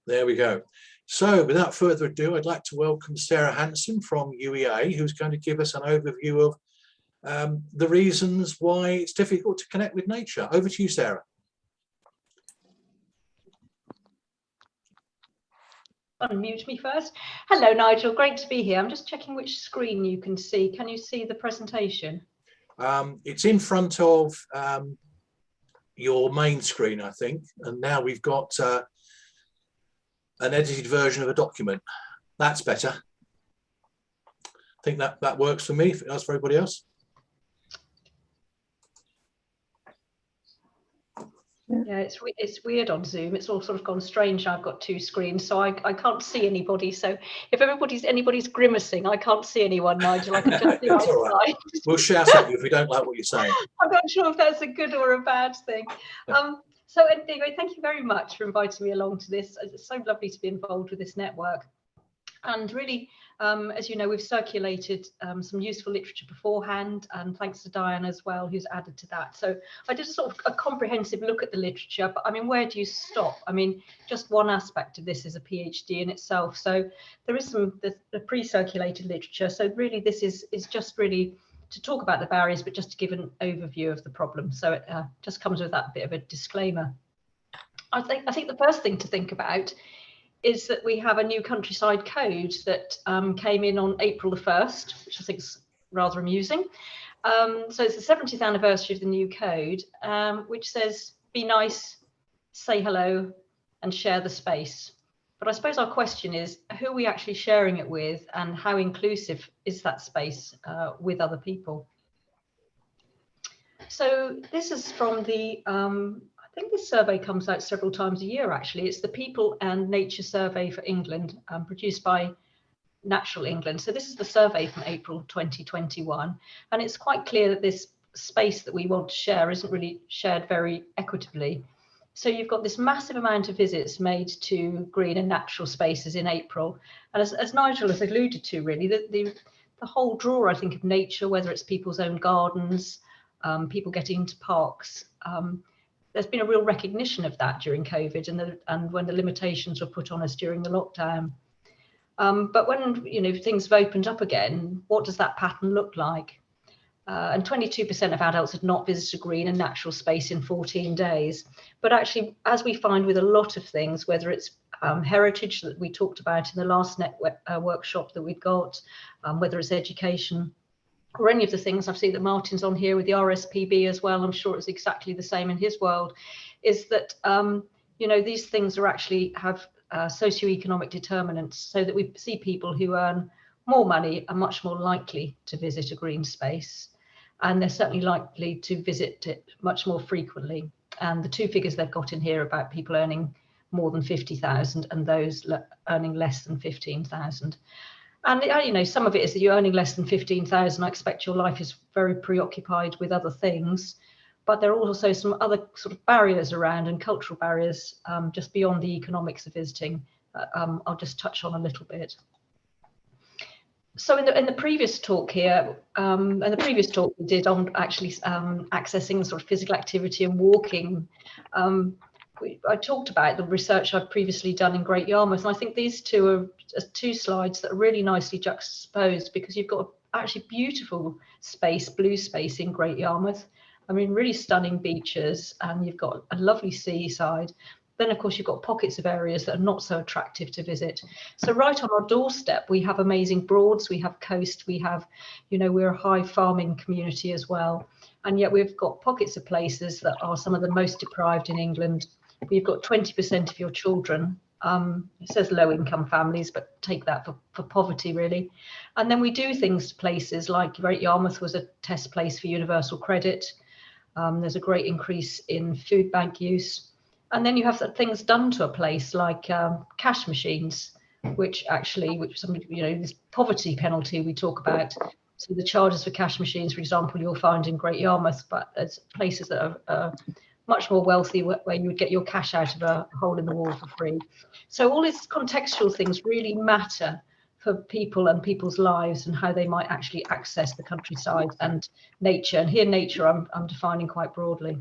There we go. So without further ado, I'd like to welcome Sarah Hanson from UEA, who's going to give us an overview of the reasons why it's difficult to connect with nature. Over to you, Sarah. Unmute me first. Hello, Nigel. Great to be here. I'm just checking which screen you can see. Can you see the presentation? It's in front of your main screen, I think. And now we've got an edited version of a document. That's better. I think that works for me. If it does for everybody else. Yeah, it's weird on Zoom. It's all sort of gone strange. I've got two screens, so I can't see anybody. So if anybody's grimacing, I can't see anyone, Nigel. I can just see my slide. We'll shout at you if we don't like what you're saying. I'm not sure if that's a good or a bad thing. So anyway, thank you very much for inviting me along to this. It's so lovely to be involved with this network. And really, as you know, we've circulated some useful literature beforehand, and thanks to Diane as well, who's added to that. So I did a sort of a comprehensive look at the literature, but I mean, where do you stop? I mean, just one aspect of this is a PhD in itself. So there is the pre-circulated literature. So really, this is just really to talk about the barriers, but just to give an overview of the problem. So it just comes with that bit of a disclaimer. I think the first thing to think about is that we have a new countryside code that came in on April the 1st, which I think is rather amusing. So it's the 70th anniversary of the new code, which says, be nice, say hello, and share the space. But I suppose our question is, who are we actually sharing it with, and how inclusive is that space with other people? So this is from the I think this survey comes out several times a year, actually. It's the People and Nature Survey for England, produced by Natural England. So this is the survey from April 2021. And it's quite clear that this space that we want to share isn't really shared very equitably. So you've got this massive amount of visits made to green and natural spaces in April. And as Nigel has alluded to, really, the whole draw, I think, of nature, whether it's people's own gardens, people getting into parks, there's been a real recognition of that during COVID and when the limitations were put on us during the lockdown. But when things have opened up again, what does that pattern look like? And 22% of adults had not visited a green and natural space in 14 days. But actually, as we find with a lot of things, whether it's heritage that we talked about in the last workshop that we've got, whether it's education, or any of the things, I've seen that Martin's on here with the RSPB as well, I'm sure it's exactly the same in his world, is that, these things are actually have socioeconomic determinants, so that we see people who earn more money are much more likely to visit a green space, and they're certainly likely to visit it much more frequently. And the two figures they've got in here about people earning more than 50,000 and those earning less than 15,000. And some of it is that you're earning less than 15,000. I expect your life is very preoccupied with other things, but there are also some other sort of barriers around, and cultural barriers just beyond the economics of visiting. I'll just touch on a little bit. So in the previous talk here, and the previous talk we did on actually accessing sort of physical activity and walking, I talked about the research I've previously done in Great Yarmouth, and I think these two are two slides that are really nicely juxtaposed, because you've got actually beautiful space, blue space in Great Yarmouth. I mean, really stunning beaches, and you've got a lovely seaside. Then, of course, you've got pockets of areas that are not so attractive to visit. So right on our doorstep, we have amazing Broads, we have coast, we have, we're a high farming community as well. And yet we've got pockets of places that are some of the most deprived in England. We've got 20% of your children, it says low income families, but take that for poverty really. And then we do things to places like Great Yarmouth was a test place for universal credit. There's a great increase in food bank use. And then you have things done to a place like cash machines, which somebody, this poverty penalty we talk about. So the charges for cash machines, for example, you'll find in Great Yarmouth, but there's places that are much more wealthy where you would get your cash out of a hole in the wall for free. So all these contextual things really matter for people and people's lives and how they might actually access the countryside and nature. And here nature I'm defining quite broadly.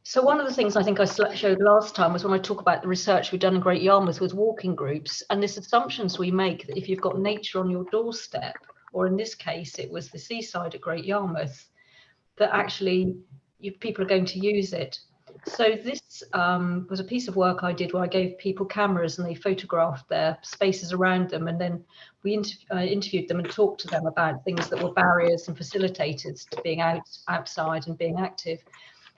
So one of the things I think I showed last time was when I talk about the research we've done in Great Yarmouth with walking groups, and this assumptions we make that if you've got nature on your doorstep, or in this case, it was the seaside at Great Yarmouth, that actually people are going to use it. So this was a piece of work I did where I gave people cameras and they photographed their spaces around them, and then we interviewed them and talked to them about things that were barriers and facilitators to being outside and being active.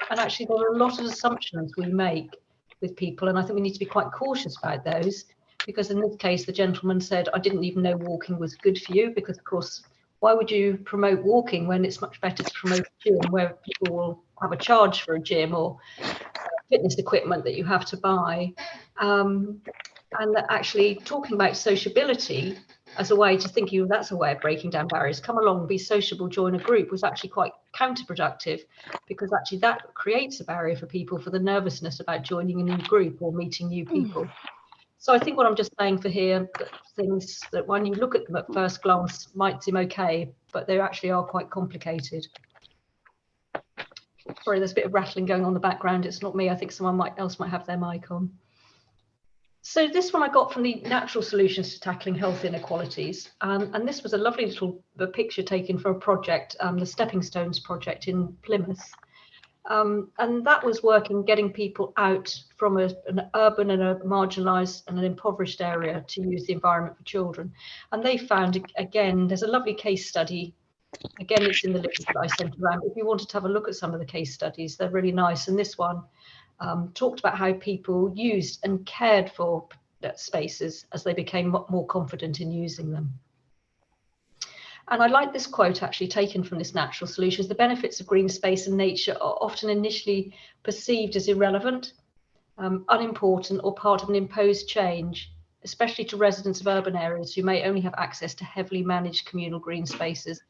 And actually, there are a lot of assumptions we make with people, and I think we need to be quite cautious about those, because in this case, the gentleman said, I didn't even know walking was good for you, because of course, why would you promote walking when it's much better to promote a gym where people will have a charge for a gym or fitness equipment that you have to buy? And that actually talking about sociability as a way to think that's a way of breaking down barriers. Come along, be sociable, join a group was actually quite counterproductive, because actually that creates a barrier for people for the nervousness about joining a new group or meeting new people. So I think what I'm just saying for here, that things that when you look at them at first glance might seem okay, but they actually are quite complicated. Sorry, there's a bit of rattling going on in the background. It's not me. I think someone else might have their mic on. So this one I got from the Natural Solutions to Tackling Health Inequalities. And this was a lovely little picture taken from a project, the Stepping Stones project in Plymouth. And that was working, getting people out from an urban and a marginalised and an impoverished area to use the environment for children. And they found, again, there's a lovely case study. Again, it's in the list that I sent around. If you wanted to have a look at some of the case studies, they're really nice. And this one talked about how people used and cared for spaces as they became more confident in using them. And I like this quote actually taken from this Natural Solutions. The benefits of green space and nature are often initially perceived as irrelevant, unimportant, or part of an imposed change, especially to residents of urban areas who may only have access to heavily managed communal green spaces.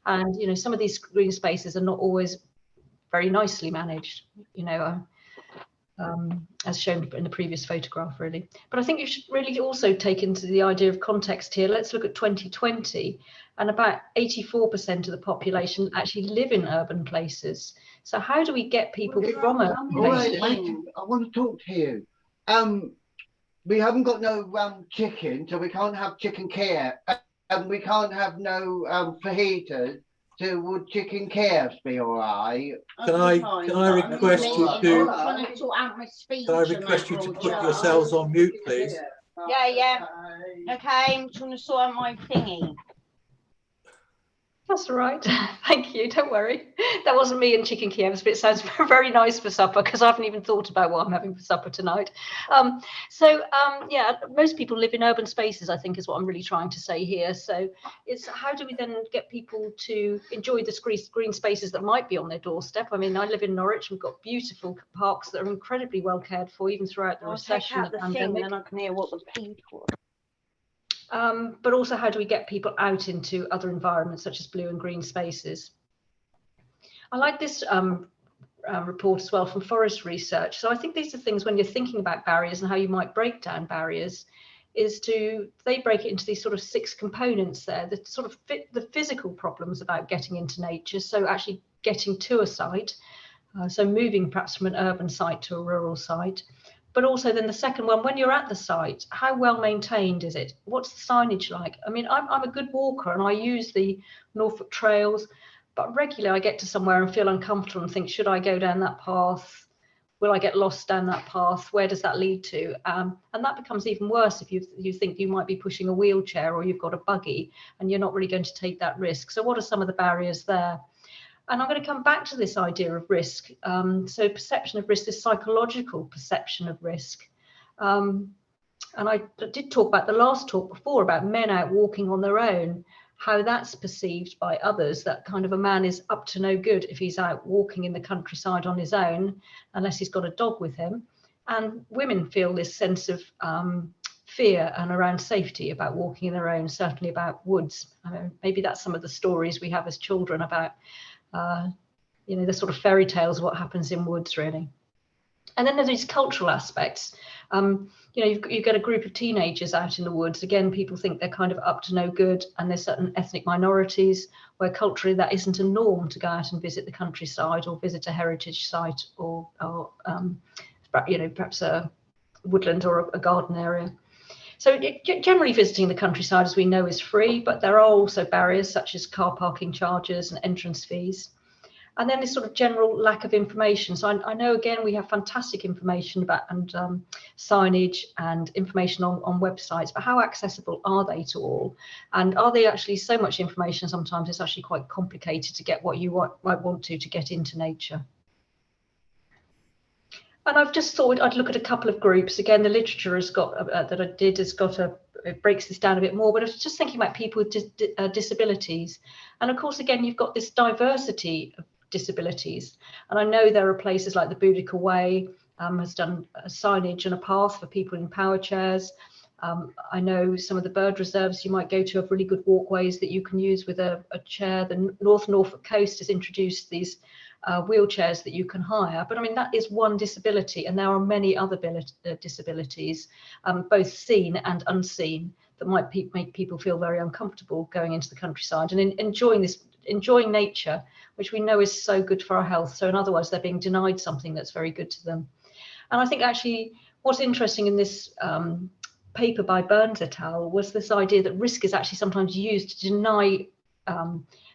And, you know, some of these green spaces are not always very nicely managed, you know, as shown in the previous photograph, really. But I think you should really also take into the idea of context here. Let's look at 2020, and about 84% of the population actually live in urban places. So how do we get people from urban places? All right, I want to talk to you. We haven't got no chicken, so we can't have chicken care, and we can't have no fajitas. So would chicken calves be all right? Can I request you to put yourselves on mute, please? Yeah. Okay, I'm trying to sort out my thingy. That's all right. Thank you. Don't worry. That wasn't me and chicken Kievs, but it sounds very nice for supper, because I haven't even thought about what I'm having for supper tonight. Yeah, most people live in urban spaces, I think, is what I'm really trying to say here. So it's how do we then get people to enjoy the green spaces that might be on their doorstep? I mean, I live in Norwich. We've got beautiful parks that are incredibly well cared for, even throughout the recession. Take out the thing, and then I can hear what the people are. But also, how do we get people out into other environments such as blue and green spaces? I like this report as well from Forest Research. So I think these are things when you're thinking about barriers and how you might break down barriers, they break it into these sort of 6 components there that sort of fit the physical problems about getting into nature. So actually getting to a site, so moving perhaps from an urban site to a rural site. But also then the second one, when you're at the site, how well maintained is it? What's the signage like? I mean, I'm a good walker and I use the Norfolk trails, but regularly I get to somewhere and feel uncomfortable and think, should I go down that path? Will I get lost down that path? Where does that lead to? And that becomes even worse if you think you might be pushing a wheelchair or you've got a buggy and you're not really going to take that risk. So what are some of the barriers there? And I'm going to come back to this idea of risk. So perception of risk, this psychological perception of risk. And I did talk about the last talk before about men out walking on their own, how that's perceived by others, that kind of a man is up to no good if he's out walking in the countryside on his own, unless he's got a dog with him. And women feel this sense of fear and around safety about walking in their own, certainly about woods. I mean, maybe that's some of the stories we have as children about the sort of fairy tales of what happens in woods, really. And then there's these cultural aspects. You know, you get a group of teenagers out in the woods. Again, people think they're kind of up to no good, and there's certain ethnic minorities where culturally that isn't a norm to go out and visit the countryside or visit a heritage site or you know, perhaps a woodland or a garden area. So generally visiting the countryside, as we know, is free, but there are also barriers such as car parking charges and entrance fees. And then this sort of general lack of information. So I know, again, we have fantastic information about and signage and information on websites, but how accessible are they to all? And are they actually so much information? Sometimes it's actually quite complicated to get what you might want to get into nature. And I've just thought I'd look at a couple of groups. Again, the literature has got that I did has got it breaks this down a bit more, but I was just thinking about people with disabilities. And of course, again, you've got this diversity of disabilities. And I know there are places like the Boudica Way has done a signage and a path for people in power chairs. I know some of the bird reserves you might go to have really good walkways that you can use with a chair. The North Norfolk Coast has introduced these wheelchairs that you can hire. But I mean, that is one disability, and there are many other disabilities, both seen and unseen, that might make people feel very uncomfortable going into the countryside and enjoying nature, which we know is so good for our health. So in other words, they're being denied something that's very good to them. And I think actually what's interesting in this paper by Burns et al. Was this idea that risk is actually sometimes used to deny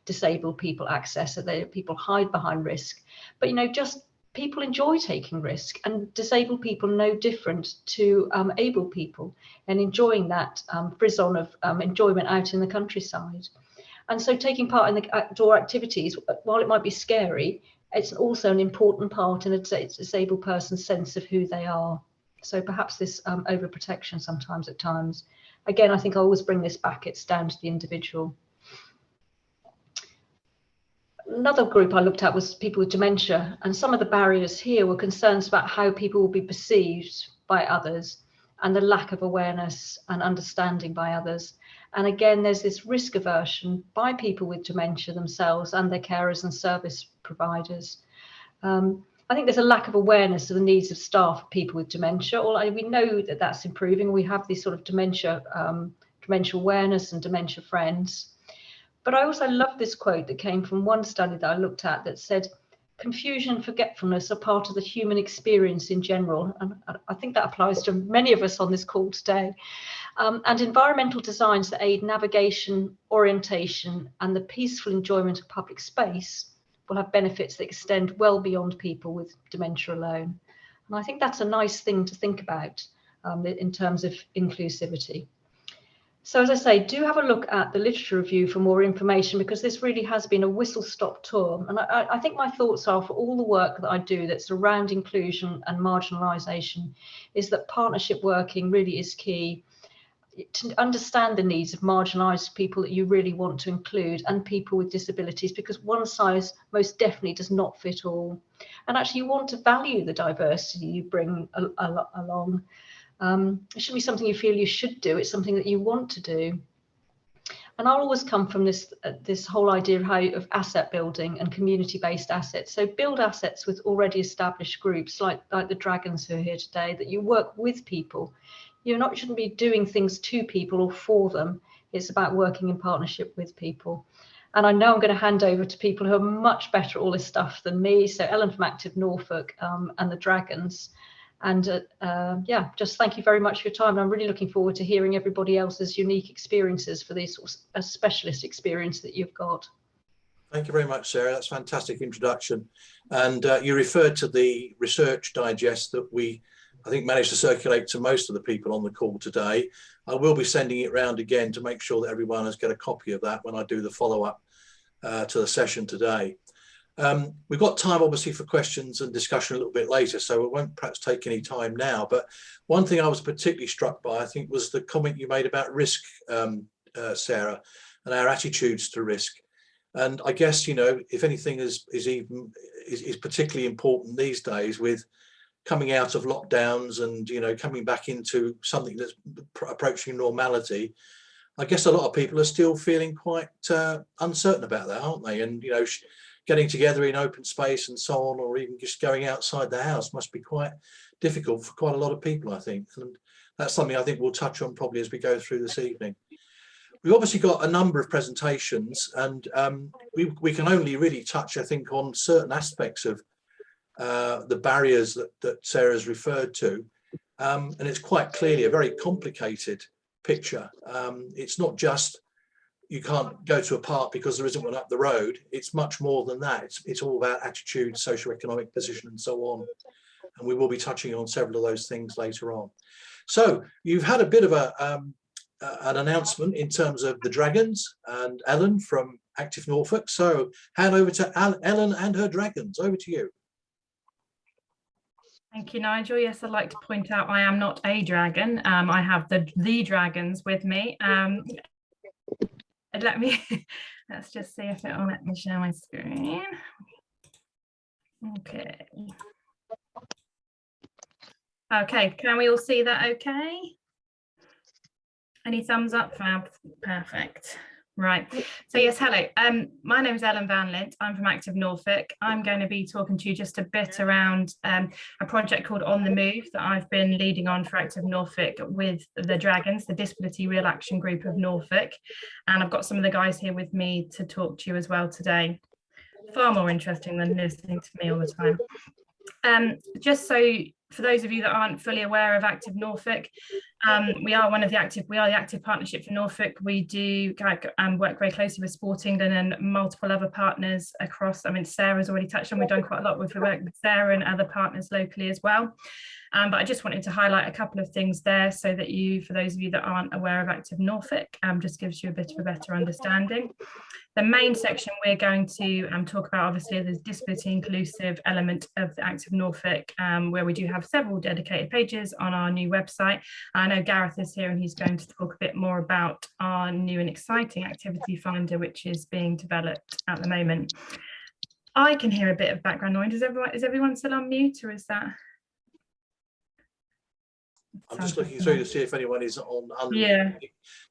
disabled people access, so that people hide behind risk. But you know, just people enjoy taking risk, and disabled people no different to able people, and enjoying that frisson of enjoyment out in the countryside. And so taking part in the outdoor activities, while it might be scary, it's also an important part in a disabled person's sense of who they are. So perhaps this overprotection sometimes at times. Again, I think I always bring this back, it's down to the individual. Another group I looked at was people with dementia, and some of the barriers here were concerns about how people will be perceived by others and the lack of awareness and understanding by others. And again, there's this risk aversion by people with dementia themselves and their carers and service providers. I think there's a lack of awareness of the needs of staff of people with dementia. We know that that's improving. We have these sort of dementia awareness and dementia friends. But I also love this quote that came from one study that I looked at that said, confusion and forgetfulness are part of the human experience in general. And I think that applies to many of us on this call today. And environmental designs that aid navigation, orientation, and the peaceful enjoyment of public space will have benefits that extend well beyond people with dementia alone. And I think that's a nice thing to think about in terms of inclusivity. So as I say, do have a look at the literature review for more information, because this really has been a whistle-stop tour. And I think my thoughts are, for all the work that I do that's around inclusion and marginalisation, is that partnership working really is key to understand the needs of marginalised people that you really want to include, and people with disabilities, because one size most definitely does not fit all. And actually you want to value the diversity you bring along. It shouldn't be something you feel you should do, it's something that you want to do. And I'll always come from this whole idea of asset building and community-based assets. So build assets with already established groups like the Dragons who are here today, that you work with people. You shouldn't be doing things to people or for them. It's about working in partnership with people. And I know I'm going to hand over to people who are much better at all this stuff than me. So Ellen from Active Norfolk and the Dragons. And yeah, just thank you very much for your time. And I'm really looking forward to hearing everybody else's unique experiences for this specialist experience that you've got. Thank you very much, Sarah. That's a fantastic introduction. And you referred to the research digest that I think managed to circulate to most of the people on the call today. I will be sending it round again to make sure that everyone has got a copy of that when I do the follow-up to the session today. We've got time obviously for questions and discussion a little bit later, so it won't perhaps take any time now. But one thing I was particularly struck by, I think, was the comment you made about risk, Sarah, and our attitudes to risk. And I guess, if anything is particularly important these days, with coming out of lockdowns and coming back into something that's approaching normality, I guess a lot of people are still feeling quite uncertain about that, aren't they? And getting together in open space and so on, or even just going outside the house must be quite difficult for quite a lot of people, I think. And that's something I think we'll touch on probably as we go through this evening. We've obviously got a number of presentations, and we can only really touch, I think, on certain aspects of the barriers that Sarah's referred to. And it's quite clearly a very complicated picture. It's not just you can't go to a park because there isn't one up the road. It's much more than that. It's all about attitude, socioeconomic position, and so on. And we will be touching on several of those things later on. So you've had a bit of an announcement in terms of the Dragons and Ellen from Active Norfolk. So hand over to Ellen and her Dragons. Over to you. Thank you, Nigel. Yes, I'd like to point out I am not a dragon. I have the Dragons with me. Let's just see if it will let me share my screen. Okay. Okay, can we all see that okay? Any thumbs up, Fab? Perfect. Right. So yes, hello. My name is Ellen Van Lint. I'm from Active Norfolk. I'm going to be talking to you just a bit around a project called On the Move that I've been leading on for Active Norfolk with the Dragons, the Disability Real Action Group of Norfolk. And I've got some of the guys here with me to talk to you as well today. Far more interesting than listening to me all the time. Just so for those of you that aren't fully aware of Active Norfolk, we are the active partnership for Norfolk. We do work very closely with Sport England and multiple other partners across. I mean, Sarah's already touched on, we've done quite a lot with work with Sarah and other partners locally as well. But I just wanted to highlight a couple of things there so that for those of you that aren't aware of Active Norfolk, just gives you a bit of a better understanding. The main section we're going to talk about, obviously, the disability inclusive element of the Active Norfolk, where we do have several dedicated pages on our new website. I know Gareth is here and he's going to talk a bit more about our new and exciting activity finder, which is being developed at the moment. I can hear a bit of background noise. Is everyone still on mute, or is that? I'm just looking through to see if anyone is on. Yeah.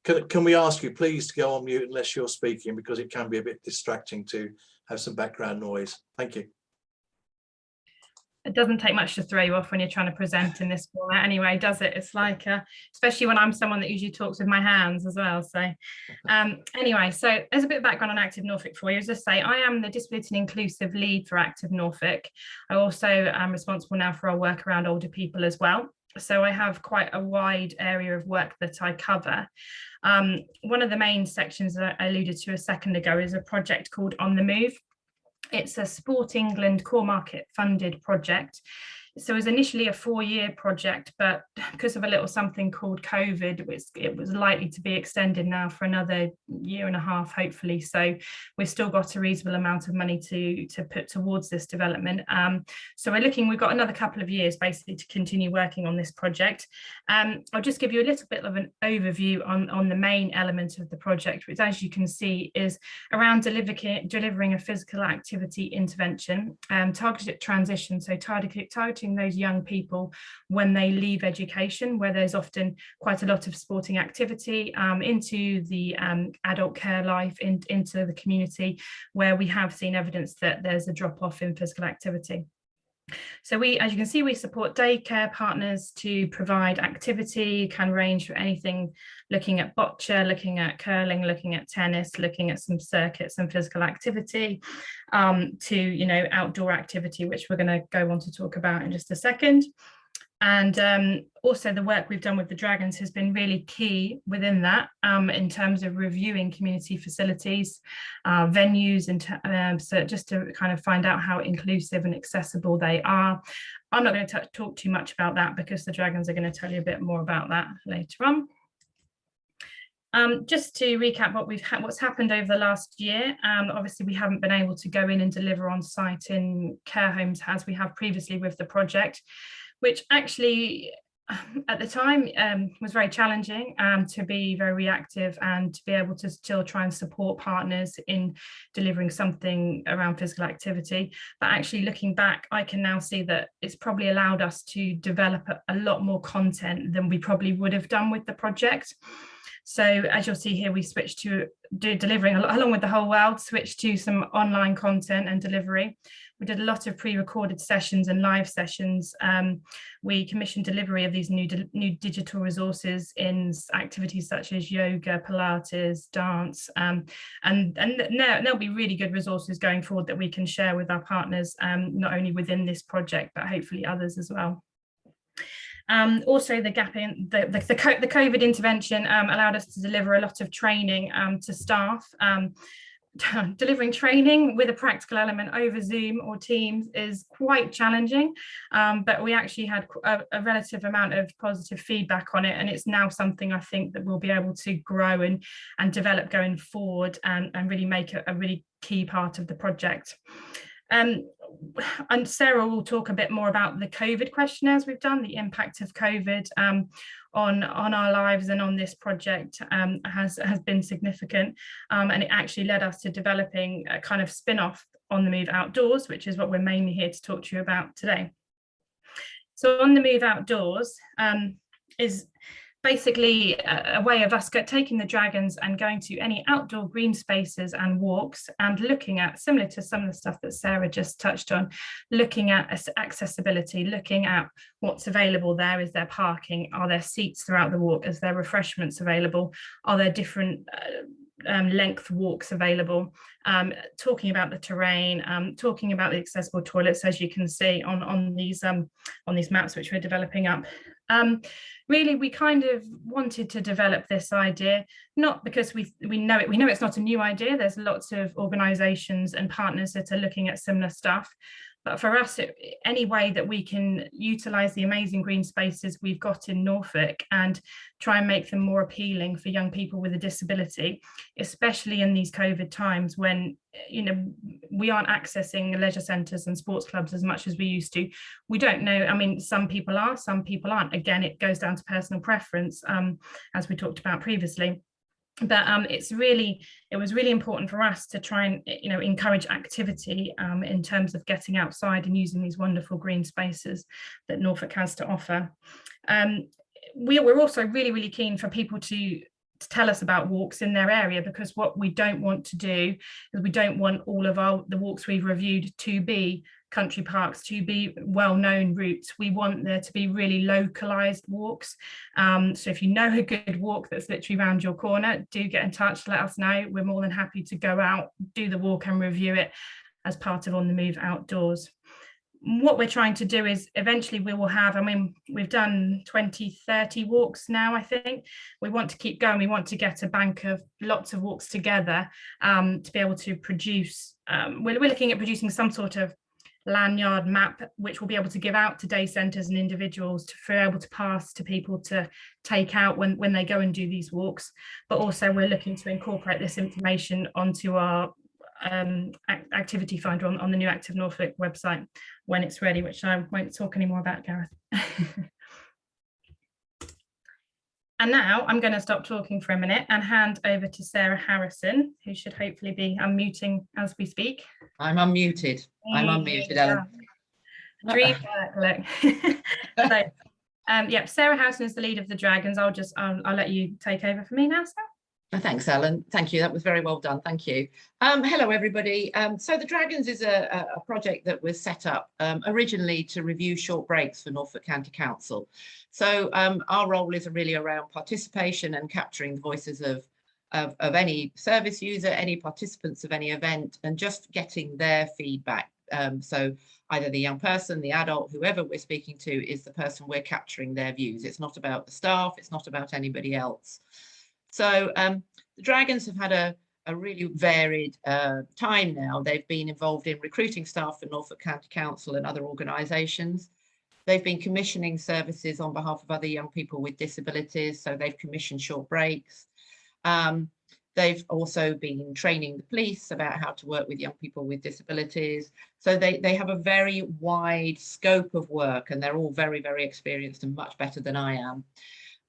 Can we ask you please to go on mute unless you're speaking, because it can be a bit distracting to have some background noise. Thank you. It doesn't take much to throw you off when you're trying to present in this format anyway, does it? It's like, especially when I'm someone that usually talks with my hands as well. So anyway, so there's a bit of background on Active Norfolk for you. As I say, I am the Disability and Inclusive Lead for Active Norfolk. I also am responsible now for our work around older people as well. So I have quite a wide area of work that I cover. One of the main sections that I alluded to a second ago is a project called On the Move. It's a Sport England core market funded project. So it was initially a 4-year project, but because of a little something called COVID, it was likely to be extended now for another 1.5 years, hopefully. So we've still got a reasonable amount of money to put towards this development. So we've got another couple of years basically to continue working on this project. I'll just give you a little bit of an overview on the main element of the project, which, as you can see, is around delivering a physical activity intervention, targeted transition, so targeting those young people when they leave education, where there's often quite a lot of sporting activity, into the adult care life, into the community, where we have seen evidence that there's a drop-off in physical activity. So as you can see, we support daycare partners to provide activity, can range for anything, looking at bocce, looking at curling, looking at tennis, looking at some circuits and physical activity, to outdoor activity, which we're going to go on to talk about in just a second. And also the work we've done with the Dragons has been really key within that, in terms of reviewing community facilities, venues, and so just to kind of find out how inclusive and accessible they are. I'm not going to talk too much about that because the Dragons are going to tell you a bit more about that later on. Just to recap what's happened over the last year, obviously we haven't been able to go in and deliver on site in care homes as we have previously with the project, which actually at the time was very challenging, to be very reactive and to be able to still try and support partners in delivering something around physical activity. But actually looking back, I can now see that it's probably allowed us to develop a lot more content than we probably would have done with the project. So as you'll see here, we switched to delivering, along with the whole world, switched to some online content and delivery. We did a lot of pre-recorded sessions and live sessions. We commissioned delivery of these new digital resources in activities such as yoga, Pilates, dance, and there'll be really good resources going forward that we can share with our partners, not only within this project, but hopefully others as well. Also, the gap in the COVID intervention allowed us to deliver a lot of training to staff. Delivering training with a practical element over Zoom or Teams is quite challenging, but we actually had a relative amount of positive feedback on it, and it's now something I think that we'll be able to grow and develop going forward, and really make a really key part of the project. And Sarah will talk a bit more about the COVID questionnaires we've done. The impact of COVID on our lives and on this project has been significant, and it actually led us to developing a kind of spin-off On the Move Outdoors, which is what we're mainly here to talk to you about today. So On the Move Outdoors is basically a way of us taking the Dragons and going to any outdoor green spaces and walks, and looking at, similar to some of the stuff that Sarah just touched on, looking at accessibility, looking at what's available there. Is there parking? Are there seats throughout the walk? Is there refreshments available? Are there different length walks available? Talking about the terrain, talking about the accessible toilets, as you can see on these maps which we're developing up. Really, we kind of wanted to develop this idea, not because we know it's not a new idea. There's lots of organisations and partners that are looking at similar stuff. But for us, any way that we can utilise the amazing green spaces we've got in Norfolk and try and make them more appealing for young people with a disability, especially in these COVID times when, you know, we aren't accessing leisure centres and sports clubs as much as we used to. We don't know. I mean, some people are, some people aren't. Again, it goes down to personal preference, as we talked about previously. But it was really important for us to try and, you know, encourage activity in terms of getting outside and using these wonderful green spaces that Norfolk has to offer. We're also really, really keen for people to tell us about walks in their area, because what we don't want to do is we don't want all of the walks we've reviewed to be country parks, to be well-known routes. We want there to be really localized walks. So if you know a good walk that's literally around your corner, do get in touch, let us know. We're more than happy to go out, do the walk and review it as part of On the Move Outdoors. What we're trying to do is eventually we will have, I mean, we've done 20, 30 walks now, I think. We want to keep going. We want to get a bank of lots of walks together to be able to produce. We're looking at producing some sort of lanyard map, which we'll be able to give out to day centres and individuals to be able to pass to people to take out when they go and do these walks. But also we're looking to incorporate this information onto our activity finder on the new Active Norfolk website when it's ready, which I won't talk any more about, Gareth. And now I'm going to stop talking for a minute and hand over to Sarah Harrison, who should hopefully be unmuting as we speak. I'm unmuted. I'm unmuted, Ellen. Dream work, look. So, yeah, Sarah Harrison is the lead of the Dragons. I'll let you take over for me now, Sarah. Thanks, Ellen. Thank you. That was very well done. Thank you. Hello, everybody. So the Dragons is a project that was set up originally to review short breaks for Norfolk County Council. So our role is really around participation and capturing the voices of any service user, any participants of any event, and just getting their feedback. So either the young person, the adult, whoever we're speaking to is the person we're capturing their views. It's not about the staff. It's not about anybody else. So the Dragons have had a really varied time now. They've been involved in recruiting staff for Norfolk County Council and other organisations. They've been commissioning services on behalf of other young people with disabilities. So they've commissioned short breaks. They've also been training the police about how to work with young people with disabilities. So they have a very wide scope of work, and they're all very, very experienced and much better than I am.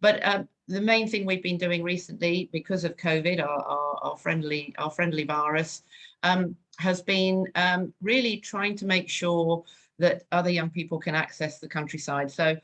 But the main thing we've been doing recently, because of COVID, our friendly virus, has been really trying to make sure that other young people can access the countryside. So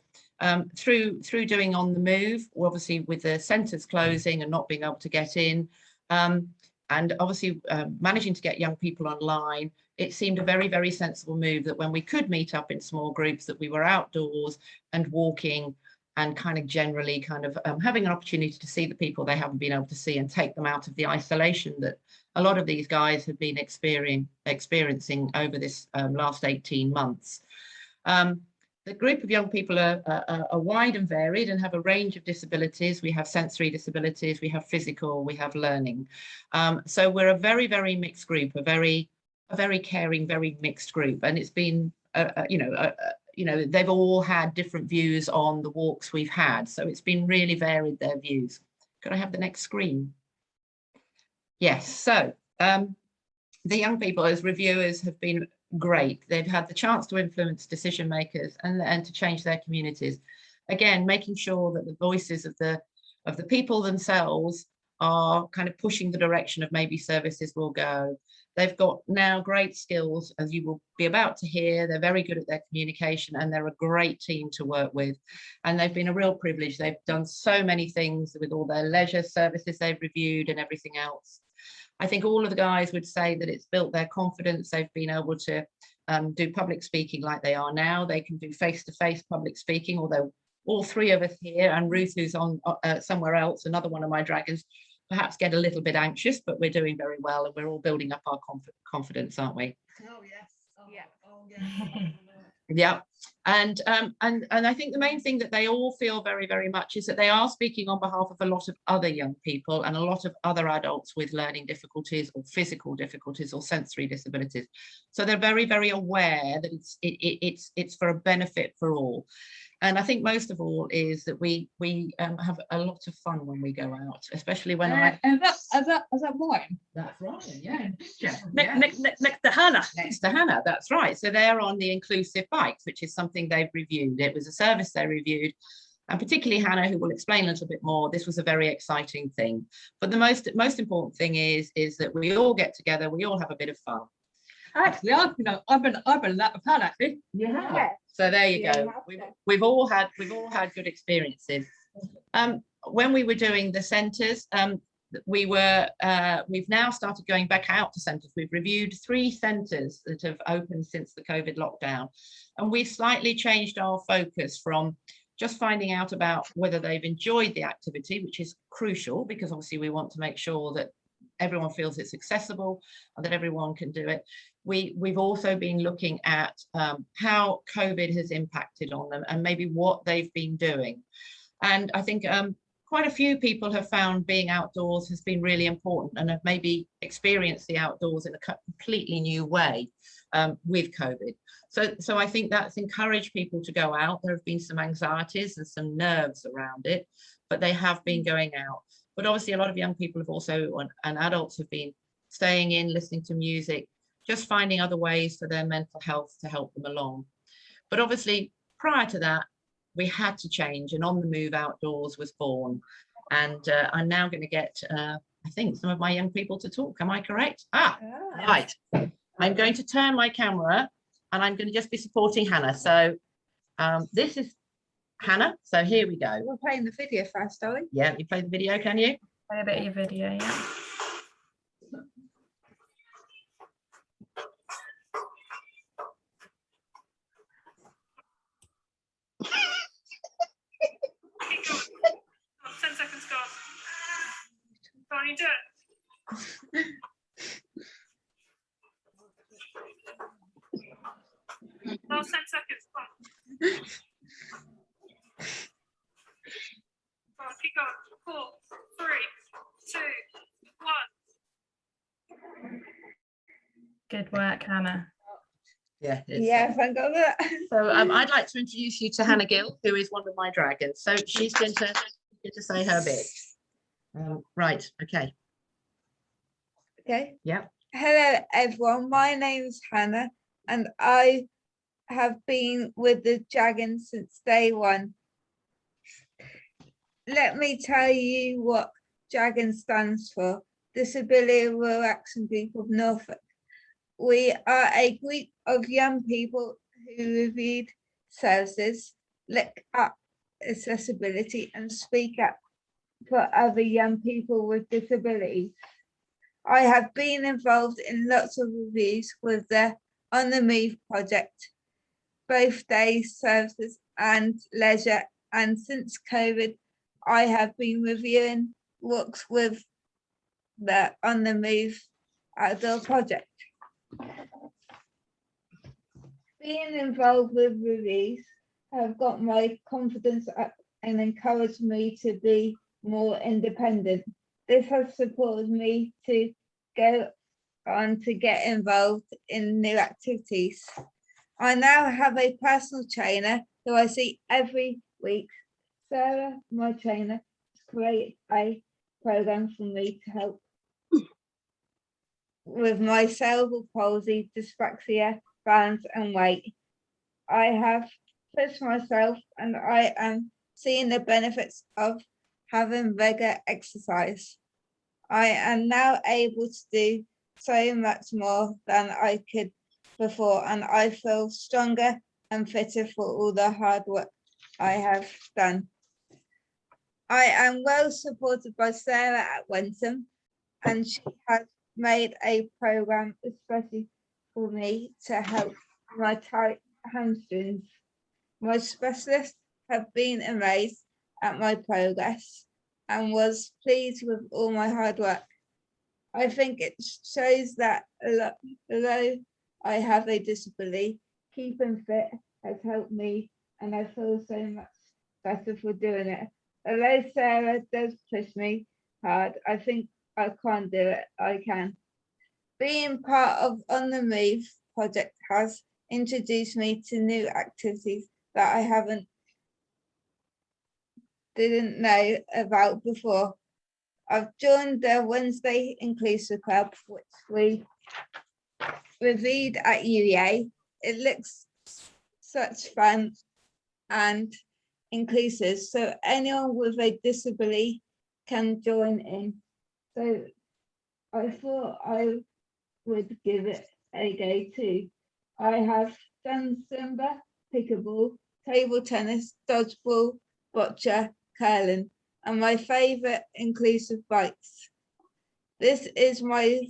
through doing On the Move, obviously with the centres closing and not being able to get in, and obviously managing to get young people online, it seemed a very, very sensible move that when we could meet up in small groups, that we were outdoors and walking and kind of generally kind of having an opportunity to see the people they haven't been able to see and take them out of the isolation that a lot of these guys have been experiencing over this last 18 months. The group of young people are wide and varied and have a range of disabilities. We have sensory disabilities, we have physical, we have learning. So we're a very, very mixed group, a very caring, very mixed group. And it's been, they've all had different views on the walks we've had. So it's been really varied, their views. Could I have the next screen? Yes, so the young people as reviewers have been great. They've had the chance to influence decision makers and to change their communities. Again, making sure that the voices of the people themselves are kind of pushing the direction of maybe services will go. They've got now great skills, as you will be about to hear. They're very good at their communication and they're a great team to work with. And they've been a real privilege. They've done so many things with all their leisure services they've reviewed and everything else. I think all of the guys would say that it's built their confidence. They've been able to do public speaking like they are now. They can do face-to-face public speaking, although all three of us here and Ruth, who's on somewhere else, another one of my dragons, perhaps get a little bit anxious, but we're doing very well and we're all building up our confidence, aren't we? Oh, yes. Oh, Yeah. Oh, yes. Yeah, and I think the main thing that they all feel very, very much is that they are speaking on behalf of a lot of other young people and a lot of other adults with learning difficulties or physical difficulties or sensory disabilities. So they're very, very aware that it's for a benefit for all. And I think most of all is that we have a lot of fun when we go out, especially when and is that mine? That's right, yeah. Next to Hannah. Next to Hannah, that's right. So they're on the inclusive bikes, which is something they've reviewed. It was a service they reviewed. And particularly Hannah, who will explain a little bit more, this was a very exciting thing. But the most important thing is that we all get together, we all have a bit of fun. Actually, I've been that of Hannah, actually. Yeah. So there you go. We've all had good experiences. When we were doing the centres, we've now started going back out to centres. We've reviewed 3 centres that have opened since the COVID lockdown, and we've slightly changed our focus from just finding out about whether they've enjoyed the activity, which is crucial because obviously we want to make sure that everyone feels it's accessible and that everyone can do it. We've also been looking at how COVID has impacted on them and maybe what they've been doing. And I think quite a few people have found being outdoors has been really important and have maybe experienced the outdoors in a completely new way with COVID. So I think that's encouraged people to go out. There have been some anxieties and some nerves around it, but they have been going out. But obviously a lot of young people have also, and adults have been staying in, listening to music, just finding other ways for their mental health to help them along. But obviously prior to that, we had to change, and On the Move Outdoors was born. And I'm now going to get, I think, some of my young people to talk. Am I correct? Right. I'm going to turn my camera and I'm going to just be supporting Hannah. So this is Hannah. So here we go. We're playing the video first, are we? Yeah, you play the video, can you? Play a bit of your video, yeah. Go on, 10 seconds gone. Go on, you do it. 10 seconds, come on. Go on, keep going. 4, 3, 2, 1. Good work, Hannah. Yeah. Yeah, thank God. So I'd like to introduce you to Hannah Gill, who is one of my dragons. So she's going to say her bit. Right, okay. Okay. Yeah. Hello everyone, my name's Hannah and I have been with the Dragon since day one. Let me tell you what Dragon stands for, Disability Rural Action Group of Norfolk. We are a group of young people who reviewed services, look at accessibility and speak up for other young people with disabilities. I have been involved in lots of reviews with the On the Move project, both day services and leisure. And since COVID, I have been reviewing walks with the On the Move outdoor project. Being involved with reviews have got my confidence up and encouraged me to be more independent. This has supported me to go on to get involved in new activities. I now have a personal trainer who I see every week. Sarah, my trainer, created a program for me to help with my cerebral palsy, dyspraxia, balance and weight. I have pushed myself and I am seeing the benefits of having regular exercise. I am now able to do so much more than I could before, and I feel stronger and fitter for all the hard work I have done. I am well supported by Sarah at Wentham, and she has made a program especially for me to help my tight hamstrings. My specialists have been amazed at my progress and was pleased with all my hard work. I think it shows that although I have a disability, keeping fit has helped me and I feel so much better for doing it. Although Sarah does push me hard, I think I can't do it, I can. Being part of On the Move project has introduced me to new activities that I didn't know about before. I've joined the Wednesday Inclusive Club, which we reviewed at UEA. It looks such fun and inclusive, so anyone with a disability can join in. So I thought I would give it a go too. I have done Zumba, pickleball, table tennis, dodgeball, bocce, curling, and my favourite inclusive bikes. This is my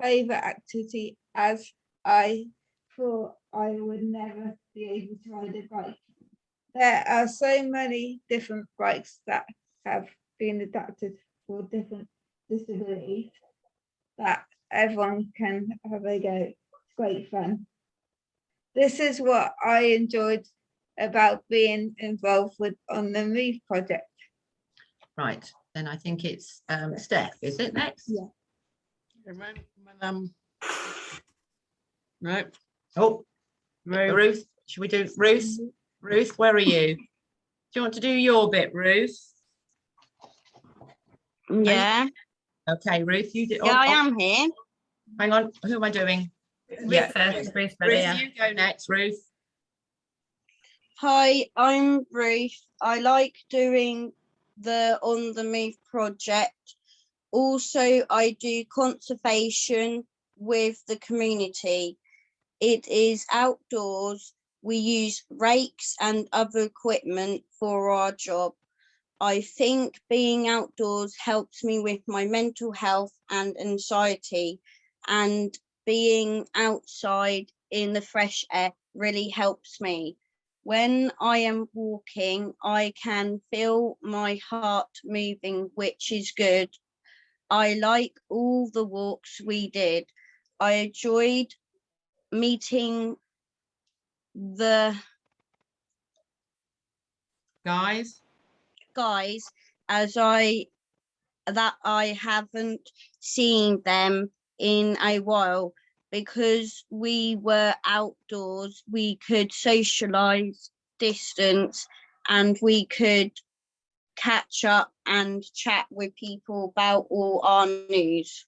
favourite activity as I thought I would never be able to ride a bike. There are so many different bikes that have been adapted for different disabilities that everyone can have a go. It's great fun. This is what I enjoyed about being involved with On the Move project. Right, then I think it's Steph, is it next? Yeah. No. Oh, Ruth, should we do Ruth? Ruth, where are you? Do you want to do your bit, Ruth? Yeah, Okay, Ruth, you did. yeah, I am here. Hang on, who am I doing? Ruth first, Ruth, Ruth, yeah. you go next, Ruth. Hi, I'm Ruth. I like doing the On the Move project. Also, I do conservation with the community. It is outdoors. We use rakes and other equipment for our job. I think being outdoors helps me with my mental health and anxiety, and being outside in the fresh air really helps me. When I am walking, I can feel my heart moving, which is good. I like all the walks we did. I enjoyed meeting the Guys. as I haven't seen them in a while, because we were outdoors, we could socialize, distance, and we could catch up and chat with people about all our news.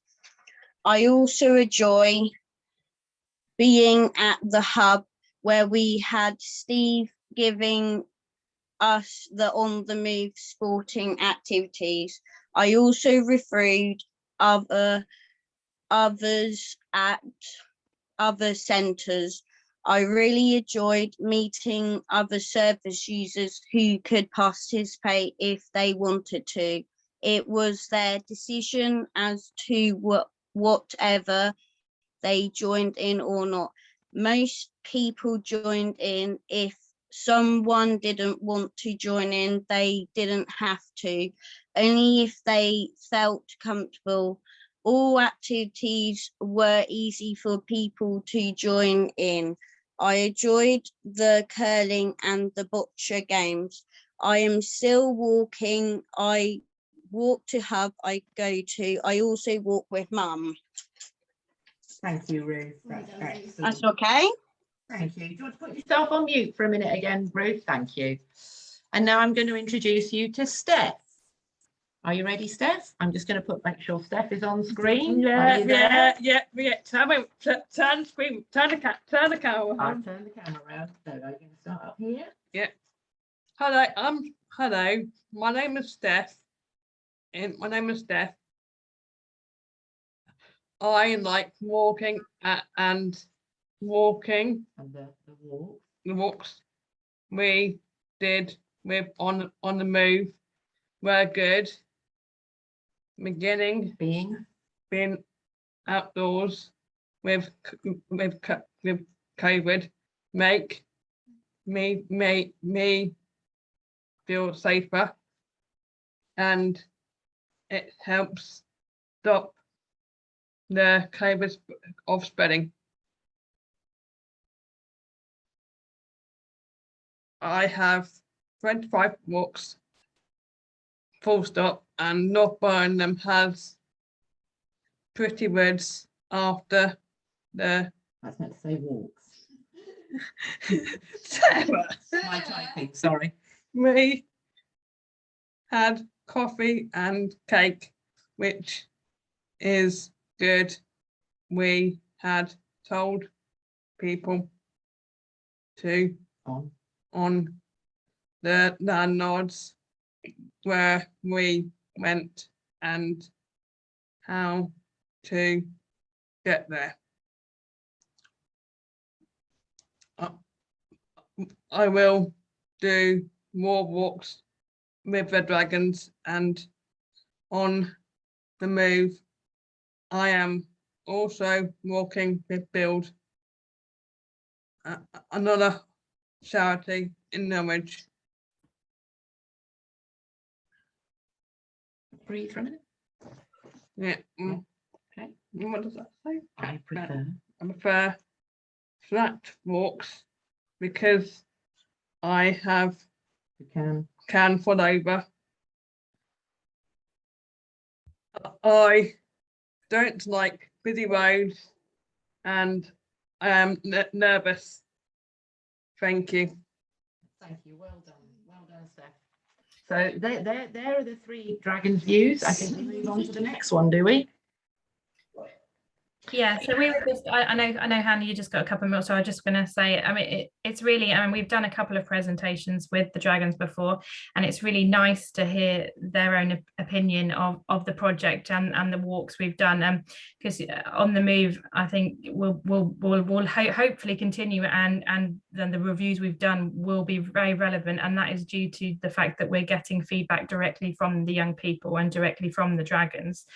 I also enjoy being at the hub where we had Steve giving us the On the Move sporting activities. I also reviewed others at other centres. I really enjoyed meeting other service users who could participate if they wanted to. It was their decision as to whatever they joined in or not. Most people joined in. If someone didn't want to join in, they didn't have to, only if they felt comfortable. All activities were easy for people to join in. I enjoyed the curling and the bocce games. I am still walking. I walk to hub I go to. I also walk with mum. Thank you, Ruth. That's excellent. That's okay. Thank you. Do you want to put yourself on mute for a minute again, Ruth? Thank you. And now I'm going to introduce you to Steph. Are you ready, Steph? I'm just going to make sure Steph is on screen. Are you there? Yeah. Turn screen, turn the camera. I'll turn the camera around. So I'm going to start up here. Yeah. Hello. My name is Steph. I like walking and walking. And the walk. The walks we did with on the move were good. Beginning being outdoors with COVID make me feel safer, and it helps stop the COVID of spreading. I have 25 walks, full stop, and North Burnham has pretty words after the. That's meant to say walks. Sarah. My typing, sorry. We had coffee and cake, which is good. We had told people to on the landlords where we went and how to get there. I will do more walks with the dragons, and on the move I am also walking with Build, another charity in Norwich. Breathe for a minute. Yeah. Okay. What does that say? I prefer flat walks because I have can fall over. I don't like busy roads, and I am nervous. Thank you. Thank you. Well done, Steph. So there are the 3 dragons views. I think we move on to the next one, do we? Yeah, so we were just, I know Hannah, you just got a couple more, so I was just going to say, I mean, it's really, I mean, we've done a couple of presentations with the dragons before, and it's really nice to hear their own opinion of the project and the walks we've done, because on the move, I think we'll hopefully continue, and then the reviews we've done will be very relevant, and that is due to the fact that we're getting feedback directly from the young people and directly from the dragons.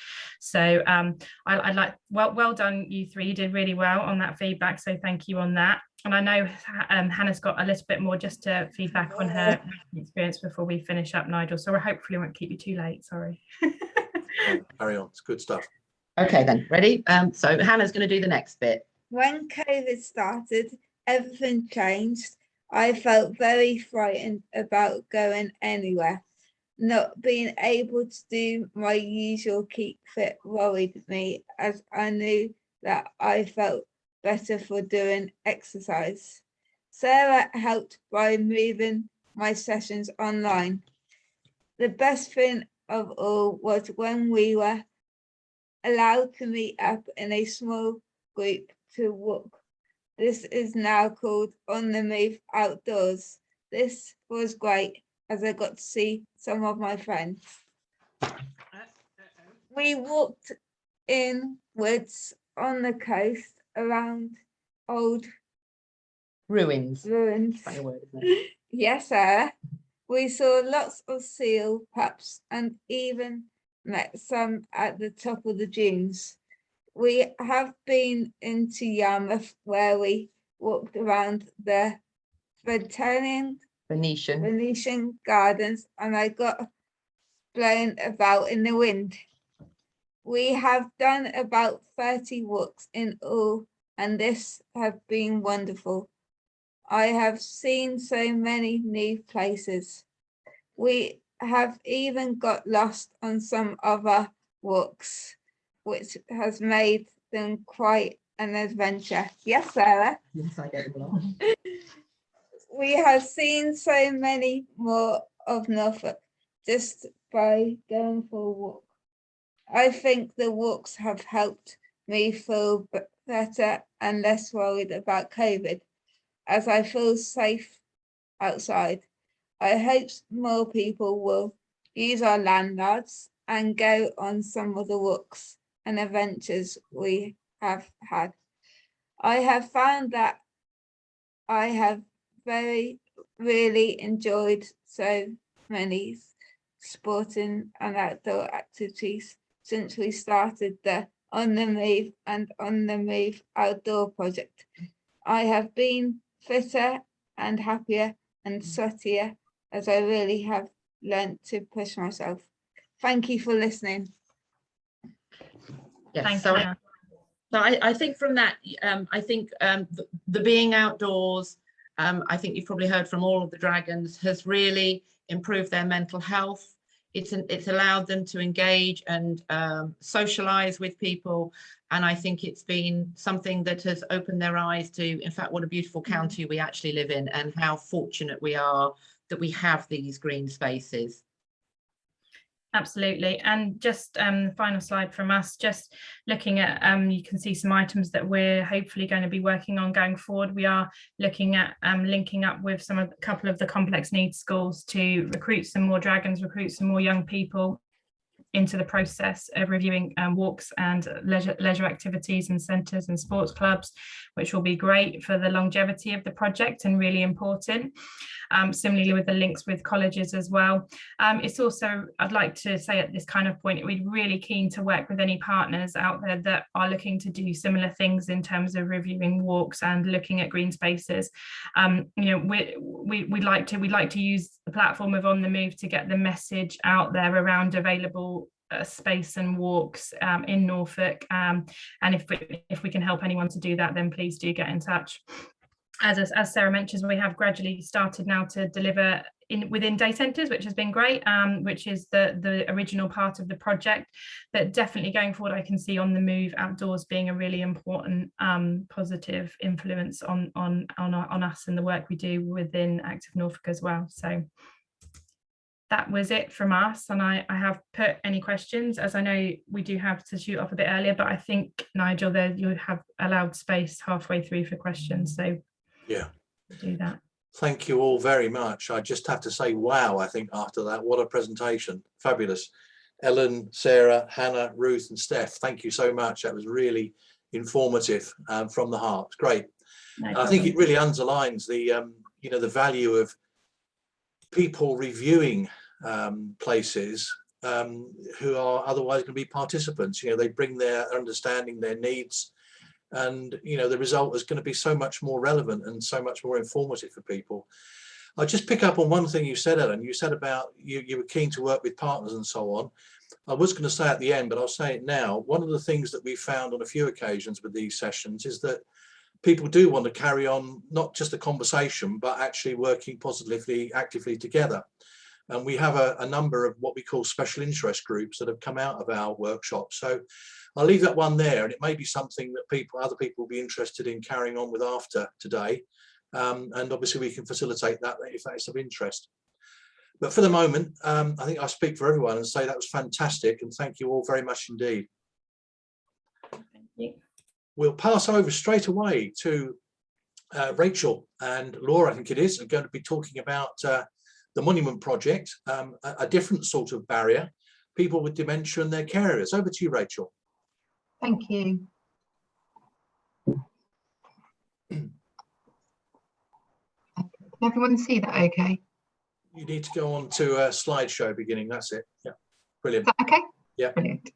So I like, well done, you 3, you did really well on that feedback, so thank you on that. And I know Hannah's got a little bit more just to feedback on her experience before we finish up, Nigel, so hopefully won't keep you too late, sorry. Carry on, it's good stuff. Okay then, ready? So Hannah's going to do the next bit. When COVID started, everything changed. I felt very frightened about going anywhere. Not being able to do my usual keep fit worried me, as I knew that I felt better for doing exercise. Sarah helped by moving my sessions online. The best thing of all was when we were allowed to meet up in a small group to walk. This is now called On the Move Outdoors. This was great, as I got to see some of my friends. We walked in woods on the coast around old Ruins. ruins. Funny word, isn't it? Yes, sir. We saw lots of seal pups and even met some at the top of the dunes. We have been into Yarmouth where we walked around the Venetian gardens and I got blown about in the wind. We have done about 30 walks in all and this have been wonderful. I have seen so many new places. We have even got lost on some other walks, which has made them quite an adventure. Yes, Sarah. Yes, I get them a lot. We have seen so many more of Norfolk just by going for a walk. I think the walks have helped me feel better and less worried about COVID, as I feel safe outside. I hope more people will use our landlords and go on some of the walks and adventures we have had. I have found that I have really enjoyed so many sporting and outdoor activities since we started the On the Move and On the Move outdoor project. I have been fitter and happier and sweatier as I really have learned to push myself. Thank you for listening. Yes, Thank so you. I think from that, I think the being outdoors, I think you've probably heard from all of the dragons, has really improved their mental health. It's allowed them to engage and socialize with people. And I think it's been something that has opened their eyes to, in fact, what a beautiful county we actually live in and how fortunate we are that we have these green spaces. Absolutely. And just the final slide from us, just looking at, you can see some items that we're hopefully going to be working on going forward. We are looking at linking up with a couple of the complex needs schools to recruit some more dragons, recruit some more young people into the process of reviewing walks and leisure activities and centres and sports clubs, which will be great for the longevity of the project and really important. Similarly with the links with colleges as well. It's also, I'd like to say at this kind of point, we're really keen to work with any partners out there that are looking to do similar things in terms of reviewing walks and looking at green spaces. You know, we'd like to use the platform of On the Move to get the message out there around available space and walks in Norfolk, and if we can help anyone to do that, then please do get in touch. As Sarah mentions, we have gradually started now to deliver within day centres, which has been great, which is the original part of the project. But definitely going forward, I can see On the Move outdoors being a really important positive influence on us and the work we do within Active Norfolk as well. So that was it from us, and I have put any questions, as I know we do have to shoot off a bit earlier, but I think, Nigel, there you have allowed space halfway through for questions, so yeah, do that. Thank you all very much. I just have to say, wow, I think after that, what a presentation. Fabulous. Ellen, Sarah, Hannah, Ruth and Steph, thank you so much. That was really informative from the heart. Great. No I think it really underlines the, you know, the value of people reviewing places who are otherwise going to be participants. You know, they bring their understanding, their needs, and you know the result is going to be so much more relevant and so much more informative for people. I'll just pick up on one thing you said, Ellen. You said about you were keen to work with partners and so on. I was going to say at the end, but I'll say it now. One of the things that we found on a few occasions with these sessions is that people do want to carry on not just a conversation, but actually working positively, actively together. And we have a number of what we call special interest groups that have come out of our workshops. So I'll leave that one there, and it may be something that other people will be interested in carrying on with after today. And obviously we can facilitate that if that is of interest. But for the moment, I think I speak for everyone and say that was fantastic, and thank you all very much indeed. Thank you. We'll pass over straight away to Rachel and Laura, I think it is, are going to be talking about the Monument Project, a different sort of barrier, people with dementia and their carers. Over to you, Rachel. Thank you. Can everyone see that okay? You need to go on to a slideshow beginning. That's it. Yeah, brilliant. Is that okay? Yeah. Brilliant.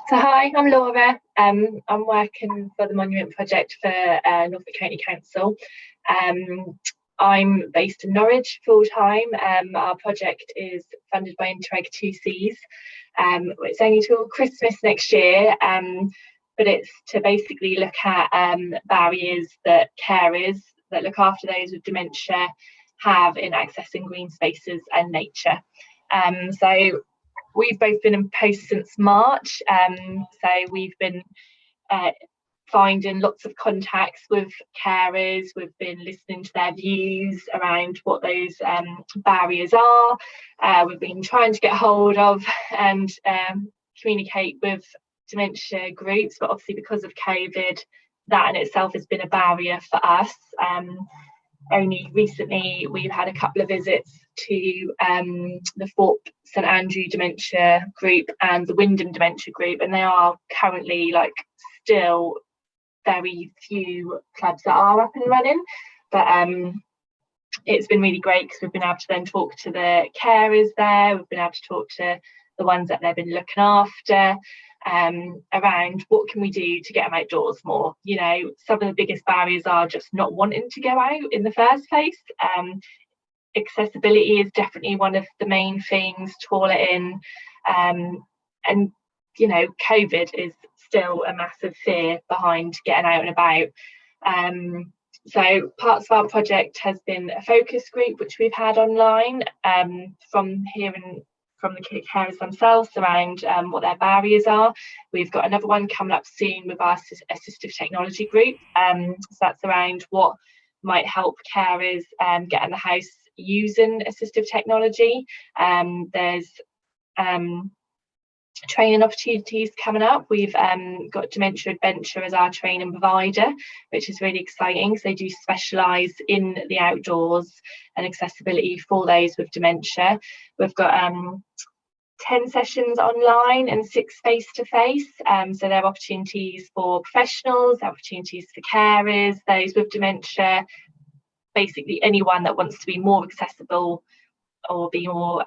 So hi, I'm Laura. I'm working for the Monument Project for Norfolk County Council. I'm based in Norwich full time. Our project is funded by Interreg 2Cs. It's only till Christmas next year, but it's to basically look at barriers that carers that look after those with dementia have in accessing green spaces and nature. So we've both been in post since March, so we've been finding lots of contacts with carers. We've been listening to their views around what those barriers are. We've been trying to get hold of and communicate with dementia groups, but obviously because of COVID, that in itself has been a barrier for us. Only recently we've had a couple of visits to the Thorpe St Andrew Dementia Group and the Wyndham Dementia Group, and they are currently like still very few clubs that are up and running, but it's been really great because we've been able to then talk to the carers there. We've been able to talk to the ones that they've been looking after around what can we do to get them outdoors more. You know, some of the biggest barriers are just not wanting to go out in the first place. Accessibility is definitely one of the main things, toileting, and you know, COVID is still a massive fear behind getting out and about. So parts of our project has been a focus group which we've had online, from hearing from the carers themselves around what their barriers are. We've got another one coming up soon with our assistive technology group. So that's around what might help carers get in the house using assistive technology. There's training opportunities coming up. We've got Dementia Adventure as our training provider, which is really exciting. So they do specialise in the outdoors and accessibility for those with dementia. We've got 10 sessions online and 6 face-to-face. So there are opportunities for professionals, opportunities for carers, those with dementia, basically anyone that wants to be more accessible or be more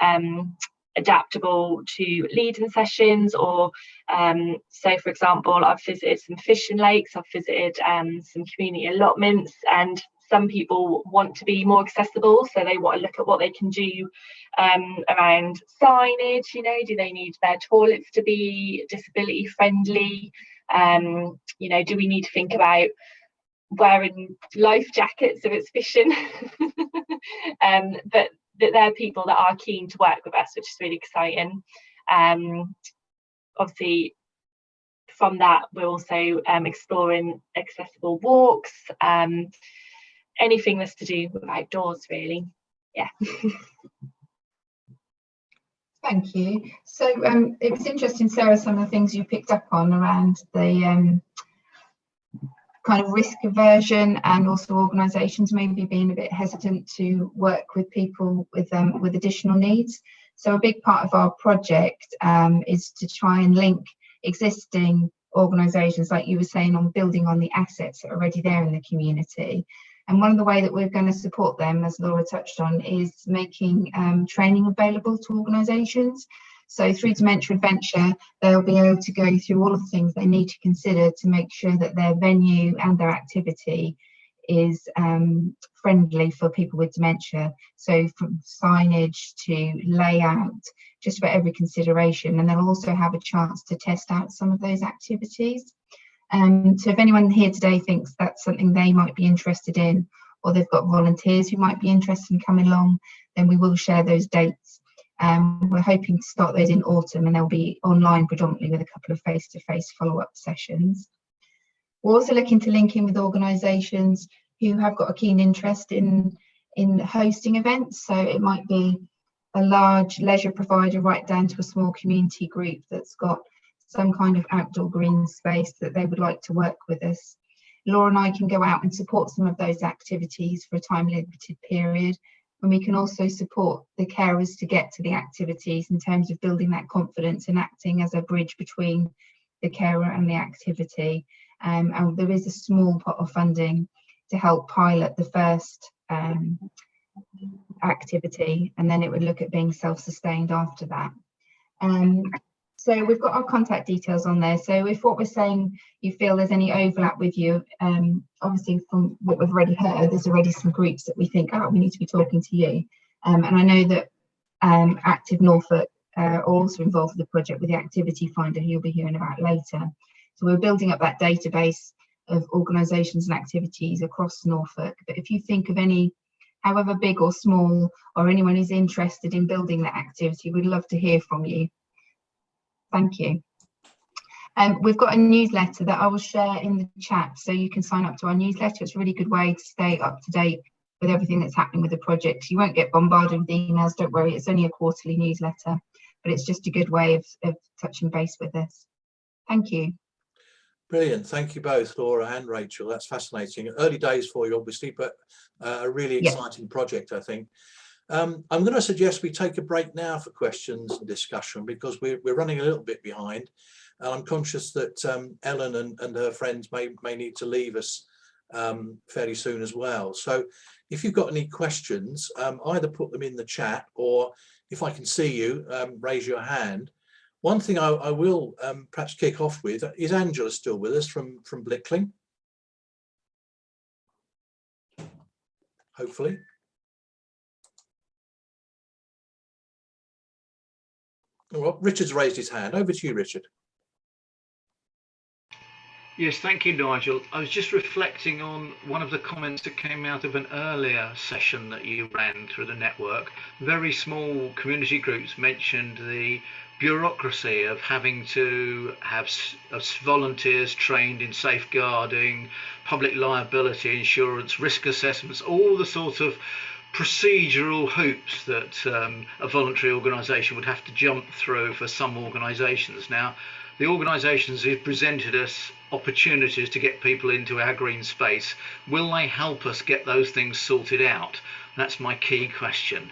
adaptable to leading sessions, or so for example, I've visited some fishing lakes, I've visited some community allotments, and some people want to be more accessible, so they want to look at what they can do around signage. You know, do they need their toilets to be disability friendly? You know, do we need to think about wearing life jackets if it's fishing? But that there are people that are keen to work with us, which is really exciting. Obviously, from that, we're also exploring accessible walks, anything that's to do with outdoors, really. Yeah. Thank you. So it was interesting, Sarah, some of the things you picked up on around the kind of risk aversion, and also organisations maybe being a bit hesitant to work with people with additional needs. So a big part of our project is to try and link existing organisations, like you were saying, on building on the assets that are already there in the community. And one of the ways that we're going to support them, as Laura touched on, is making training available to organisations. So through Dementia Adventure, they'll be able to go through all of the things they need to consider to make sure that their venue and their activity is friendly for people with dementia. So from signage to layout, just about every consideration. And they'll also have a chance to test out some of those activities. So if anyone here today thinks that's something they might be interested in, or they've got volunteers who might be interested in coming along, then we will share those dates. We're hoping to start those in autumn, and they'll be online predominantly with a couple of face-to-face follow-up sessions. We're also looking to link in with organisations who have got a keen interest in hosting events. So it might be a large leisure provider right down to a small community group that's got some kind of outdoor green space that they would like to work with us. Laura and I can go out and support some of those activities for a time-limited period. And we can also support the carers to get to the activities in terms of building that confidence and acting as a bridge between the carer and the activity. And there is a small pot of funding to help pilot the first activity, and then it would look at being self-sustained after that. So we've got our contact details on there. So if what we're saying, you feel there's any overlap with you, obviously from what we've already heard, there's already some groups that we think, oh, we need to be talking to you. And I know that Active Norfolk are also involved with the project with the activity finder, who you'll be hearing about later. So we're building up that database of organisations and activities across Norfolk. But if you think of any, however big or small, or anyone who's interested in building that activity, we'd love to hear from you. Thank you. We've got a newsletter that I will share in the chat, so you can sign up to our newsletter. It's a really good way to stay up to date with everything that's happening with the project. You won't get bombarded with emails, don't worry, it's only a quarterly newsletter, but it's just a good way of touching base with us. Thank you. Brilliant. Thank you both, Laura and Rachel. That's fascinating. Early days for you, obviously, but a really exciting project, I think. I'm going to suggest we take a break now for questions and discussion, because we're running a little bit behind, and I'm conscious that Ellen and her friends may need to leave us fairly soon as well. So if you've got any questions, either put them in the chat, or if I can see you, raise your hand. One thing I will perhaps kick off with, is Angela still with us from Blickling? Hopefully. Well, Richard's raised his hand. Over to you, Richard. Yes, thank you, Nigel. I was just reflecting on one of the comments that came out of an earlier session that you ran through the network. Very small community groups mentioned the bureaucracy of having to have volunteers trained in safeguarding, public liability insurance, risk assessments, all the sort of procedural hoops that a voluntary organisation would have to jump through for some organisations. Now, the organisations who've presented us opportunities to get people into our green space, will they help us get those things sorted out? That's my key question.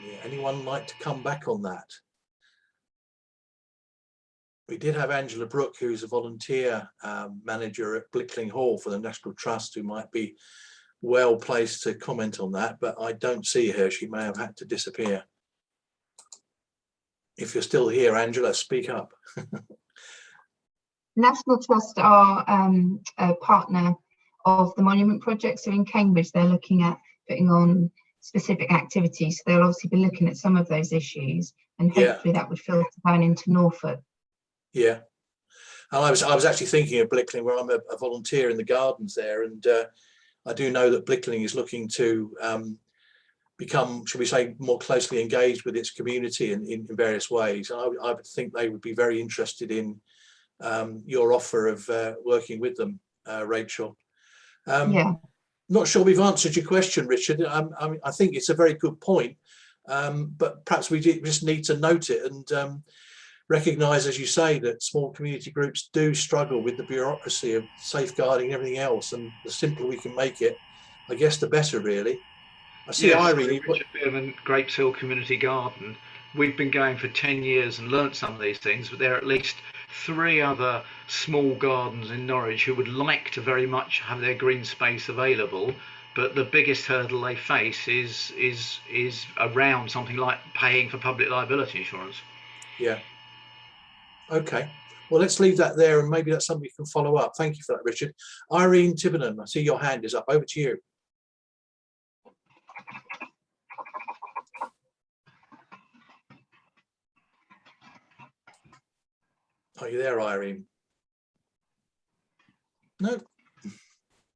Yeah, anyone like to come back on that? We did have Angela Brooke, who's a volunteer manager at Blickling Hall for the National Trust, who might be well placed to comment on that, but I don't see her. She may have had to disappear. If you're still here, Angela, speak up. National Trust are a partner of the Monument Project. So in Cambridge, they're looking at putting on specific activities. So they'll obviously be looking at some of those issues, and hopefully that would filter down into Norfolk. Yeah. And I was actually thinking of Blickling, where I'm a volunteer in the gardens there, and I do know that Blickling is looking to become, should we say, more closely engaged with its community in various ways. And I would think they would be very interested in your offer of working with them, Rachel. Not sure we've answered your question, Richard. I think it's a very good point, but perhaps we just need to note it and recognise, as you say, that small community groups do struggle with the bureaucracy of safeguarding and everything else, and the simpler we can make it, I guess, the better, really. I see Irene. Richard Bierman, Grapes Hill Community Garden. We've been going for 10 years and learnt some of these things, but there are at least 3 other small gardens in Norwich who would like to very much have their green space available, but the biggest hurdle they face is around something like paying for public liability insurance. Yeah. Okay. Well, let's leave that there, and maybe that's something we can follow up. Thank you for that, Richard. Irene Tiverton, I see your hand is up. Over to you. Are you there, Irene? No.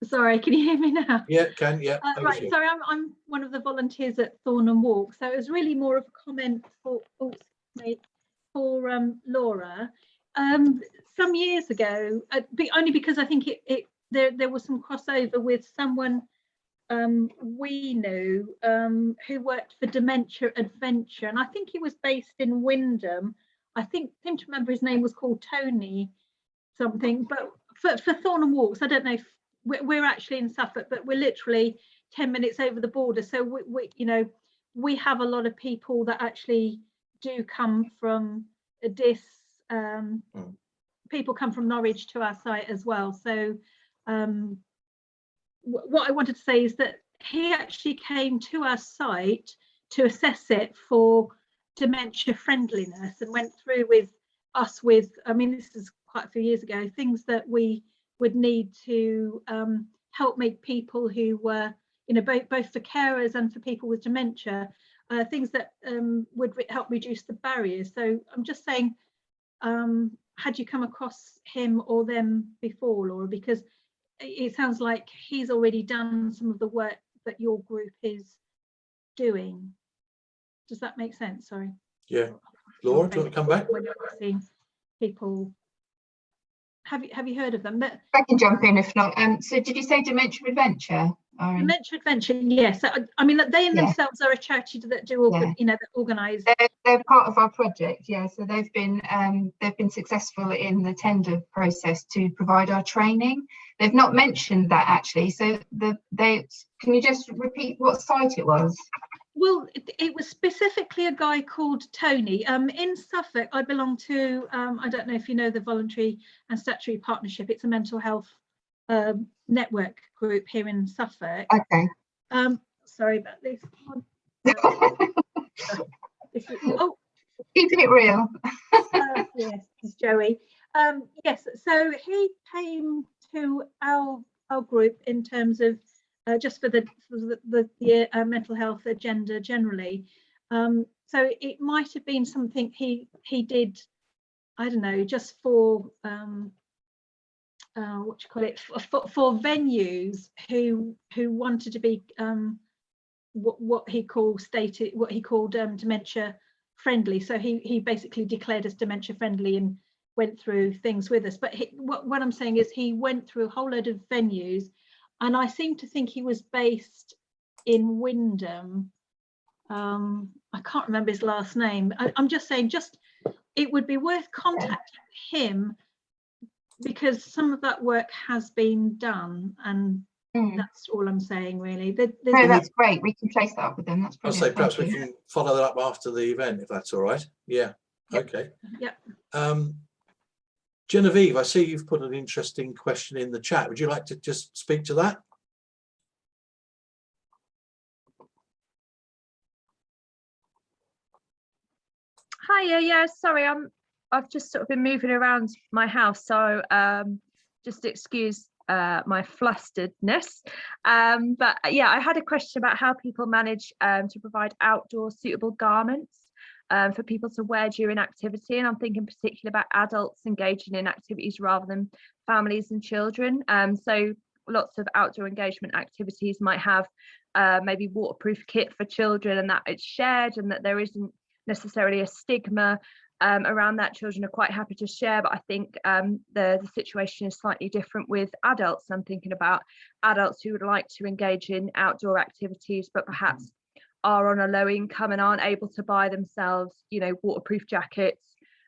Sorry, can you hear me now? Yeah, can, yeah. Right, sorry, I'm one of the volunteers at Thornham Walk, so it was really more of a comment for Laura. Some years ago, only because I think there was some crossover with someone we knew who worked for Dementia Adventure, and I think he was based in Wymondham. I seem to remember his name was called Tony something, but for Thornham Walks, I don't know if we're actually in Suffolk, but we're literally 10 minutes over the border. So we have a lot of people that actually do come from this. People come from Norwich to our site as well. So what I wanted to say is that he actually came to our site to assess it for dementia friendliness and went through with us with, I mean, this is quite a few years ago, things that we would need to help make people who were, you know, both for carers and for people with dementia, things that would help reduce the barriers. So I'm just saying, had you come across him or them before, Laura? Because it sounds like he's already done some of the work that your group is doing. Does that make sense? Sorry. Yeah. Laura, do you want to come back? When you're seeing people, have you heard of them? But I can jump in if not. So did you say Dementia Adventure? Dementia Adventure, yes. I mean, they in themselves are a charity that do, you know, that organise. They're part of our project, yeah. So they've been successful in the tender process to provide our training. They've not mentioned that actually. So can you just repeat what site it was? Well, it was specifically a guy called Tony. In Suffolk, I belong to, I don't know if you know the Voluntary and Statutory Partnership. It's a mental health network group here in Suffolk. Okay. Sorry about this. Oh, keeping it real. Yes, it's Joey. Yes, so he came to our group in terms of just for the mental health agenda generally. So it might have been something he did, I don't know, just for what do you call it, for venues who wanted to be what he called dementia friendly. So he basically declared us dementia friendly and went through things with us. But what I'm saying is he went through a whole load of venues, and I seem to think he was based in Wymondham. I can't remember his last name. I'm just saying, it would be worth contacting him, because some of that work has been done, and that's all I'm saying really. No, that's great. We can chase that up with them. That's brilliant. I'll say perhaps we can follow that up after the event, if that's all right. Yeah. Yep. Okay. Yep. Genevieve, I see you've put an interesting question in the chat. Would you like to just speak to that? Hiya, yeah, sorry, I've just sort of been moving around my house, so just excuse my flusteredness. But yeah, I had a question about how people manage to provide outdoor suitable garments for people to wear during activity, and I'm thinking particularly about adults engaging in activities rather than families and children. So lots of outdoor engagement activities might have maybe waterproof kit for children, and that it's shared, and that there isn't necessarily a stigma around that. Children are quite happy to share, but I think the situation is slightly different with adults. I'm thinking about adults who would like to engage in outdoor activities but perhaps are on a low income and aren't able to buy themselves, you know, waterproof jackets,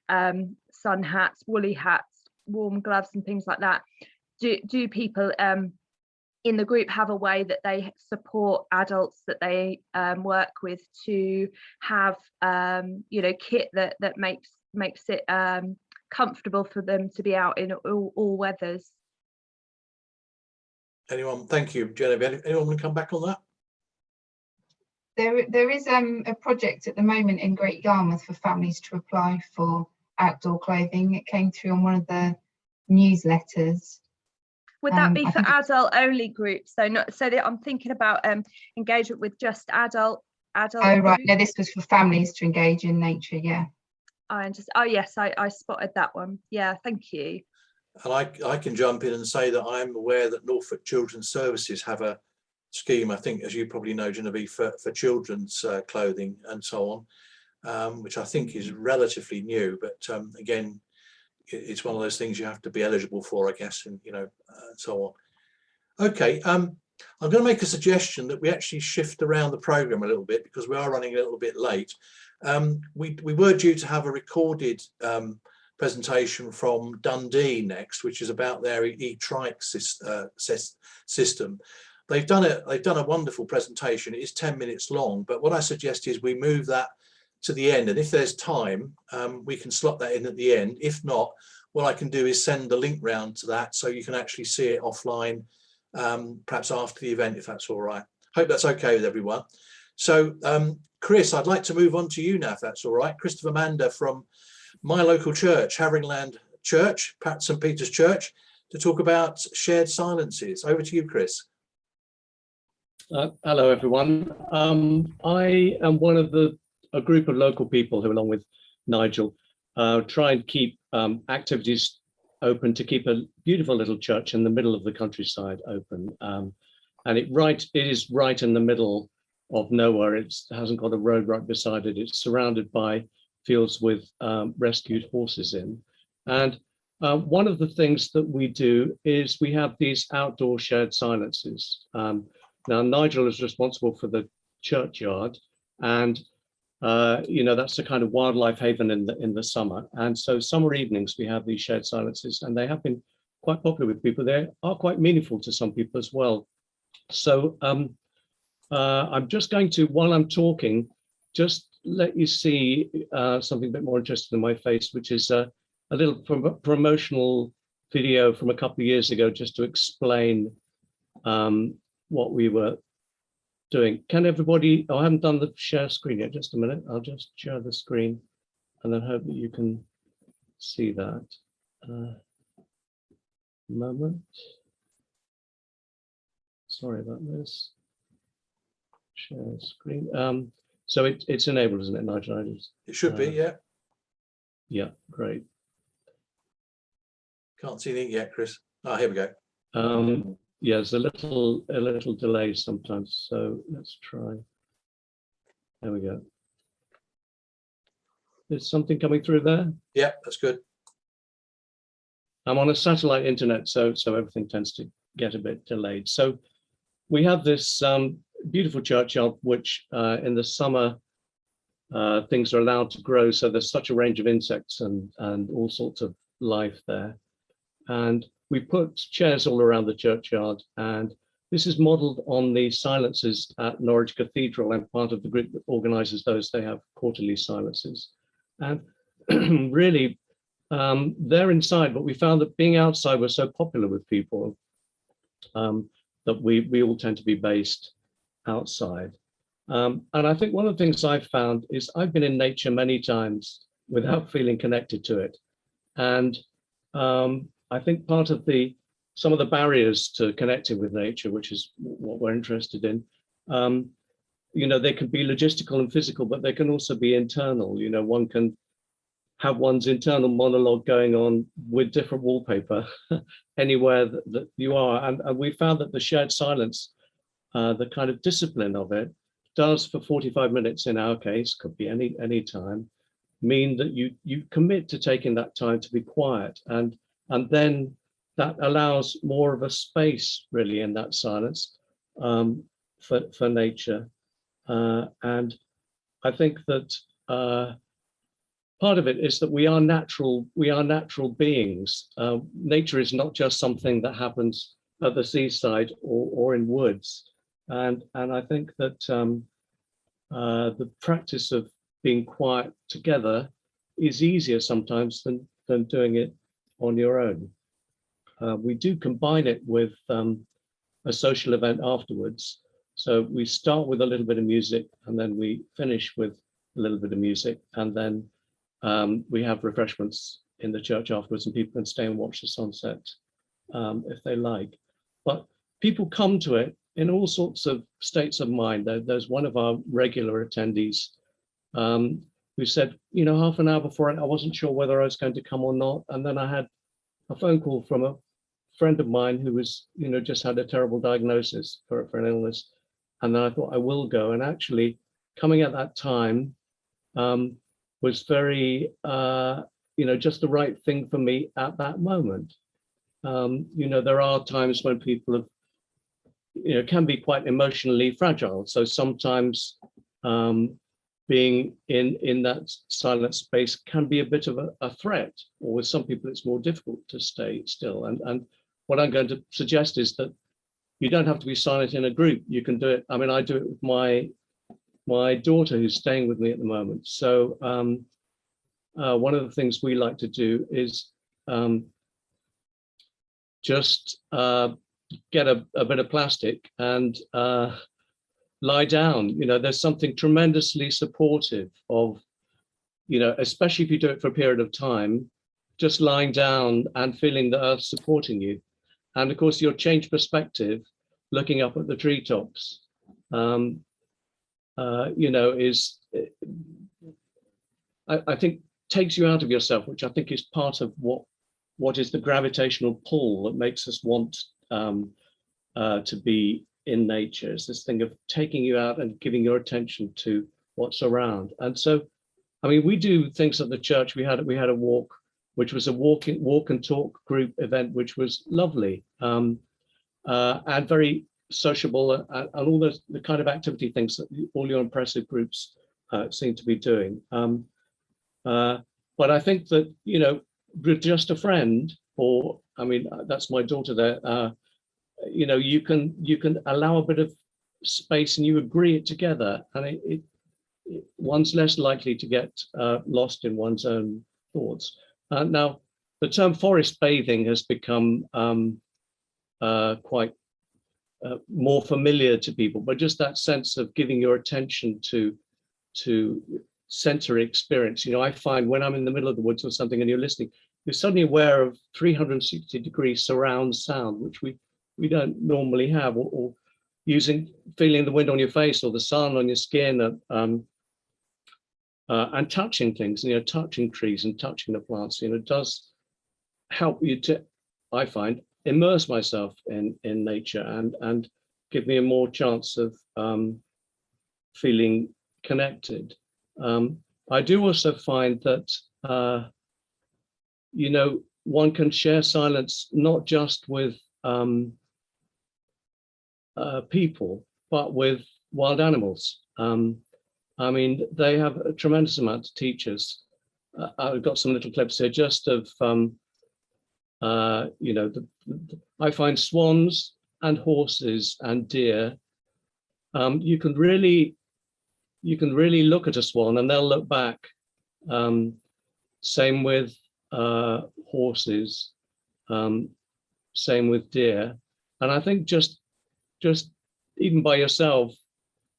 sun hats, woolly hats, warm gloves and things like that. Do people in the group have a way that they support adults that they work with to have you know, kit that makes it comfortable for them to be out in all weathers? Anyone? Thank you, Genevieve. Anyone want to come back on that? There is a project at the moment in Great Yarmouth for families to apply for outdoor clothing. It came through on one of the newsletters. Would that be for adult only groups? So I'm thinking about engagement with just adult. Oh right, no, this was for families to engage in nature. Yeah. Oh yes, I spotted that one. Yeah, thank you. And I can jump in and say that I'm aware that Norfolk Children's Services have a scheme, I think, as you probably know, Genevieve, for children's clothing and so on, which I think is relatively new, but again, it's one of those things you have to be eligible for, I guess, and you know, and so on. Okay, I'm going to make a suggestion that we actually shift around the program a little bit, because we are running a little bit late. We were due to have a recorded presentation from Dundee next, which is about their e-trike system. They've done a wonderful presentation. It is 10 minutes long, but what I suggest is we move that to the end, and if there's time, we can slot that in at the end. If not, what I can do is send the link round to that, so you can actually see it offline perhaps after the event, if that's all right. Hope that's okay with everyone. So Chris, I'd like to move on to you now, if that's all right. Christopher Mander from my local church, Haringland Church, St. Peter's Church, to talk about shared silences. Over to you, Chris. Hello, everyone. I am one of a group of local people who, along with Nigel, try and keep activities open to keep a beautiful little church in the middle of the countryside open. And it is right in the middle of nowhere. It hasn't got a road right beside it. It's surrounded by fields with rescued horses in. And one of the things that we do is we have these outdoor shared silences. Now, Nigel is responsible for the churchyard, and that's a kind of wildlife haven in the summer. And so summer evenings, we have these shared silences, and they have been quite popular with people. They are quite meaningful to some people as well. So I'm just going to, while I'm talking, just let you see something a bit more interesting in my face, which is a little promotional video from a couple of years ago, just to explain what we were doing. Can everybody, I haven't done the share screen yet, just a minute. I'll just share the screen and then hope that you can see that. Moment. Sorry about this. Share screen. So it's enabled, isn't it, Nigel? It should be, yeah. Yeah, great. Can't see anything yet, Chris. Oh, here we go. Yeah, there's a little delay sometimes, so let's try. There we go. Is something coming through there? Yeah, that's good. I'm on a satellite internet, so everything tends to get a bit delayed. So we have this beautiful churchyard, which in the summer things are allowed to grow. So there's such a range of insects and all sorts of life there. And we put chairs all around the churchyard, and this is modelled on the silences at Norwich Cathedral. I'm part of the group that organises those. They have quarterly silences, and really they're inside. But we found that being outside was so popular with people that we all tend to be based outside. And I think one of the things I've found is I've been in nature many times without feeling connected to it, and I think part of some of the barriers to connecting with nature, which is what we're interested in, they can be logistical and physical, but they can also be internal. One can have one's internal monologue going on with different wallpaper anywhere that you are. And we found that the shared silence, the kind of discipline of it, does for 45 minutes in our case, could be any time, mean that you commit to taking that time to be quiet. And then that allows more of a space really in that silence for nature. And I think that part of it is that we are natural beings. Nature is not just something that happens at the seaside or in woods. And I think that the practice of being quiet together is easier sometimes than doing it on your own. We do combine it with a social event afterwards. So we start with a little bit of music, and then we finish with a little bit of music, and then we have refreshments in the church afterwards, and people can stay and watch the sunset if they like. But people come to it in all sorts of states of mind. There's one of our regular attendees who said, half an hour before I wasn't sure whether I was going to come or not. And then I had a phone call from a friend of mine who was, just had a terrible diagnosis for an illness. And then I thought I will go. And actually coming at that time was very, just the right thing for me at that moment. There are times when people have, can be quite emotionally fragile. So sometimes being in that silent space can be a bit of a threat, or with some people it's more difficult to stay still. And what I'm going to suggest is that you don't have to be silent in a group. You can do it. I mean, I do it with my daughter who's staying with me at the moment. So one of the things we like to do is just get a bit of plastic and lie down. You know, there's something tremendously supportive of, you know, especially if you do it for a period of time, just lying down and feeling the earth supporting you. And of course, your change perspective, looking up at the treetops, you know, is, I think, takes you out of yourself, which I think is part of what is the gravitational pull that makes us want to be in nature. It's this thing of taking you out and giving your attention to what's around. And so, I mean, we do things at the church. We had a walk, which was a walk and talk group event, which was lovely and very sociable, and all the kind of activity things that all your impressive groups seem to be doing. But I think that, you know, with just a friend, or I mean, that's my daughter there. You know, you can allow a bit of space and you agree it together, and one's less likely to get lost in one's own thoughts. Now, the term forest bathing has become quite more familiar to people, but just that sense of giving your attention to sensory experience. You know, I find when I'm in the middle of the woods or something and you're listening, you're suddenly aware of 360-degree surround sound, which we don't normally have, or feeling the wind on your face or the sun on your skin, and touching things, you know, touching trees and touching the plants. You know, it does help you to, I find, immerse myself in nature and give me a more chance of feeling connected. I do also find that, you know, one can share silence not just with people, but with wild animals. I mean, they have a tremendous amount to teach us. I've got some little clips here just of, you know, I find swans and horses and deer, you can really look at a swan and they'll look back. Same with horses, same with deer. And I think just even by yourself,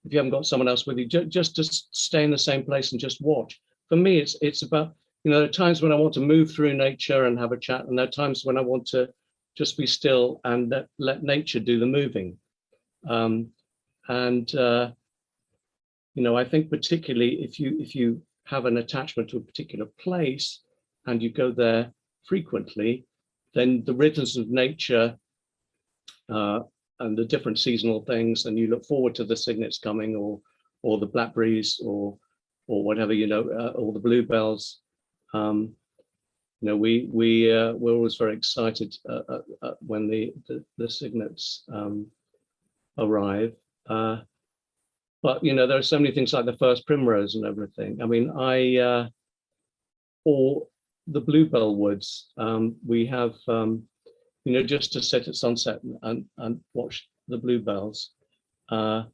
if you haven't got someone else with you, just to stay in the same place and just watch. For me, it's about, you know, there are times when I want to move through nature and have a chat, and there are times when I want to just be still and let nature do the moving. You know, I think particularly if you have an attachment to a particular place and you go there frequently, then the rhythms of nature and the different seasonal things, and you look forward to the cygnets coming, or the blackberries, or whatever, you know, or the bluebells. You know, we're always very excited when the cygnets arrive. But you know, there are so many things like the first primrose and everything. I mean, or the bluebell woods. We have. You know, just to sit at sunset and watch the bluebells, and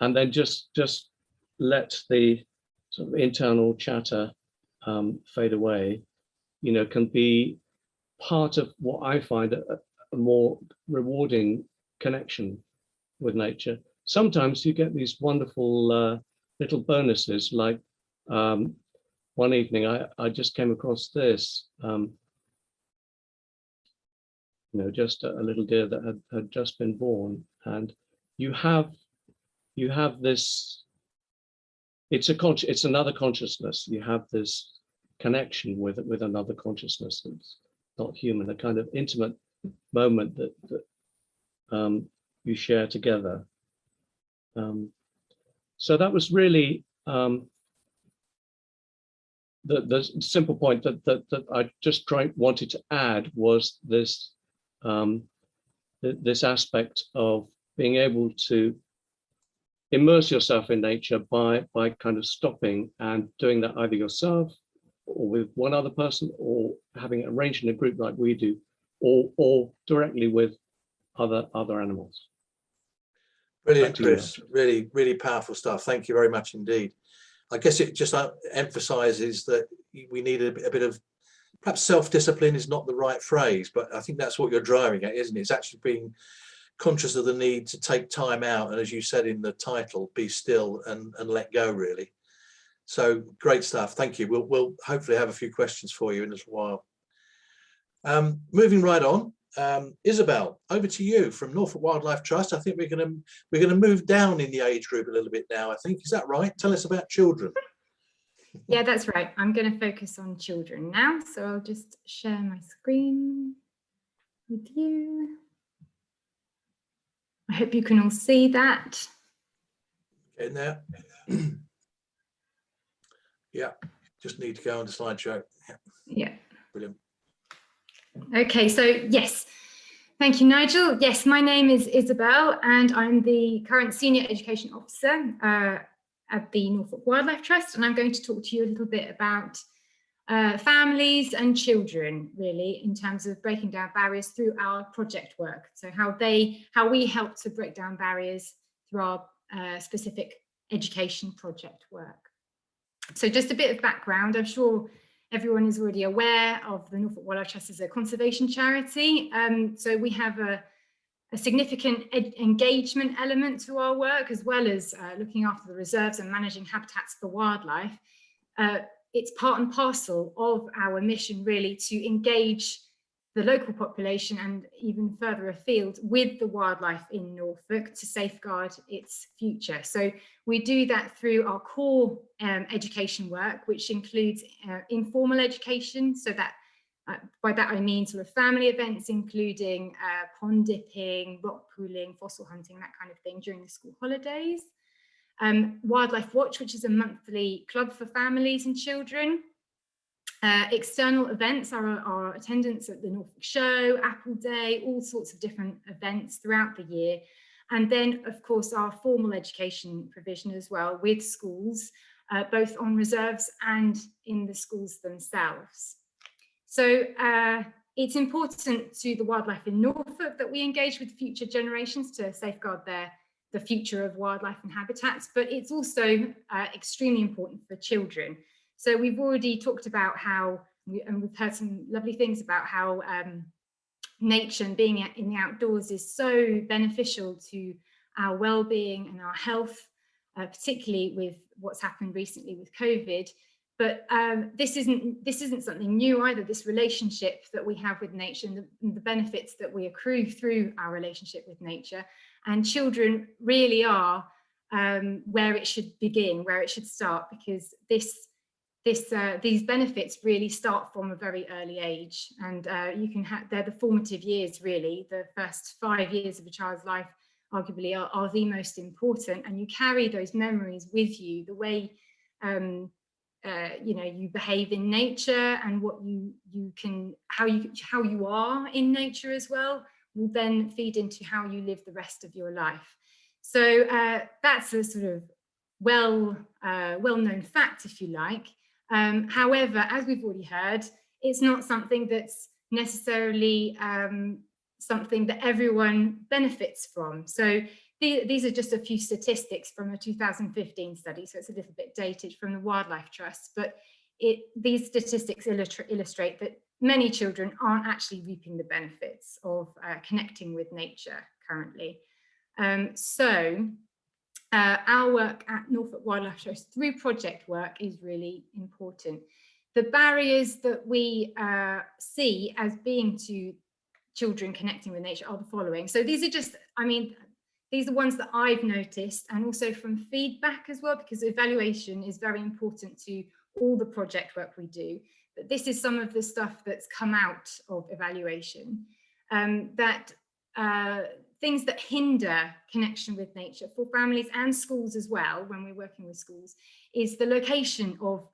then just let the sort of internal chatter fade away, you know, can be part of what I find a more rewarding connection with nature. Sometimes you get these wonderful little bonuses, like one evening I just came across this. You know, just a little deer that had just been born, and you have this. It's another consciousness. You have this connection with another consciousness that's not human, a kind of intimate moment that you share together. So that was really the simple point that I just wanted to add was this. This aspect of being able to immerse yourself in nature by kind of stopping and doing that either yourself or with one other person, or having it arranged in a group like we do, or directly with other animals. Brilliant, Chris. Really, really powerful stuff. Thank you very much indeed. I guess it just emphasizes that we need a bit of, perhaps self-discipline is not the right phrase, but I think that's what you're driving at, isn't it? It's actually being conscious of the need to take time out, and as you said in the title, be still and let go, really. So great stuff. Thank you. We'll hopefully have a few questions for you in a little while. Moving right on, Isabel, over to you from Norfolk Wildlife Trust. I think we're going to move down in the age group a little bit now. I think, is that right? Tell us about children. Yeah, that's right. I'm going to focus on children now. So I'll just share my screen with you. I hope you can all see that. Getting there. Yeah, just need to go on the slideshow. Yeah. Brilliant. Okay, so yes, thank you, Nigel. Yes, my name is Isabel, and I'm the current Senior Education Officer at the Norfolk Wildlife Trust, and I'm going to talk to you a little bit about families and children, really, in terms of breaking down barriers through our project work. So how we help to break down barriers through our specific education project work. So just a bit of background. I'm sure everyone is already aware of the Norfolk Wildlife Trust as a conservation charity. So we have a significant engagement element to our work, as well as looking after the reserves and managing habitats for wildlife. It's part and parcel of our mission, really, to engage the local population and even further afield with the wildlife in Norfolk to safeguard its future. So we do that through our core education work, which includes informal education. So that by that I mean sort of family events, including pond dipping, rock pooling, fossil hunting, that kind of thing during the school holidays. Wildlife Watch, which is a monthly club for families and children. External events are our attendance at the Norfolk Show, Apple Day, all sorts of different events throughout the year. And then, of course, our formal education provision as well with schools, both on reserves and in the schools themselves. So it's important to the wildlife in Norfolk that we engage with future generations to safeguard the future of wildlife and habitats, but it's also extremely important for children. So we've already talked about how, and we've heard some lovely things about how nature and being in the outdoors is so beneficial to our well-being and our health, particularly with what's happened recently with COVID. But this isn't something new either, this relationship that we have with nature and the benefits that we accrue through our relationship with nature. And children really are where it should begin, where it should start, because these benefits really start from a very early age, and they're the formative years, really. The first 5 years of a child's life arguably are the most important, and you carry those memories with you. The way you behave in nature and what how you are in nature as well will then feed into how you live the rest of your life. So that's a sort of well-known fact, if you like. However, as we've already heard, it's not something that's necessarily something that everyone benefits from. So these are just a few statistics from a 2015 study, so it's a little bit dated, from the Wildlife Trust, but these statistics illustrate that many children aren't actually reaping the benefits of connecting with nature currently. Our work at Norfolk Wildlife Trust through project work is really important. The barriers that we see as being to children connecting with nature are the following. So these are just, these are ones that I've noticed, and also from feedback as well, because evaluation is very important to all the project work we do. But this is some of the stuff that's come out of evaluation, things that hinder connection with nature for families and schools as well, when we're working with schools, is the location of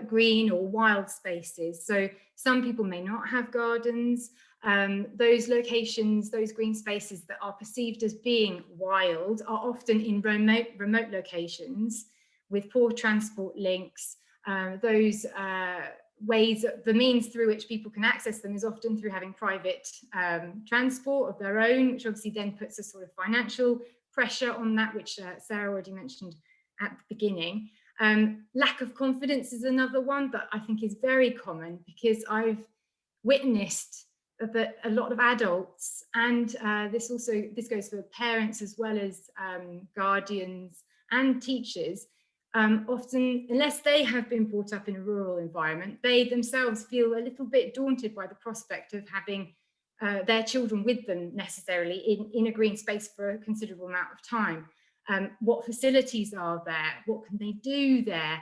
green or wild spaces. So some people may not have gardens. Those locations, those green spaces that are perceived as being wild are often in remote locations with poor transport links. The means through which people can access them is often through having private transport of their own, which obviously then puts a sort of financial pressure on that, which Sarah already mentioned at the beginning. Lack of confidence is another one that I think is very common, because I've witnessed that a lot of adults, and this goes for parents as well as guardians and teachers, often, unless they have been brought up in a rural environment, they themselves feel a little bit daunted by the prospect of having their children with them necessarily in a green space for a considerable amount of time. What facilities are there? What can they do there?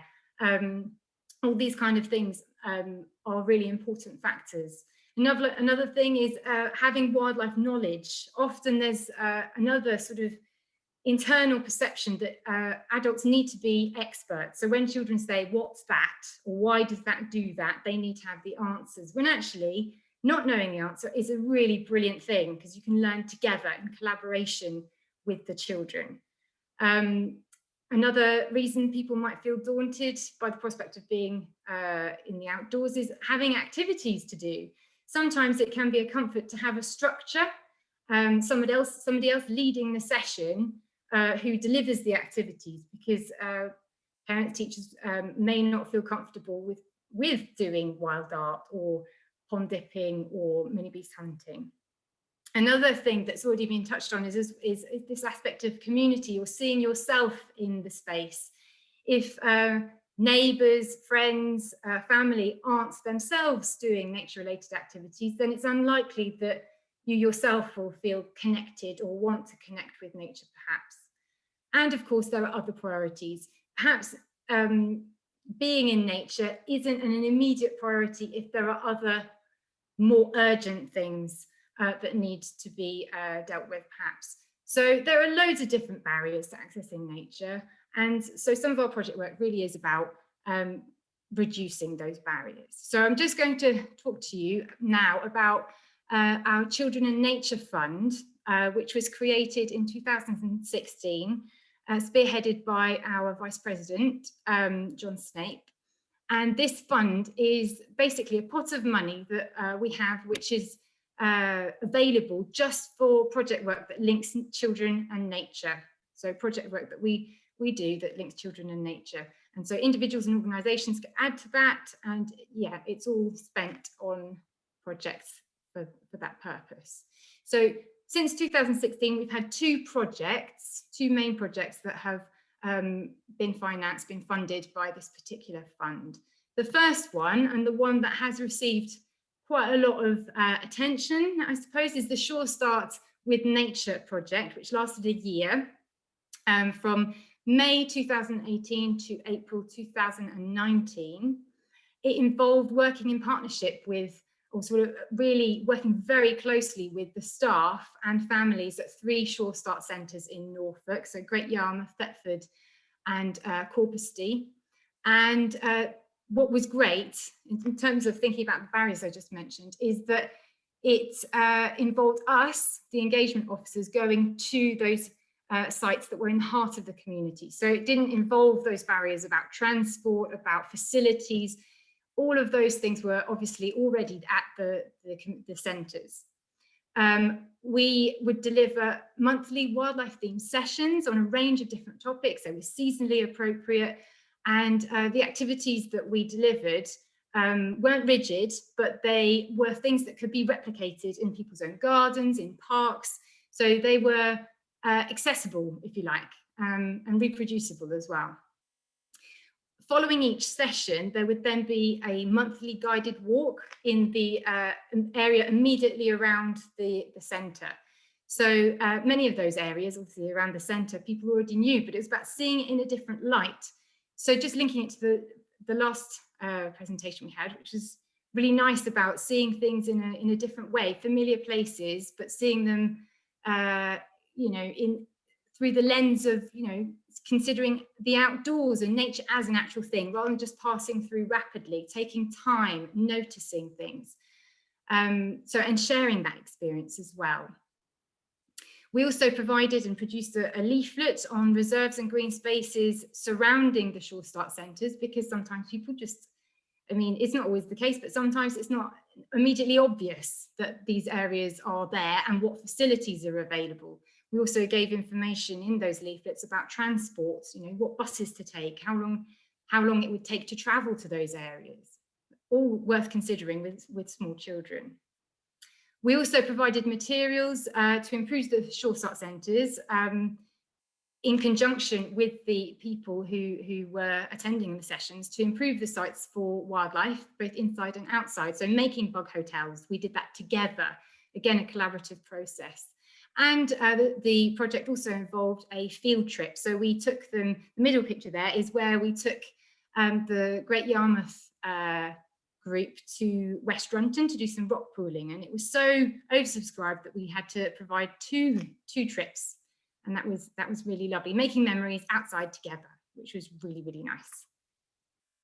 All these kind of things are really important factors. Another thing is having wildlife knowledge. Often there's another sort of internal perception that adults need to be experts. So when children say, what's that? Or why does that do that? They need to have the answers. When actually not knowing the answer is a really brilliant thing, because you can learn together in collaboration with the children. Another reason people might feel daunted by the prospect of being in the outdoors is having activities to do. Sometimes it can be a comfort to have a structure, somebody else leading the session who delivers the activities, because parents, teachers may not feel comfortable with doing wild art or pond dipping or mini beast hunting. Another thing that's already been touched on is this aspect of community, or seeing yourself in the space. If neighbours, friends, family aren't themselves doing nature-related activities, then it's unlikely that you yourself will feel connected or want to connect with nature, perhaps. And of course, there are other priorities. Perhaps being in nature isn't an immediate priority if there are other more urgent things that need to be dealt with, perhaps. So there are loads of different barriers to accessing nature. And so some of our project work really is about reducing those barriers. So I'm just going to talk to you now about our Children and Nature Fund, which was created in 2016, spearheaded by our Vice President, John Snape. And this fund is basically a pot of money that we have, which is available just for project work that links children and nature. So project work that we do that links children and nature. And so individuals and organisations can add to that. And yeah, it's all spent on projects for that purpose. So since 2016, we've had two main projects that have been financed, been funded by this particular fund. The first one, and the one that has received quite a lot of attention, I suppose, is the Sure Start with Nature project, which lasted a year, from May 2018 to April 2019. It involved working in partnership with, or sort of really working very closely with the staff and families at 3 Sure Start centres in Norfolk, so Great Yarmouth, Thetford and Corpusty. And what was great in terms of thinking about the barriers I just mentioned is that it involved us, the engagement officers, going to those sites that were in the heart of the community. So it didn't involve those barriers about transport, about facilities. All of those things were obviously already at the centres. We would deliver monthly wildlife themed sessions on a range of different topics. They were seasonally appropriate, and the activities that we delivered weren't rigid, but they were things that could be replicated in people's own gardens, in parks. So they were accessible, if you like, and reproducible as well. Following each session, there would then be a monthly guided walk in the area immediately around the centre. So many of those areas, obviously around the centre, people already knew, but it was about seeing it in a different light. So just linking it to the last presentation we had, which is really nice about seeing things in a different way, familiar places, but seeing them, you know, through the lens of, you know, considering the outdoors and nature as an actual thing, rather than just passing through rapidly, taking time, noticing things. And sharing that experience as well. We also provided and produced a leaflet on reserves and green spaces surrounding the Sure Start centres, because sometimes people just, I mean, it's not always the case, but sometimes it's not immediately obvious that these areas are there and what facilities are available. We also gave information in those leaflets about transport, you know, what buses to take, how long it would take to travel to those areas, all worth considering with small children. We also provided materials to improve the Sure Start centres in conjunction with the people who were attending the sessions to improve the sites for wildlife, both inside and outside. So making bug hotels, we did that together, again, a collaborative process. And the project also involved a field trip. So we took them, the middle picture there is where we took the Great Yarmouth group to West Runton to do some rock pooling. And it was so oversubscribed that we had to provide two trips. And that was really lovely, making memories outside together, which was really, really nice.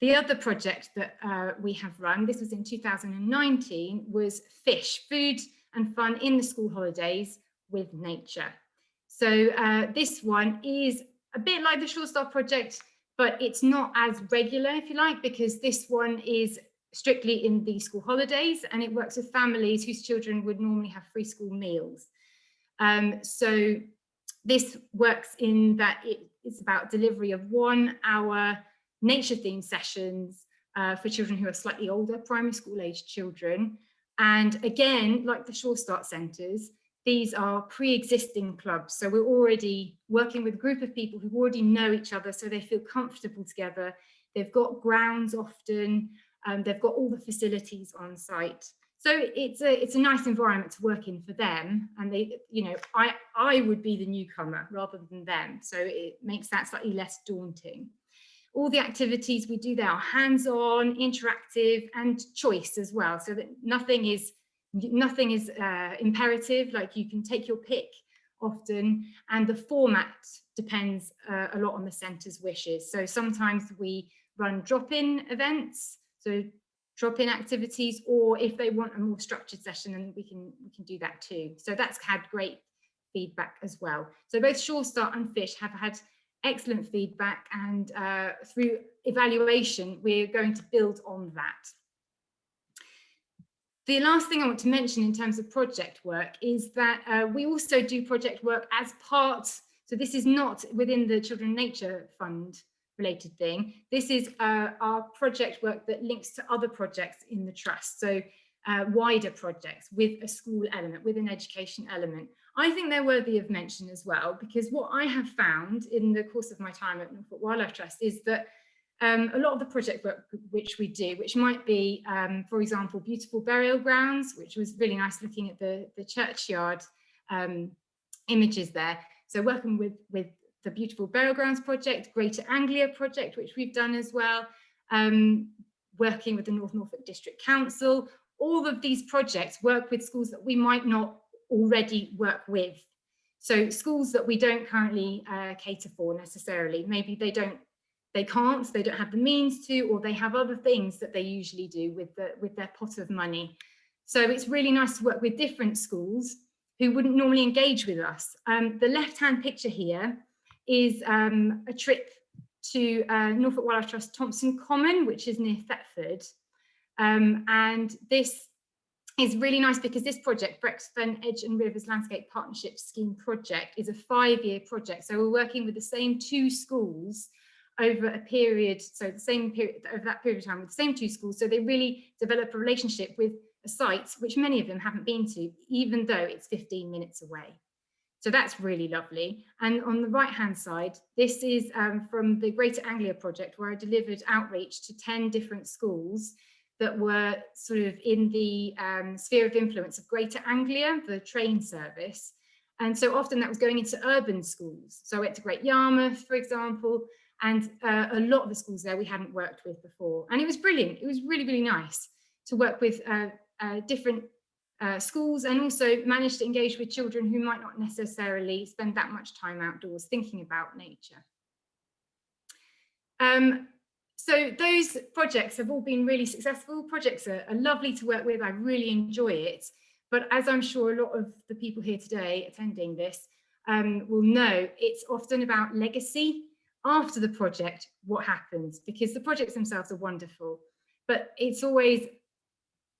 The other project that we have run, this was in 2019, was FISH, Food and Fun in the School Holidays with Nature. So this one is a bit like the Sure Start project, but it's not as regular, if you like, because this one is strictly in the school holidays, and it works with families whose children would normally have free school meals. So this works in that it's about delivery of 1 hour nature-themed sessions for children who are slightly older, primary school age children. And again, like the Sure Start centres, these are pre-existing clubs. So we're already working with a group of people who already know each other, so they feel comfortable together. They've got grounds often, they've got all the facilities on site. So it's a nice environment to work in for them. And they, you know, I would be the newcomer rather than them. So it makes that slightly less daunting. All the activities we do there are hands-on, interactive, and choice as well. So that nothing is imperative, like you can take your pick often, and the format depends a lot on the centre's wishes. So sometimes we run drop-in events, so drop-in activities, or if they want a more structured session, then we can do that too. So that's had great feedback as well. So both Sure Start and FISH have had excellent feedback, and through evaluation, we're going to build on that. The last thing I want to mention in terms of project work is that we also do project work as part, so this is not within the Children and Nature Fund related thing. This is our project work that links to other projects in the Trust. So wider projects with a school element, with an education element. I think they're worthy of mention as well, because what I have found in the course of my time at Norfolk Wildlife Trust is that a lot of the project work which we do, which might be, for example, beautiful burial grounds, which was really nice looking at the churchyard images there. So working with the Beautiful Burial Grounds project, Greater Anglia project, which we've done as well, working with the North Norfolk District Council. All of these projects work with schools that we might not already work with. So schools that we don't currently cater for necessarily. Maybe they don't have the means to, or they have other things that they usually do with their pot of money. So it's really nice to work with different schools who wouldn't normally engage with us. The left-hand picture here is a trip to Norfolk Wildlife Trust Thompson Common, which is near Thetford. And this is really nice because this project, Brexfen Edge and Rivers Landscape Partnership Scheme project, is a 5-year project. So we're working with the same 2 schools over a period, so the same period, over that period of time with the same 2 schools. So they really develop a relationship with a site which many of them haven't been to, even though it's 15 minutes away. So that's really lovely. And on the right-hand side, this is from the Greater Anglia project, where I delivered outreach to 10 different schools that were sort of in the sphere of influence of Greater Anglia, the train service. And so often that was going into urban schools. So I went to Great Yarmouth, for example, and a lot of the schools there we hadn't worked with before. And it was brilliant. It was really, really nice to work with different schools, and also manage to engage with children who might not necessarily spend that much time outdoors thinking about nature. So those projects have all been really successful. Projects are lovely to work with. I really enjoy it. But as I'm sure a lot of the people here today attending this will know, it's often about legacy. After the project, what happens? Because the projects themselves are wonderful, but it's always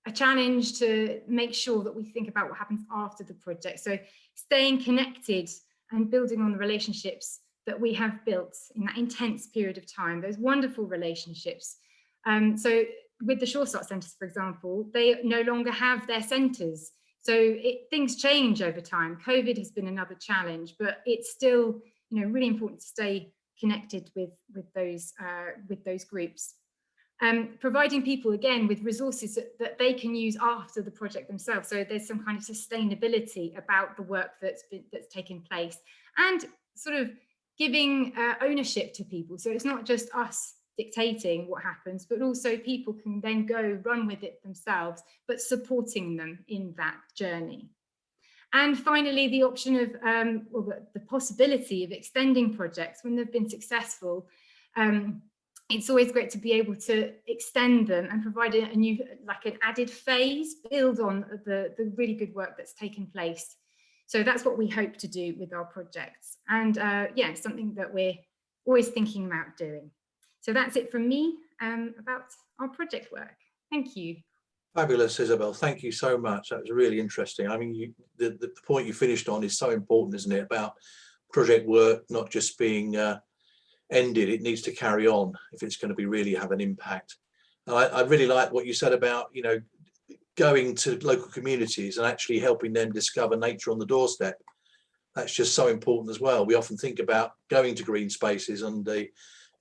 a challenge to make sure that we think about what happens after the project. So staying connected and building on the relationships that we have built in that intense period of time, those wonderful relationships. So with the Sure Start centres, for example, they no longer have their centres. So things change over time. COVID has been another challenge, but it's still, you know, really important to stay connected with those groups. Providing people again with resources that they can use after the project themselves. So there's some kind of sustainability about the work that's taken place, and sort of giving ownership to people. So it's not just us dictating what happens, but also people can then go run with it themselves, but supporting them in that journey. And finally, the option of, the possibility of extending projects when they've been successful. It's always great to be able to extend them and provide a new, like an added phase, build on the really good work that's taken place. So that's what we hope to do with our projects. And yeah, something that we're always thinking about doing. So that's it from me about our project work. Thank you. Fabulous, Isabel. Thank you so much. That was really interesting. I mean, the point you finished on is so important, isn't it? About project work not just being ended, it needs to carry on if it's going to be really have an impact. I really like what you said about, you know, going to local communities and actually helping them discover nature on the doorstep. That's just so important as well. We often think about going to green spaces and the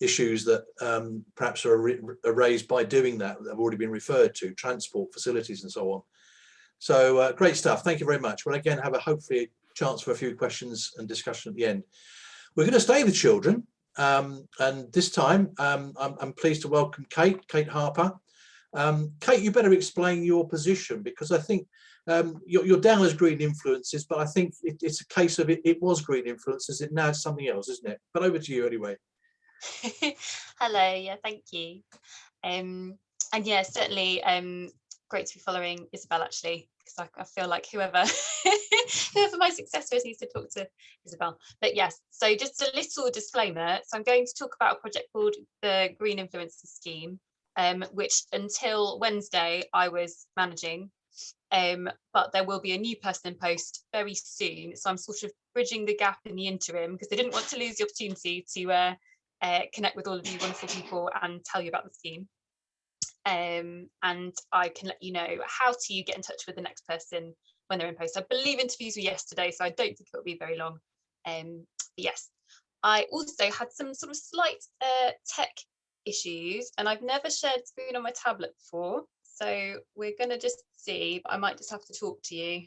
issues that perhaps are raised by doing that have already been referred to, transport, facilities and so on. So great stuff. Thank you very much. We'll again have hopefully a chance for a few questions and discussion at the end. We're going to stay with children, and this time I'm pleased to welcome Kate Harper. Kate, you better explain your position, because I think you're down as Green Influences, but I think it's a case of it was Green Influences, now it's something else, isn't it? But over to you anyway. Hello, yeah, thank you. And yeah, certainly great to be following Isabel, actually, because I feel like whoever my successor is needs to talk to Isabel. But yes, so just a little disclaimer. So I'm going to talk about a project called the Green Influences Scheme, which until Wednesday I was managing, but there will be a new person in post very soon. So I'm sort of bridging the gap in the interim, because they didn't want to lose the opportunity to connect with all of you wonderful people and tell you about the scheme. And I can let you know how to get in touch with the next person when they're in post. I believe interviews were yesterday, so I don't think it will be very long. But yes, I also had some sort of slight tech issues, and I've never shared screen on my tablet before. So we're going to just see, but I might just have to talk to you.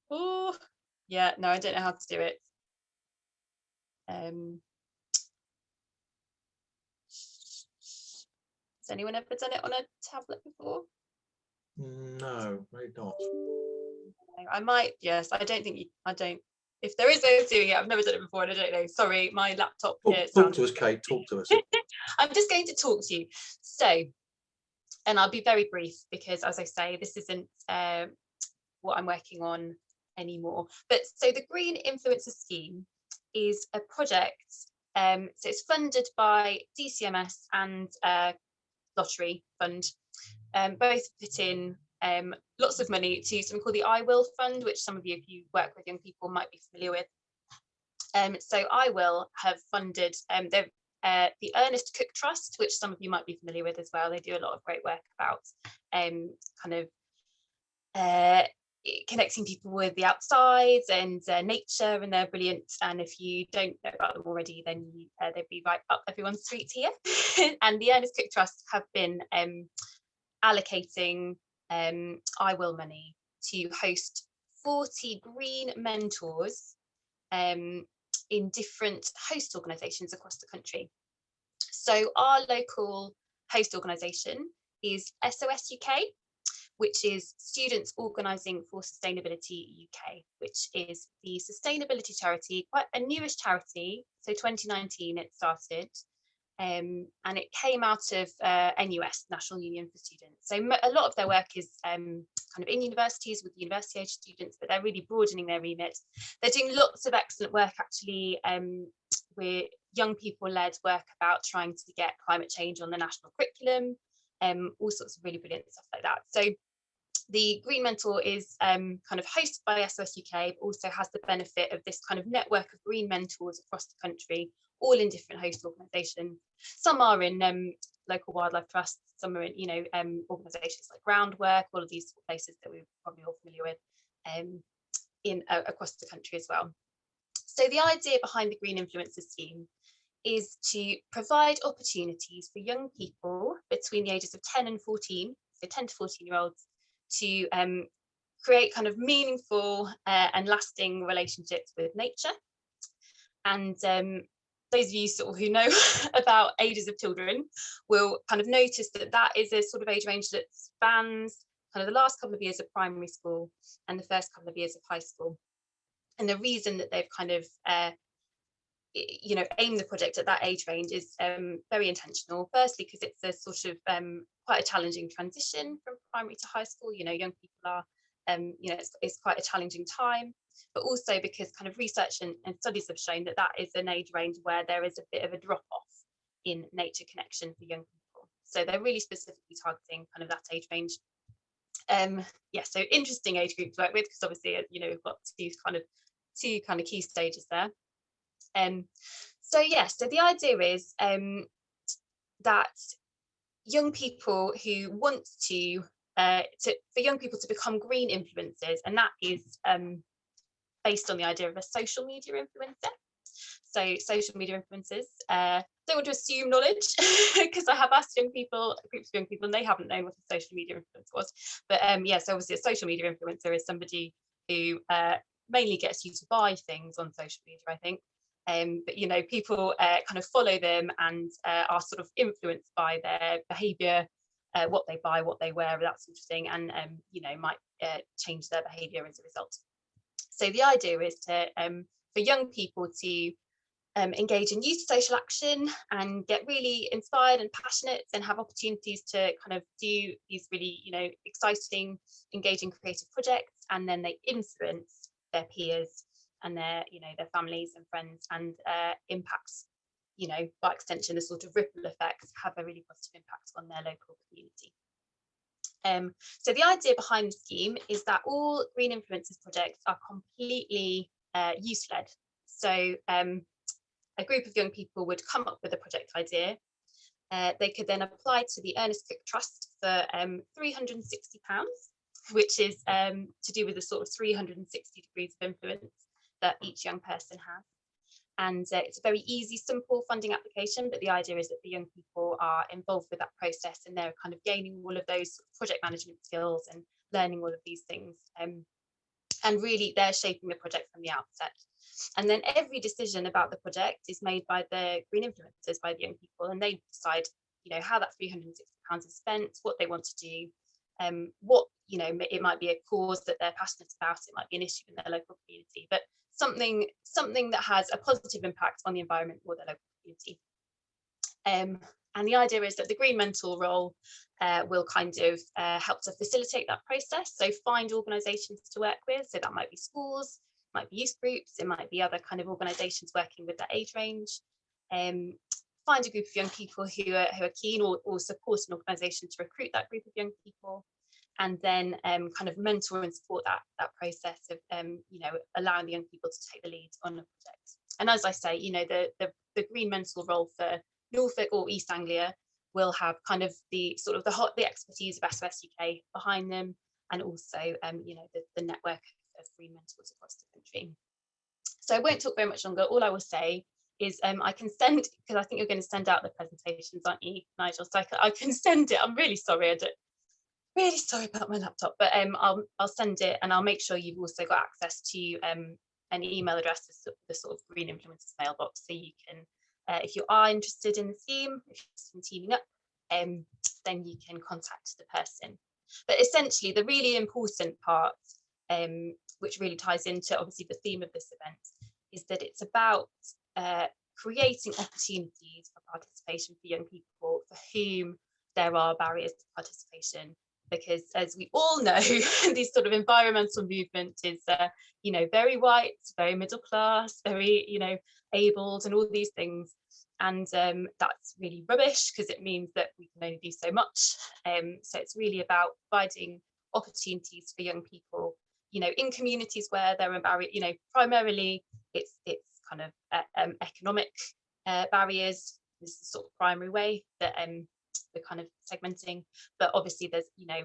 Oh, yeah, no, I don't know how to do it. Has anyone ever done it on a tablet before? No, maybe not. I might, yes, I don't. If there is a doing it, I've never done it before and I don't know. Sorry, my laptop. Talk to us, Kate, talk to us. I'm just going to talk to you. So, and I'll be very brief, because as I say, this isn't what I'm working on anymore. But so the Green Influences Scheme is a project, so it's funded by DCMS and Lottery Fund. Both put in lots of money to something called the I Will Fund, which some of you, if you work with young people, might be familiar with. So I Will have funded the Ernest Cook Trust, which some of you might be familiar with as well. They do a lot of great work about kind of connecting people with the outside and nature, and they're brilliant. And if you don't know about them already, then they'd be right up everyone's street here. And the Ernest Cook Trust have been allocating I Will money to host 40 green mentors in different host organisations across the country. So our local host organisation is SOS UK, which is Students Organising for Sustainability UK, which is the sustainability charity, quite a newish charity. So 2019 it started, and it came out of NUS, National Union for Students. So a lot of their work is kind of in universities with university age students, but they're really broadening their remit. They're doing lots of excellent work, actually, with young people-led work about trying to get climate change on the national curriculum, all sorts of really brilliant stuff like that. So the Green Mentor is kind of hosted by SOS UK, but also has the benefit of this kind of network of green mentors across the country, all in different host organisations. Some are in local wildlife trusts, some are in, you know, organisations like Groundwork, all of these places that we're probably all familiar with across the country as well. So the idea behind the Green Influencers scheme is to provide opportunities for young people between the ages of 10 and 14, so 10 to 14-year-olds, to create kind of meaningful and lasting relationships with nature. And those of you sort of who know about ages of children will kind of notice that that is a sort of age range that spans kind of the last couple of years of primary school and the first couple of years of high school. And the reason that they've kind of you know, aimed the project at that age range is very intentional. Firstly, because it's a sort of quite a challenging transition from primary to high school. You know, young people are, you know, it's quite a challenging time, but also because kind of research and studies have shown that that is an age range where there is a bit of a drop off in nature connection for young people. So they're really specifically targeting kind of that age range. Yeah, so interesting age group to work with, because obviously, you know, we've got two kind of key stages there. So yeah, so the idea is that young people who want to for young people to become green influencers, and that is based on the idea of a social media influencer. So social media influencers, don't want to assume knowledge, because I have asked young people, groups of young people, and they haven't known what a social media influencer was. But yeah, so obviously a social media influencer is somebody who mainly gets you to buy things on social media, I think. But you know, people kind of follow them and are sort of influenced by their behaviour, what they buy, what they wear, that sort of thing, and you know, might change their behaviour as a result. So the idea is to for young people to engage in youth social action and get really inspired and passionate and have opportunities to kind of do these really, you know, exciting, engaging, creative projects, and then they influence their peers and their, you know, their families and friends, and impacts, you know, by extension, the sort of ripple effects have a really positive impact on their local community. So the idea behind the scheme is that all Green Influencers projects are completely youth-led. So a group of young people would come up with a project idea. They could then apply to the Ernest Cook Trust for £360, which is to do with the sort of 360 degrees of influence that each young person has. And it's a very easy, simple funding application, but the idea is that the young people are involved with that process, and they're kind of gaining all of those project management skills and learning all of these things. And really, they're shaping the project from the outset. And then every decision about the project is made by the Green Influencers, by the young people, and they decide, you know, how that £360 is spent, what they want to do, what, you know, it might be a cause that they're passionate about, it might be an issue in their local community, but something that has a positive impact on the environment or their local community. And the idea is that the Green Mentor role will kind of help to facilitate that process. So find organisations to work with. So that might be schools, might be youth groups, it might be other kind of organisations working with that age range. Find a group of young people who are keen, or support an organisation to recruit that group of young people, and then kind of mentor and support that process of you know, allowing the young people to take the lead on a project. And as I say, you know, the Green Mentor role for Norfolk or East Anglia will have kind of the sort of the expertise of SOS UK behind them, and also you know, the network of green mentors across the country. So I won't talk very much longer. All I will say is I can send, because I think you're going to send out the presentations, aren't you, Nigel? So I can send it. I'm really sorry. Really sorry about my laptop, but I'll send it, and I'll make sure you've also got access to an email address, the sort of Green Influencers mailbox, so you can, if you are interested in the scheme, if you're teaming up, then you can contact the person. But essentially, the really important part, which really ties into obviously the theme of this event, is that it's about creating opportunities for participation for young people for whom there are barriers to participation. Because as we all know, this sort of environmental movement is, you know, very white, very middle class, very, you know, abled, and all these things. And that's really rubbish, because it means that we can only do so much. So it's really about providing opportunities for young people, you know, in communities where there are barriers. You know, primarily it's kind of economic barriers. This is the sort of primary way that the kind of segmenting. But obviously there's, you know,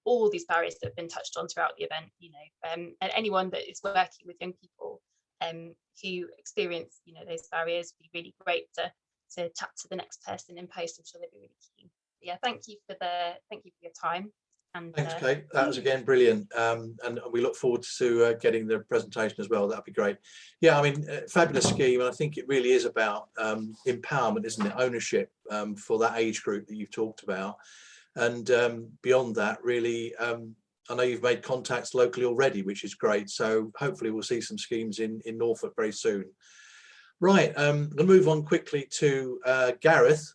all these barriers that have been touched on throughout the event, you know, and anyone that is working with young people who experience, you know, those barriers, would be really great to chat to the next person in post. I'm sure they'd be really keen. But yeah, thank you for your time. And thanks, Kate. That was again brilliant, and we look forward to getting the presentation as well. That'd be great. Yeah, I mean, fabulous scheme, and I think it really is about empowerment, isn't it? Ownership for that age group that you've talked about, and beyond that, really. I know you've made contacts locally already, which is great. So hopefully we'll see some schemes in Norfolk very soon. Right, I'm going to move on quickly to Gareth.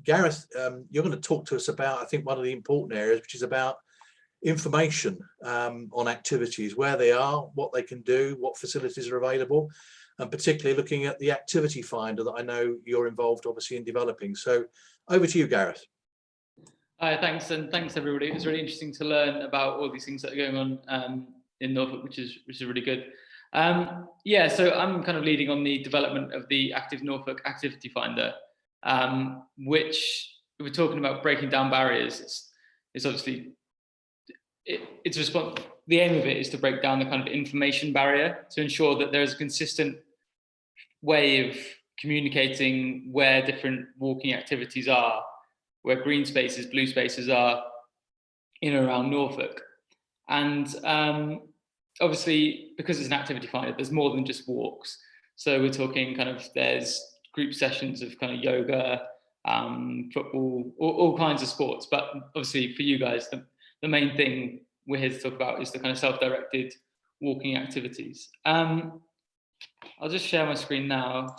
Gareth, you're going to talk to us about, I think, one of the important areas, which is about information on activities, where they are, what they can do, what facilities are available, and particularly looking at the activity finder that I know you're involved, obviously, in developing. So over to you, Gareth. Hi, thanks, and thanks everybody. It was really interesting to learn about all these things that are going on in Norfolk, which is really good. Yeah, so I'm kind of leading on the development of the Active Norfolk Activity Finder, which we're talking about breaking down barriers. It's obviously the aim of it is to break down the kind of information barrier to ensure that there's a consistent way of communicating where different walking activities are, where green spaces, blue spaces are in and around Norfolk. And obviously, because it's an activity finder, there's more than just walks. So we're talking kind of, there's group sessions of kind of yoga, football, all kinds of sports. But obviously for you guys, the main thing we're here to talk about is the kind of self-directed walking activities. I'll just share my screen now.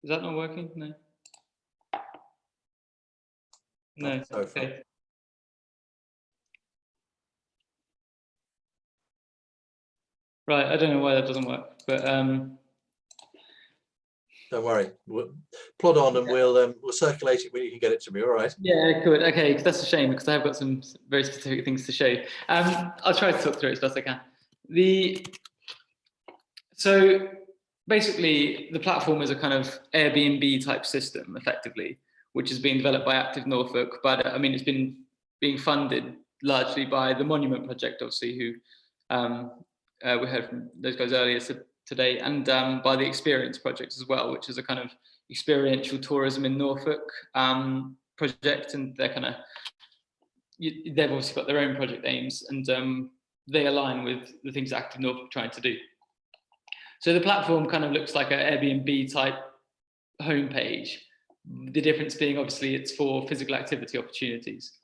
Is that not working? No. No, okay. Right, I don't know why that doesn't work, but don't worry. We'll plod on, and we'll circulate it when you can get it to me. All right. Yeah, good. Okay, because that's a shame, because I've got some very specific things to show you. I'll try to talk through it as best I can. So basically, the platform is a kind of Airbnb type system, effectively, which is being developed by Active Norfolk. But I mean, it's been being funded largely by the Monument Project, obviously, who we heard from those guys earlier today, and by the Experience Project as well, which is a kind of experiential tourism in Norfolk project. And they're kind of, they've obviously got their own project aims, and they align with the things Active Norfolk are trying to do. So the platform kind of looks like an Airbnb type homepage. The difference being, obviously, it's for physical activity opportunities.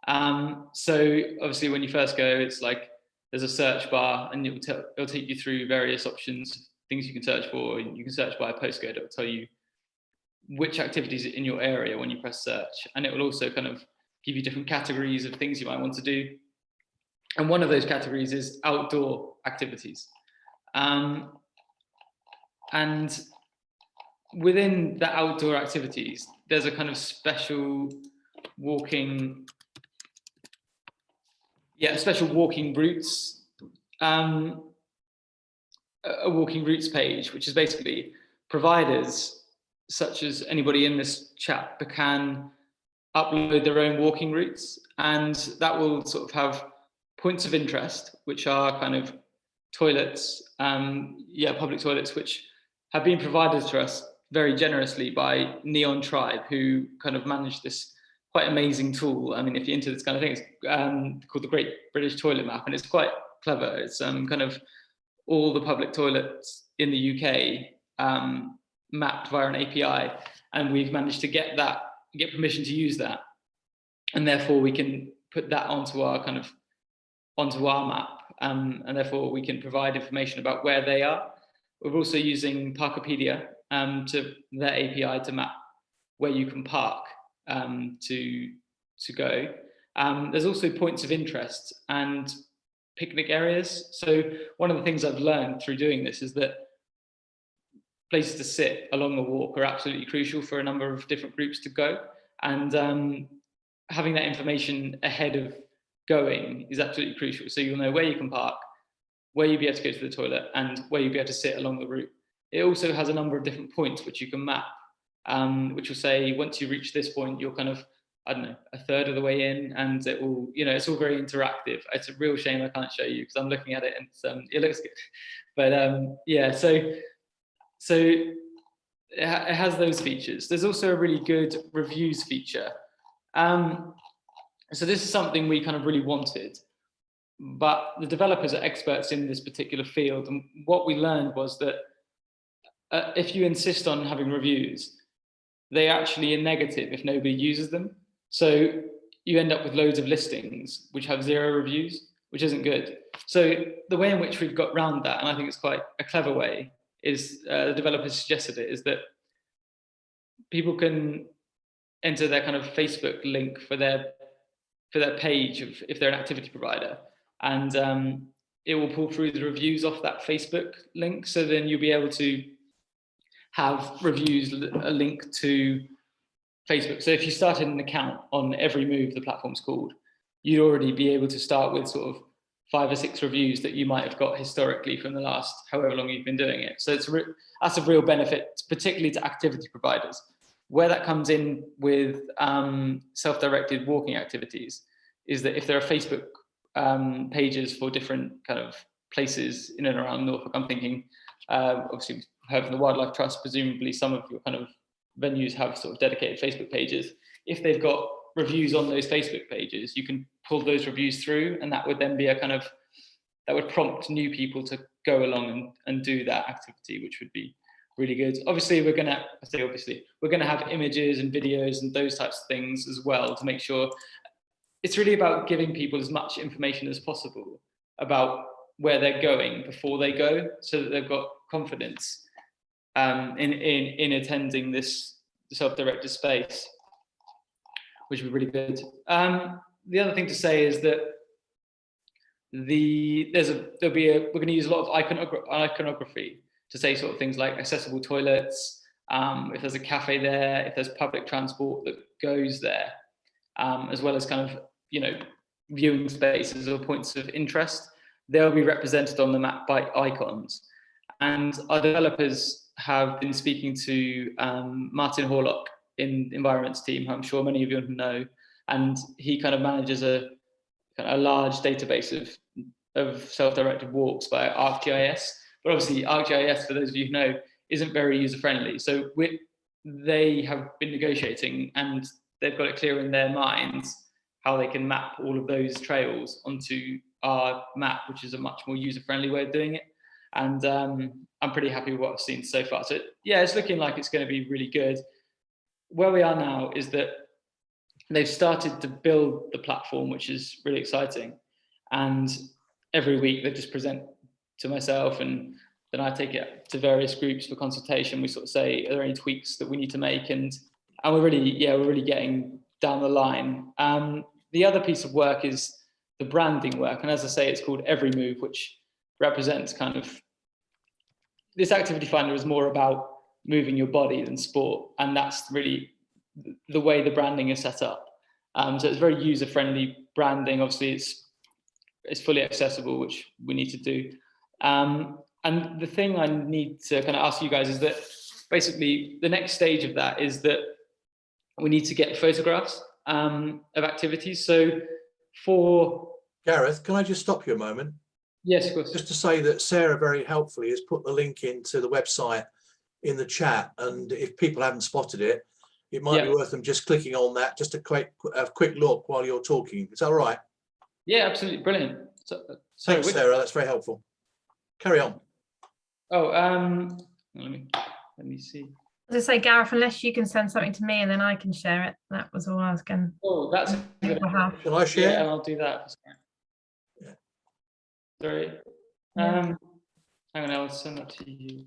So obviously when you first go, it's like there's a search bar, and it'll take you through various options, things you can search for. You can search by a postcode. It'll tell you which activities are in your area when you press search. And it will also kind of give you different categories of things you might want to do. And one of those categories is outdoor activities. And within the outdoor activities, there's a kind of special walking, special walking routes, a walking routes page, which is basically providers such as anybody in this chat can upload their own walking routes, and that will sort of have points of interest, which are kind of toilets, public toilets, which have been provided to us very generously by Neon Tribe, who kind of managed this quite amazing tool. I mean, if you're into this kind of thing, it's called the Great British Toilet Map, and it's quite clever. It's kind of all the public toilets in the UK mapped via an API, and we've managed to get permission to use that, and therefore we can put that onto our map, and therefore we can provide information about where they are. We're also using Parkopedia to their API to map where you can park to go. There's also points of interest and picnic areas. So one of the things I've learned through doing this is that places to sit along the walk are absolutely crucial for a number of different groups to go. And having that information ahead of going is absolutely crucial. So you'll know where you can park, where you'll be able to go to the toilet, and where you'll be able to sit along the route. It also has a number of different points which you can map, which will say once you reach this point, you're kind of, I don't know, a third of the way in, and it will, you know, it's all very interactive. It's a real shame I can't show you because I'm looking at it and it looks good. But yeah, so it has those features. There's also a really good reviews feature. So this is something we kind of really wanted, but the developers are experts in this particular field. And what we learned was that if you insist on having reviews, they actually are negative if nobody uses them. So you end up with loads of listings which have 0 reviews, which isn't good. So the way in which we've got around that, and I think it's quite a clever way, is the developers suggested it, is that people can enter their kind of Facebook link for their page if they're an activity provider, and it will pull through the reviews off that Facebook link. So then you'll be able to have reviews a link to Facebook. So if you started an account on Every Move, the platform's called, you'd already be able to start with sort of 5 or 6 reviews that you might have got historically from the last however long you've been doing it. So that's a real benefit, particularly to activity providers. Where that comes in with self-directed walking activities is that if there are Facebook pages for different kind of places in and around Norfolk, I'm thinking, obviously we've heard from the Wildlife Trust, presumably some of your kind of venues have sort of dedicated Facebook pages. If they've got reviews on those Facebook pages, you can pull those reviews through, and that would then be a kind of, that would prompt new people to go along and do that activity, which would be really good. Obviously, we're gonna have images and videos and those types of things as well to make sure. It's really about giving people as much information as possible about where they're going before they go, so that they've got confidence in attending this self-directed space, which would be really good. The other thing to say is that we're going to use a lot of iconography to say sort of things like accessible toilets, if there's a cafe there, if there's public transport that goes there, as well as kind of, you know, viewing spaces or points of interest. They'll be represented on the map by icons. And our developers have been speaking to Martin Horlock in Environment's team, who I'm sure many of you know, and he kind of manages a large database of self-directed walks by ArcGIS. But obviously ArcGIS, for those of you who know, isn't very user-friendly. So they have been negotiating, and they've got it clear in their minds how they can map all of those trails onto our map, which is a much more user-friendly way of doing it. And I'm pretty happy with what I've seen so far. So yeah, it's looking like it's going to be really good. Where we are now is that they've started to build the platform, which is really exciting. And every week they just present to myself, and then I take it to various groups for consultation. We sort of say, are there any tweaks that we need to make? And we're really getting down the line. The other piece of work is the branding work. And as I say, it's called Every Move, which represents kind of, this activity finder is more about moving your body than sport. And that's really the way the branding is set up. So it's very user-friendly branding. Obviously it's fully accessible, which we need to do. And the thing I need to kind of ask you guys is that basically the next stage of that is that we need to get photographs of activities. So for Gareth, can I just stop you a moment? Yes, of course. Just to say that Sarah very helpfully has put the link into the website in the chat, and if people haven't spotted it, it might be worth them just clicking on that, just a quick look while you're talking. Is that all right? Yeah, absolutely, brilliant. Thanks, Sarah. That's very helpful. Carry on. Oh, let me see. As I say, Gareth, unless you can send something to me and then I can share it. That was all I was going. Oh, that's good. Shall I share? Yeah, I'll do that. Yeah. Sorry. Hang on, I'll send that to you.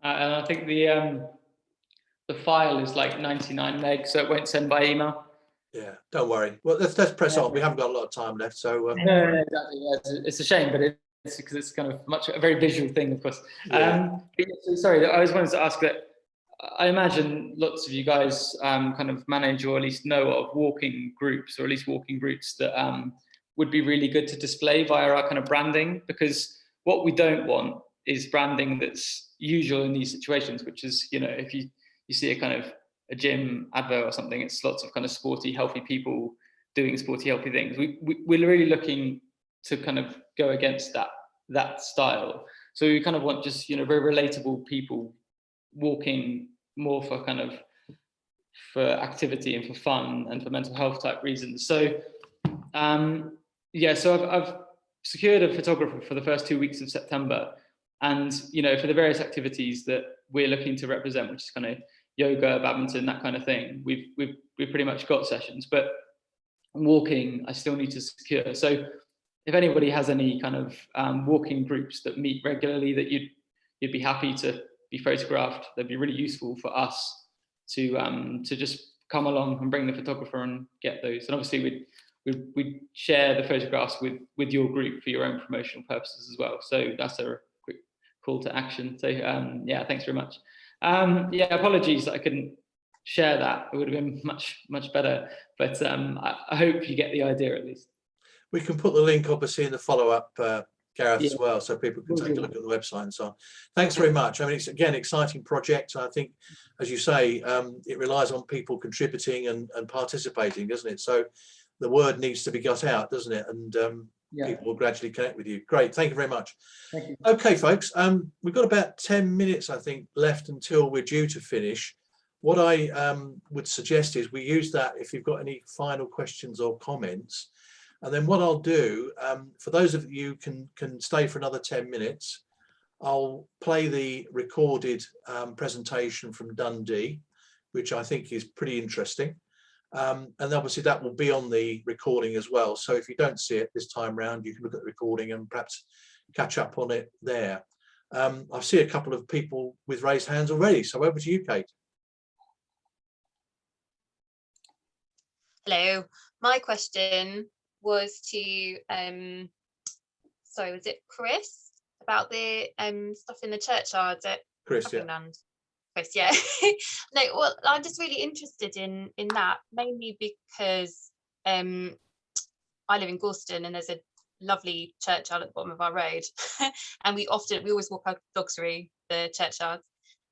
And I think the file is like 99 meg, so it won't send by email. Yeah, don't worry. Well, let's press on. We haven't got a lot of time left, so. No, exactly. Yeah, it's a shame, but it's because it's kind of a very visual thing, of course. Yeah. Sorry, I was wanting to ask that. I imagine lots of you guys kind of manage or at least know of walking groups, or at least walking routes that would be really good to display via our kind of branding, because what we don't want is branding that's usual in these situations, which is, you know, if you see a kind of a gym advert or something, it's lots of kind of sporty, healthy people doing sporty, healthy things. We're really looking to kind of go against that style. So we kind of want just, you know, very relatable people walking more for kind of for activity and for fun and for mental health type reasons. So yeah, so I've secured a photographer for the first 2 weeks of September, and you know, for the various activities that we're looking to represent, which is kind of yoga, badminton, that kind of thing, we've pretty much got sessions, but walking I still need to secure. So if anybody has any kind of walking groups that meet regularly that you'd be happy to be photographed, that'd be really useful for us to just come along and bring the photographer and get those. And obviously we'd share the photographs with your group for your own promotional purposes as well. So that's a quick call to action. So yeah, thanks very much. Yeah, apologies that I couldn't share that. It would have been much better, but I hope you get the idea at least. We can put the link obviously in the follow-up, Gareth, Yeah. as well, so people can take a look at the website and so on. Thanks very much. I mean, it's again exciting project. I think, as you say, it relies on people contributing and participating, doesn't it? So the word needs to be got out, doesn't it? And Yeah. people will gradually connect with you. Great, thank you very much. Thank you. Okay, folks, we've got about 10 minutes, I think, left until we're due to finish. What I would suggest is we use that if you've got any final questions or comments. And then what I'll do, for those of you can stay for another 10 minutes, I'll play the recorded presentation from Dundee, which I think is pretty interesting. And obviously that will be on the recording as well. So if you don't see it this time round, you can look at the recording and perhaps catch up on it there. I see a couple of people with raised hands already. So over to you, Kate. Hello, my question was to sorry, was it Chris about the stuff in the churchyards at Chris, yeah. Buckingland? Chris, yeah. No, well, I'm just really interested in that, mainly because I live in Gorston and there's a lovely churchyard at the bottom of our road, and we always walk our dogs through the churchyard,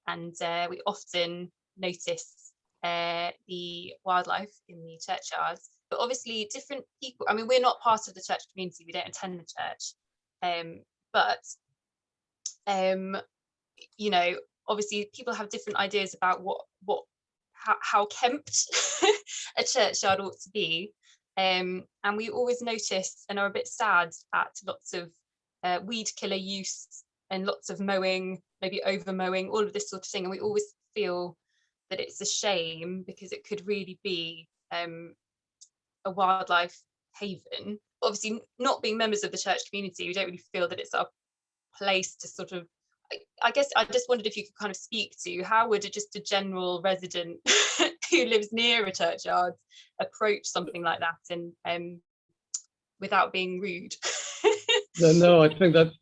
and we often notice the wildlife in the churchyards. But obviously different people, I mean, we're not part of the church community, we don't attend the church, but you know, obviously people have different ideas about how kempt a churchyard ought to be, and we always notice and are a bit sad at lots of weed killer use and lots of mowing, maybe over mowing, all of this sort of thing, and we always feel that it's a shame because it could really be a wildlife haven. Obviously, not being members of the church community, we don't really feel that it's our place to sort of, I guess I just wondered if you could kind of speak to how would just a general resident who lives near a churchyard approach something like that and without being rude. No, I think that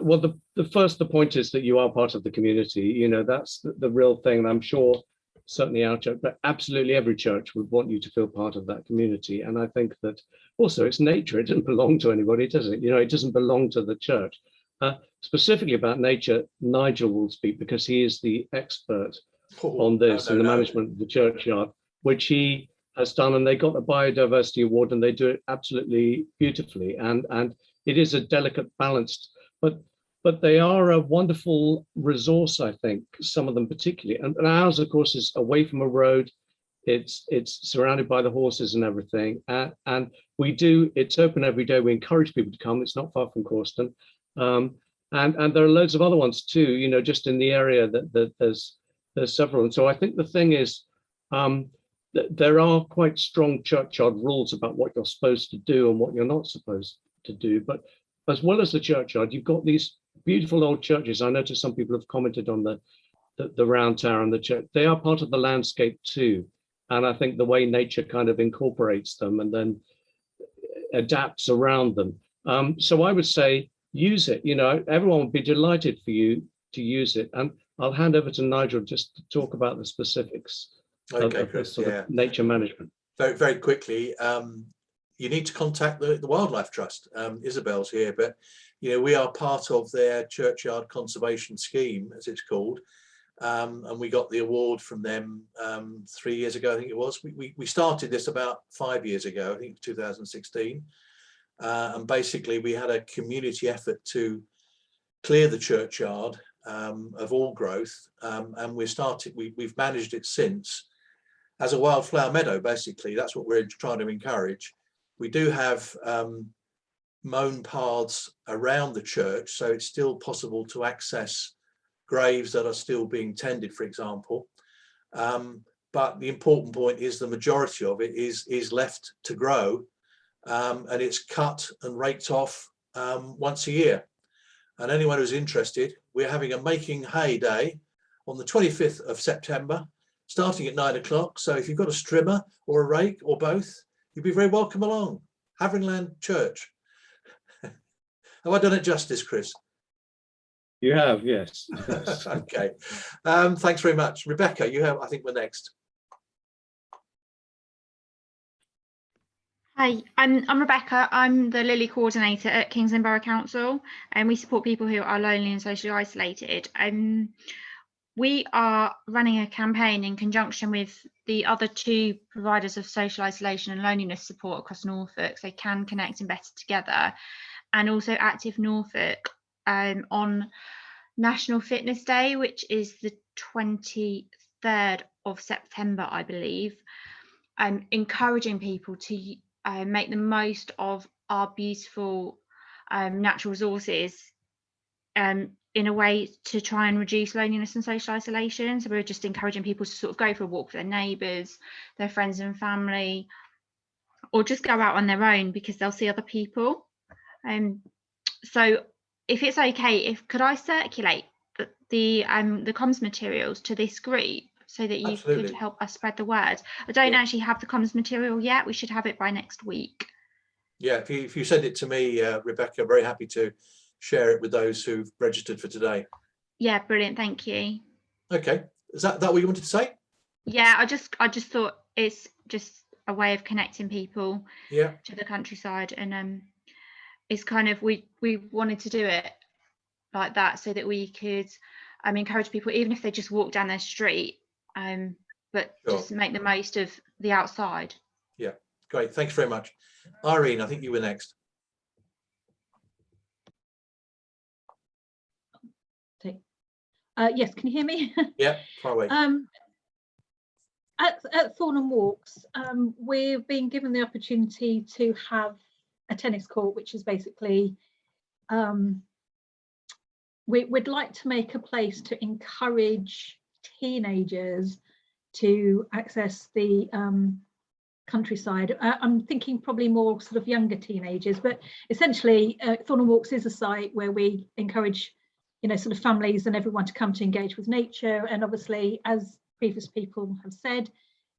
well, the point is that you are part of the community. You know, that's the real thing. And I'm sure certainly our church, but absolutely every church would want you to feel part of that community. And I think that also it's nature. It doesn't belong to anybody, does it? You know, it doesn't belong to the church. Specifically about nature, Nigel will speak because he is the expert on this and the management of the churchyard, which he has done, and they got the biodiversity award, and they do it absolutely beautifully. And it is a delicate balance, but they are a wonderful resource, I think, some of them particularly. And ours, of course, is away from a road. It's surrounded by the horses and everything. And it's open every day. We encourage people to come. It's not far from Corston. And there are loads of other ones too, you know, just in the area that there's several. And so I think the thing is, there are quite strong churchyard rules about what you're supposed to do and what you're not supposed to do. But as well as the churchyard, you've got these beautiful old churches. I noticed some people have commented on the round tower and the church. They are part of the landscape too. And I think the way nature kind of incorporates them and then adapts around them. So I would say use it. You know, everyone would be delighted for you to use it. And I'll hand over to Nigel just to talk about the specifics Okay, of Chris, sort of nature management. Very, very quickly, you need to contact the Wildlife Trust. Isabel's here, but you know, we are part of their churchyard conservation scheme, as it's called, and we got the award from them 3 years ago, I think it was. We started this about 5 years ago, I think 2016, and basically we had a community effort to clear the churchyard of all growth, and we've managed it since as a wildflower meadow. Basically, that's what we're trying to encourage. We do have mown paths around the church, so it's still possible to access graves that are still being tended, for example. But the important point is the majority of it is left to grow, and it's cut and raked off once a year. And anyone who's interested, we're having a Making Hay Day on the 25th of September, starting at 9 o'clock. So if you've got a strimmer or a rake or both, you'd be very welcome along. Haveringland Church. Have I done it justice, Chris? You have, yes. Okay. Thanks very much. Rebecca, you have, I think we're next. Hi, I'm Rebecca. I'm the Lily coordinator at Kingsland Borough Council, and we support people who are lonely and socially isolated. We are running a campaign in conjunction with the other two providers of social isolation and loneliness support across Norfolk, so Can Connect and Better Together, and also Active Norfolk on National Fitness Day, which is the 23rd of September, I believe, encouraging people to make the most of our beautiful natural resources in a way to try and reduce loneliness and social isolation. So we're just encouraging people to sort of go for a walk with their neighbours, their friends and family, or just go out on their own because they'll see other people. So if it's okay, could I circulate the comms materials to this group so that you Absolutely. could help us spread the word? I don't actually have the comms material yet. We should have it by next week. Yeah, if you send it to me, Rebecca, very happy to share it with those who've registered for today. Yeah, brilliant. Thank you. Okay, is that what you wanted to say? Yeah, I just thought it's just a way of connecting people to the countryside, and it's kind of we wanted to do it like that so that we could encourage people, even if they just walk down their street, but just make the most of the outside. Yeah, great. Thanks very much. Irene, I think you were next. Yes, can you hear me? Yeah, far away. At Thornham Walks, we've been given the opportunity to have a tennis court, which is basically, we'd like to make a place to encourage teenagers to access the countryside. I'm thinking probably more sort of younger teenagers, but essentially Thornham Walks is a site where we encourage, sort of families and everyone to come to engage with nature. And obviously, as previous people have said,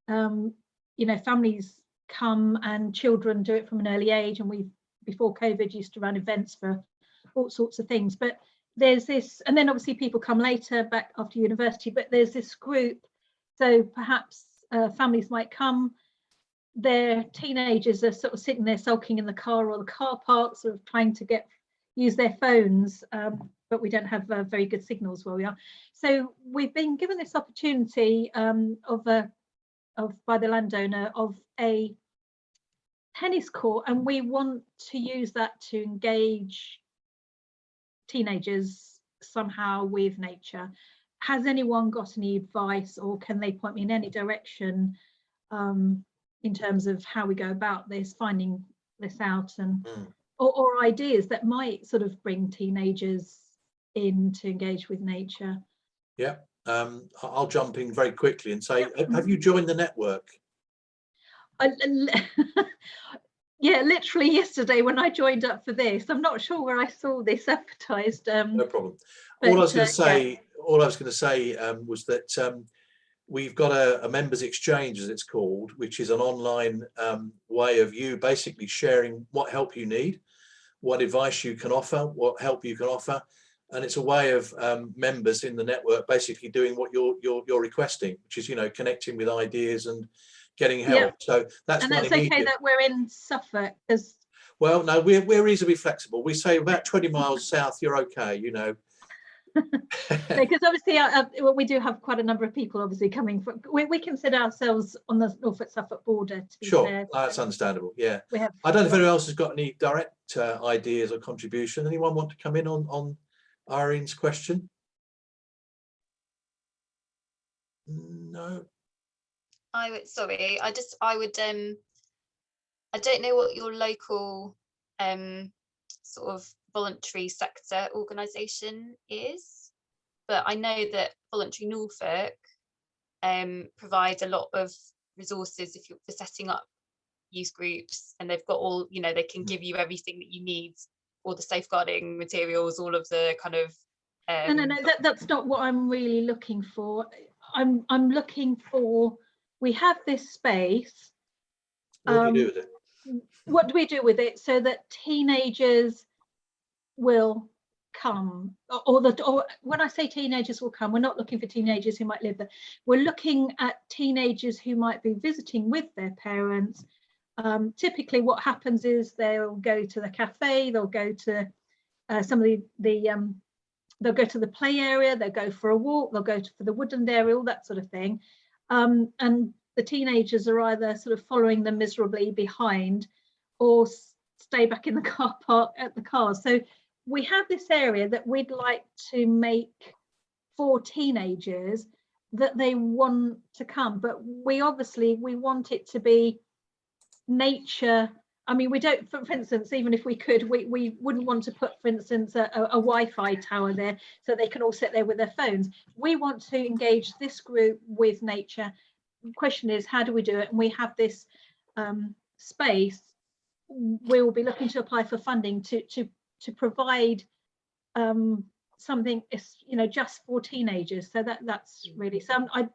families come and children do it from an early age, and we, before COVID, used to run events for all sorts of things. But there's this, and then obviously people come later, back after university, but there's this group. So perhaps families might come, their teenagers are sort of sitting there sulking in the car or the car park, sort of trying to use their phones, but we don't have very good signals where we are. So we've been given this opportunity by the landowner of a tennis court, and we want to use that to engage teenagers somehow with nature. Has anyone got any advice, or can they point me in any direction in terms of how we go about this, finding this out, and or ideas that might sort of bring teenagers in to engage with nature? Yeah, I'll jump in very quickly and say, have you joined the network? Yeah, literally yesterday when I joined up for this. I'm not sure where I saw this advertised. No problem. All I was going to say was that we've got a members exchange, as it's called, which is an online way of you basically sharing what help you need, what advice you can offer, what help you can offer. And it's a way of members in the network basically doing what you're requesting, which is, you know, connecting with ideas and getting help. Yeah. So that's And one that's okay immediate. that we're in Suffolk, because Well, no, we're reasonably flexible. We say about 20 miles south, you're okay, you know. because obviously well, we do have quite a number of people obviously coming from. We consider ourselves on the Norfolk-Suffolk border, to be Sure, fair. that's understandable. Yeah, We have. I don't know if anyone else has got any direct ideas or contribution. Anyone want to come in on Irene's question? No. I would I don't know what your local sort of voluntary sector organisation is, but I know that Voluntary Norfolk provide a lot of resources if you're for setting up youth groups, and they've got all, you know, they can give you everything that you need, all the safeguarding materials, all of the kind of No, that's not what I'm really looking for. I'm looking for, we have this space. What do you do with it? What do we do with it so that teenagers will come, or when I say teenagers will come, we're not looking for teenagers who might live there. We're looking at teenagers who might be visiting with their parents. Typically what happens is they'll go to the cafe, they'll go to some of they'll go to the play area, they'll go for a walk, they'll go for the woodland area, all that sort of thing. And the teenagers are either sort of following them miserably behind or stay back in the car park at the cars. So we have this area that we'd like to make for teenagers that they want to come, but we want it to be nature. I mean, we don't, for instance, even if we could, we wouldn't want to put, for instance, a Wi-Fi tower there so they can all sit there with their phones. We want to engage this group with nature. The question is, how do we do it? And we have this space. We will be looking to apply for funding to provide something, you know, just for teenagers. So that's really some. I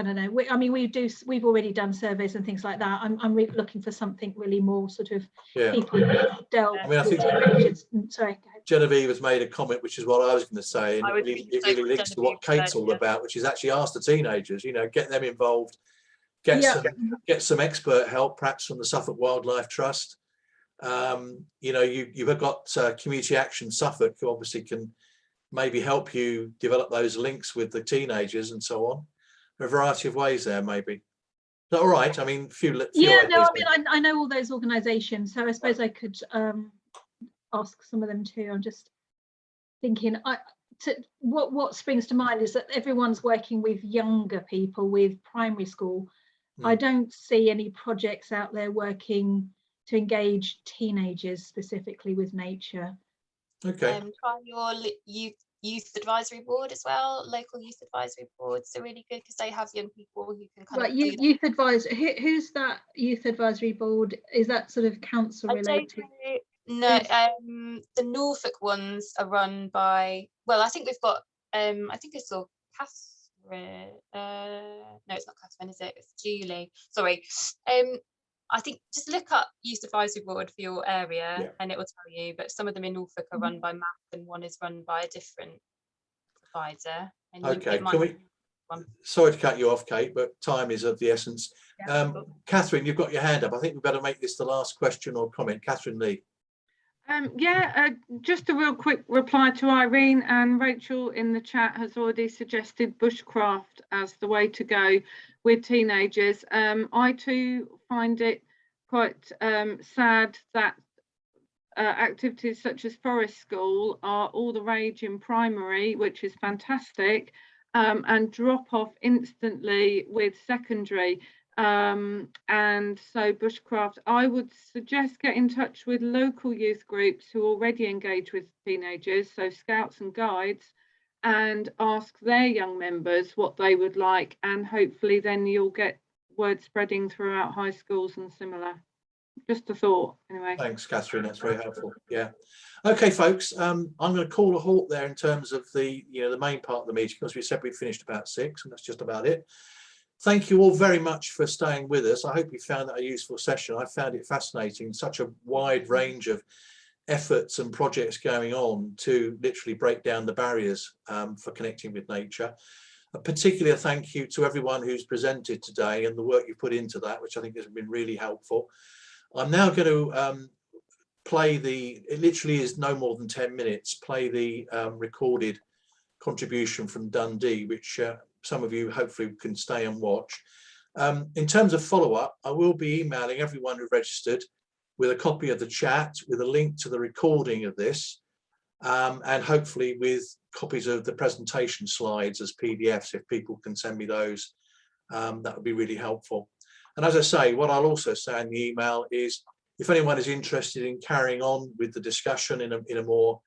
don't know. I mean, we've already done surveys and things like that. I'm really looking for something really more sort of people who delve. I mean, I think sorry. Genevieve has made a comment, which is what I was going to say, and it really links to what Kate's all about, which is actually ask the teenagers, you know, get them involved, get some expert help, perhaps from the Suffolk Wildlife Trust. You know, you've got Community Action Suffolk, who obviously can maybe help you develop those links with the teenagers and so on. A variety of ways there, maybe. Is that all right? I mean, few yeah, ideas, no, I mean, I know all those organisations, so I suppose I could ask some of them too. I'm just thinking, what springs to mind is that everyone's working with younger people, with primary school. I don't see any projects out there working to engage teenagers specifically with nature. Okay. Try your youth advisory board as well. Local youth advisory boards are really good because they have young people who can kind of do youth advisory. Who's that youth advisory board? Is that sort of council related? No, the Norfolk ones are run by, well, I think we've got I think it's all Catherine. No, it's not Catherine, is it? It's Julie. Sorry. I think just look up youth advisory board for your area and it will tell you, but some of them in Norfolk are run by MAP and one is run by a different advisor. And okay, sorry to cut you off, Kate, but time is of the essence. Catherine, you've got your hand up. I think we better make this the last question or comment. Catherine Lee. Just a real quick reply to Irene, and Rachel in the chat has already suggested bushcraft as the way to go with teenagers. I too find it quite sad that activities such as forest school are all the rage in primary, which is fantastic, and drop off instantly with secondary. And so bushcraft, I would suggest get in touch with local youth groups who already engage with teenagers, so scouts and guides, and ask their young members what they would like, and hopefully then you'll get word spreading throughout high schools and similar. Just a thought, anyway. Thanks, Catherine. That's very helpful. Yeah. Okay, folks. I'm going to call a halt there in terms of the the main part of the meeting, because we said we finished about 6, and that's just about it. Thank you all very much for staying with us. I hope you found that a useful session. I found it fascinating. Such a wide range of efforts and projects going on to literally break down the barriers for connecting with nature. A particular thank you to everyone who's presented today and the work you put into that, which I think has been really helpful. I'm now going to play it literally is no more than 10 minutes, play the recorded contribution from Dundee, which some of you hopefully can stay and watch. In terms of follow-up, I will be emailing everyone who registered with a copy of the chat, with a link to the recording of this, and hopefully with copies of the presentation slides as PDFs. If people can send me those, that would be really helpful. And as I say, what I'll also say in the email is, if anyone is interested in carrying on with the discussion in a more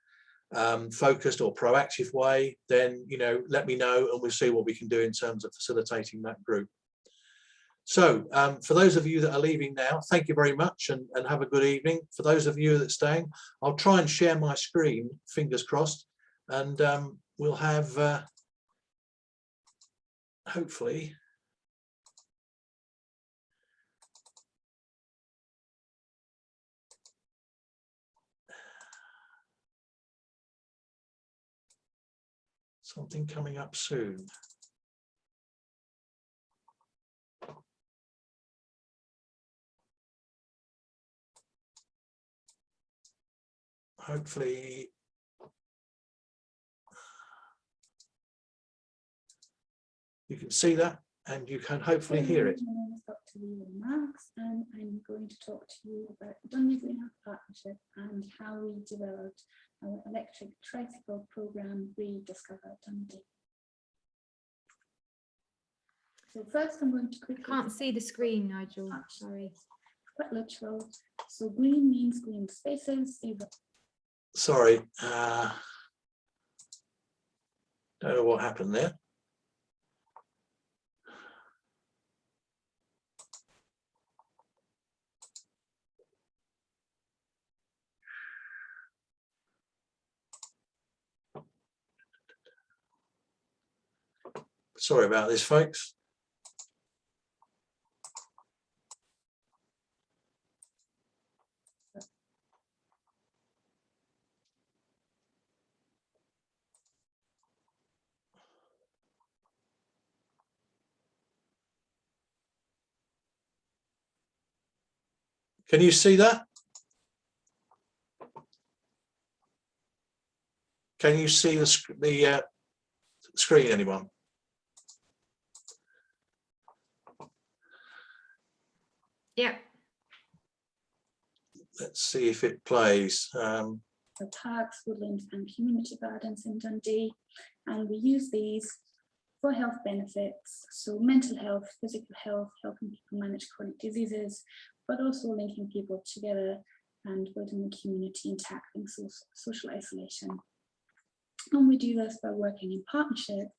focused or proactive way, then let me know, and we'll see what we can do in terms of facilitating that group. So for those of you that are leaving now, thank you very much, and have a good evening. For those of you that are staying, I'll try and share my screen, fingers crossed, and we'll have hopefully something coming up soon. Hopefully you can see that, and you can hopefully hear it. My name is Dr. Leila Marks, and I'm going to talk to you about the Dundee Greenhouse Partnership and how we developed our electric tricycle program, Rediscover Dundee. So first I'm going to quickly... Can't see the screen, Nigel, sorry. Quite literal. So green means green spaces. Sorry, don't know what happened there. Sorry about this, folks. Can you see that? Can you see the screen, anyone? Yeah. Let's see if it plays. The parks, woodlands and community gardens in Dundee, and we use these for health benefits, so mental health, physical health, helping people manage chronic diseases, but also linking people together and building the community and tackling social isolation. And we do this by working in partnership.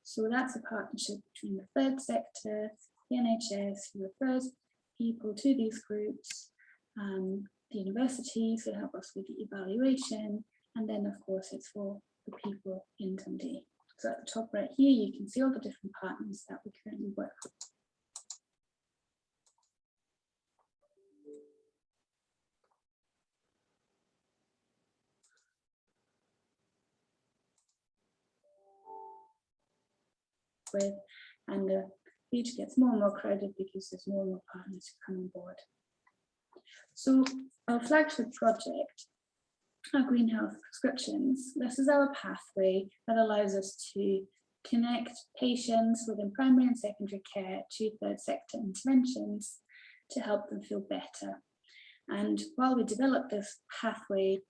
So that's a partnership between the third sector, the NHS, who refers people to these groups, the universities who help us with the evaluation, and then of course it's for the people in Dundee. So at the top right here, you can see all the different partners that we currently work with. And the beach gets more and more crowded because there's more and more partners who come on board. So our flagship project, our greenhouse prescriptions, this is our pathway that allows us to connect patients within primary and secondary care to third sector interventions to help them feel better. And while we develop this pathway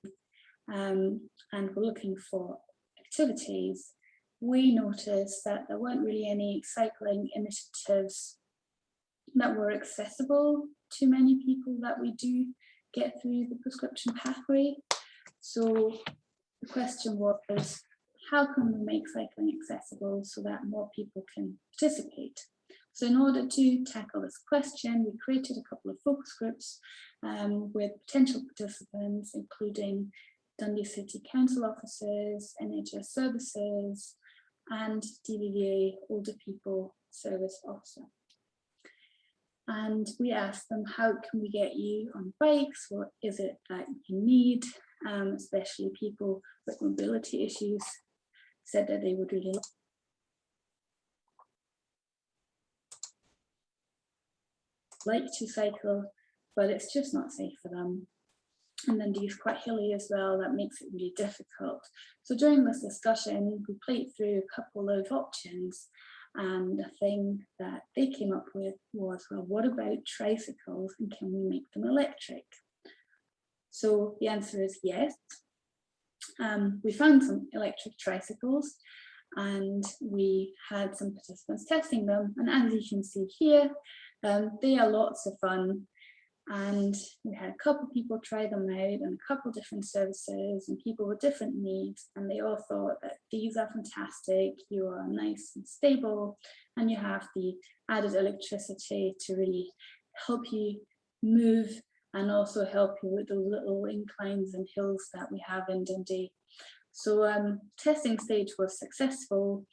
and we're looking for activities, we noticed that there weren't really any cycling initiatives that were accessible to many people that we do get through the prescription pathway. So the question was, how can we make cycling accessible so that more people can participate? So in order to tackle this question, we created a couple of focus groups with potential participants, including Dundee City Council officers, NHS services, and DVVA Older People Service Officer. And we asked them, how can we get you on bikes? What is it that you need? Especially people with mobility issues said that they would really like to cycle, but it's just not safe for them. And then Dundee is quite hilly as well, that makes it really difficult. So during this discussion, we played through a couple of options, and the thing that they came up with was, well, what about tricycles, and can we make them electric? So the answer is yes. We found some electric tricycles, and we had some participants testing them, and as you can see here, they are lots of fun. And we had a couple people try them out and a couple different services and people with different needs, and they all thought that these are fantastic, you are nice and stable, and you have the added electricity to really help you move and also help you with those little inclines and hills that we have in Dundee. So testing stage was successful,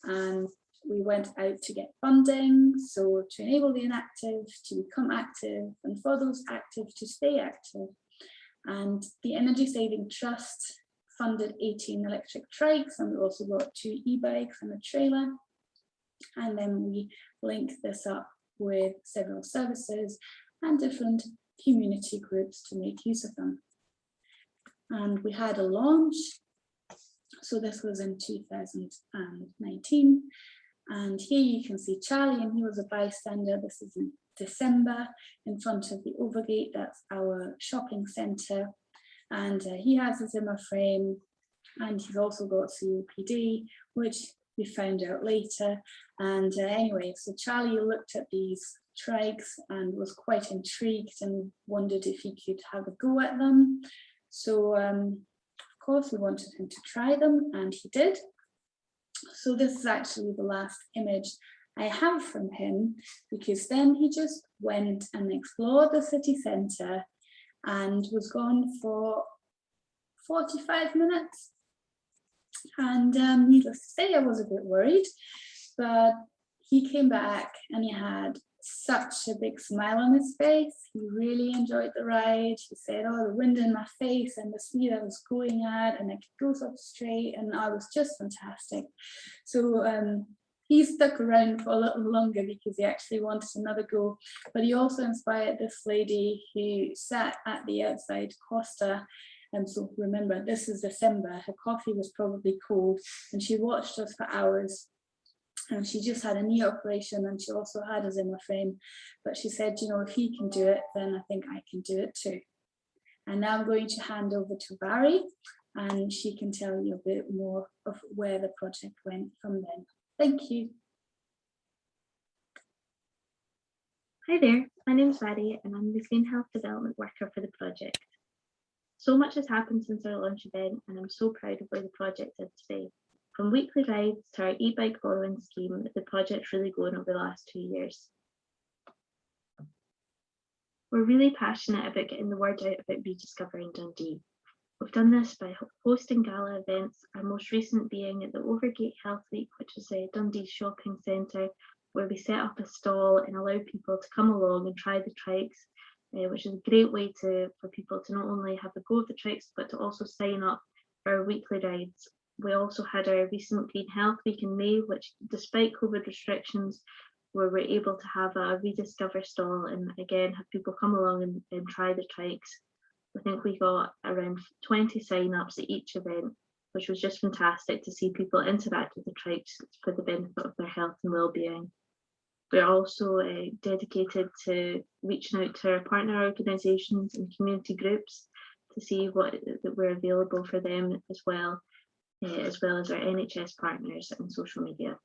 and we went out to get funding, so to enable the inactive to become active, and for those active to stay active. And the Energy Saving Trust funded 18 electric trikes, and we also got 2 e-bikes and a trailer. And then we linked this up with several services and different community groups to make use of them. And we had a launch. So this was in 2019. And here you can see Charlie, and he was a bystander. This is in December in front of the Overgate, that's our shopping centre. And he has a Zimmer frame, and he's also got COPD, which we found out later. And anyway, so Charlie looked at these trikes and was quite intrigued and wondered if he could have a go at them. So of course we wanted him to try them, and he did. So this is actually the last image I have from him, because then he just went and explored the city centre and was gone for 45 minutes. And needless to say, I was a bit worried, but he came back and he had such a big smile on his face. He really enjoyed the ride. He said, oh, the wind in my face and the speed I was going at, and I could go so straight, and I was just fantastic. So he stuck around for a little longer because he actually wanted another go, but he also inspired this lady who sat at the outside Costa. And so remember, this is December, her coffee was probably cold, and she watched us for hours. And she just had a knee operation, and she also had a Zimmer frame. But she said, you know, if he can do it, then I think I can do it too. And now I'm going to hand over to Barry, and she can tell you a bit more of where the project went from then. Thank you. Hi there, my name's Barry, and I'm the Green Health Development Worker for the project. So much has happened since our launch event, and I'm so proud of where the project is today. From weekly rides to our e-bike borrowing scheme, the project's really grown over the last 2 years. We're really passionate about getting the word out about rediscovering Dundee. We've done this by hosting gala events, our most recent being at the Overgate Health Week, which is a Dundee shopping centre, where we set up a stall and allow people to come along and try the trikes, which is a great way for people to not only have a go of the trikes, but to also sign up for our weekly rides. We also had our recent Green Health Week in May, which, despite COVID restrictions, we were able to have a rediscover stall and again have people come along and try the trikes. I think we got around 20 sign-ups at each event, which was just fantastic to see people interact with the trikes for the benefit of their health and well-being. We're also dedicated to reaching out to our partner organisations and community groups to see that we're available for them as well as our NHS partners and social media.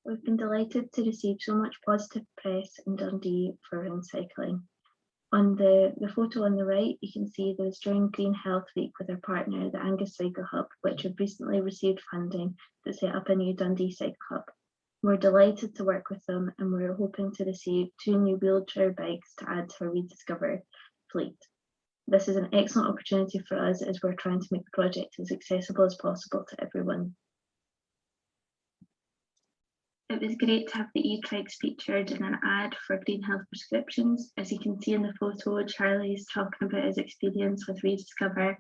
We've been delighted to receive so much positive press in Dundee for round cycling. On the photo on the right, you can see those during Green Health Week with our partner, the Angus Cycle Hub, which have recently received funding to set up a new Dundee Cycle Hub. We're delighted to work with them, and we're hoping to receive 2 new wheelchair bikes to add to our Rediscover fleet. This is an excellent opportunity for us as we're trying to make the project as accessible as possible to everyone. It was great to have the e-trikes featured in an ad for Green Health prescriptions. As you can see in the photo, Charlie's talking about his experience with Rediscover,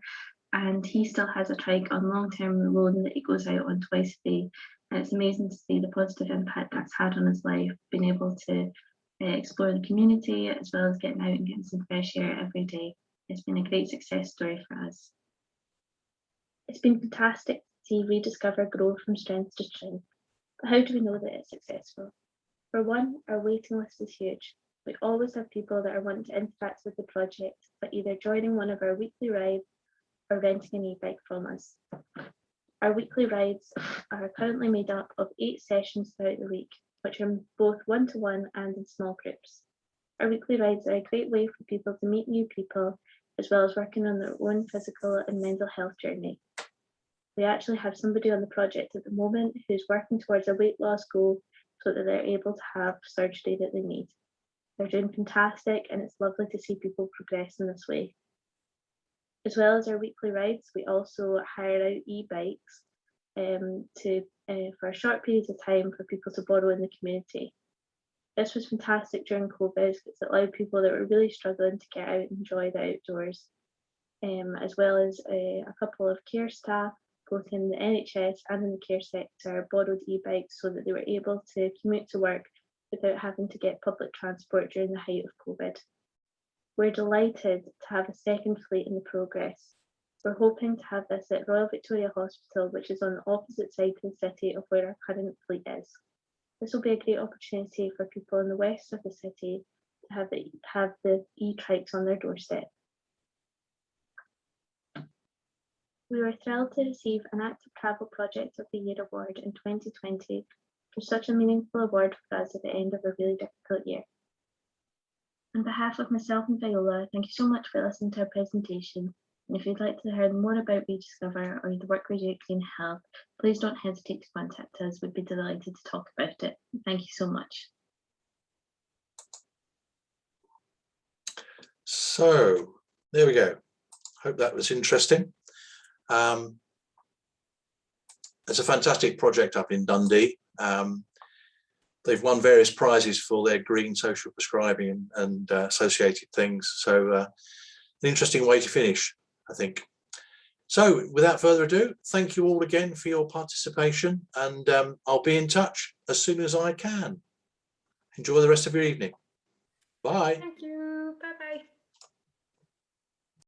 and he still has a trike on long-term loan that he goes out on twice a day. And it's amazing to see the positive impact that's had on his life, being able to explore the community as well as getting out and getting some fresh air every day. It's been a great success story for us. It's been fantastic to see Rediscover grow from strength to strength. But how do we know that it's successful? For one, our waiting list is huge. We always have people that are wanting to interact with the project by either joining one of our weekly rides or renting an e-bike from us. Our weekly rides are currently made up of 8 sessions throughout the week, which are both one-to-one and in small groups. Our weekly rides are a great way for people to meet new people, as well as working on their own physical and mental health journey. We actually have somebody on the project at the moment who's working towards a weight loss goal so that they're able to have surgery that they need. They're doing fantastic, and it's lovely to see people progress in this way. As well as our weekly rides, we also hire out e-bikes for a short period of time for people to borrow in the community. This was fantastic during COVID because it allowed people that were really struggling to get out and enjoy the outdoors, as well as a couple of care staff, both in the NHS and in the care sector, borrowed e-bikes so that they were able to commute to work without having to get public transport during the height of COVID. We're delighted to have a second fleet in the progress. We're hoping to have this at Royal Victoria Hospital, which is on the opposite side of the city of where our current fleet is. This will be a great opportunity for people in the west of the city to have the e-trikes on their doorstep. We were thrilled to receive an Active Travel Project of the Year award in 2020 for such a meaningful award for us at the end of a really difficult year. On behalf of myself and Viola, thank you so much for listening to our presentation. And if you'd like to hear more about Rediscover or the work we do at Green Health, please don't hesitate to contact us. We'd be delighted to talk about it. Thank you so much. So there we go. Hope that was interesting. It's a fantastic project up in Dundee. They've won various prizes for their green social prescribing and associated things. So an interesting way to finish, I think. So without further ado, thank you all again for your participation, and I'll be in touch as soon as I can. Enjoy the rest of your evening. Bye. Thank you.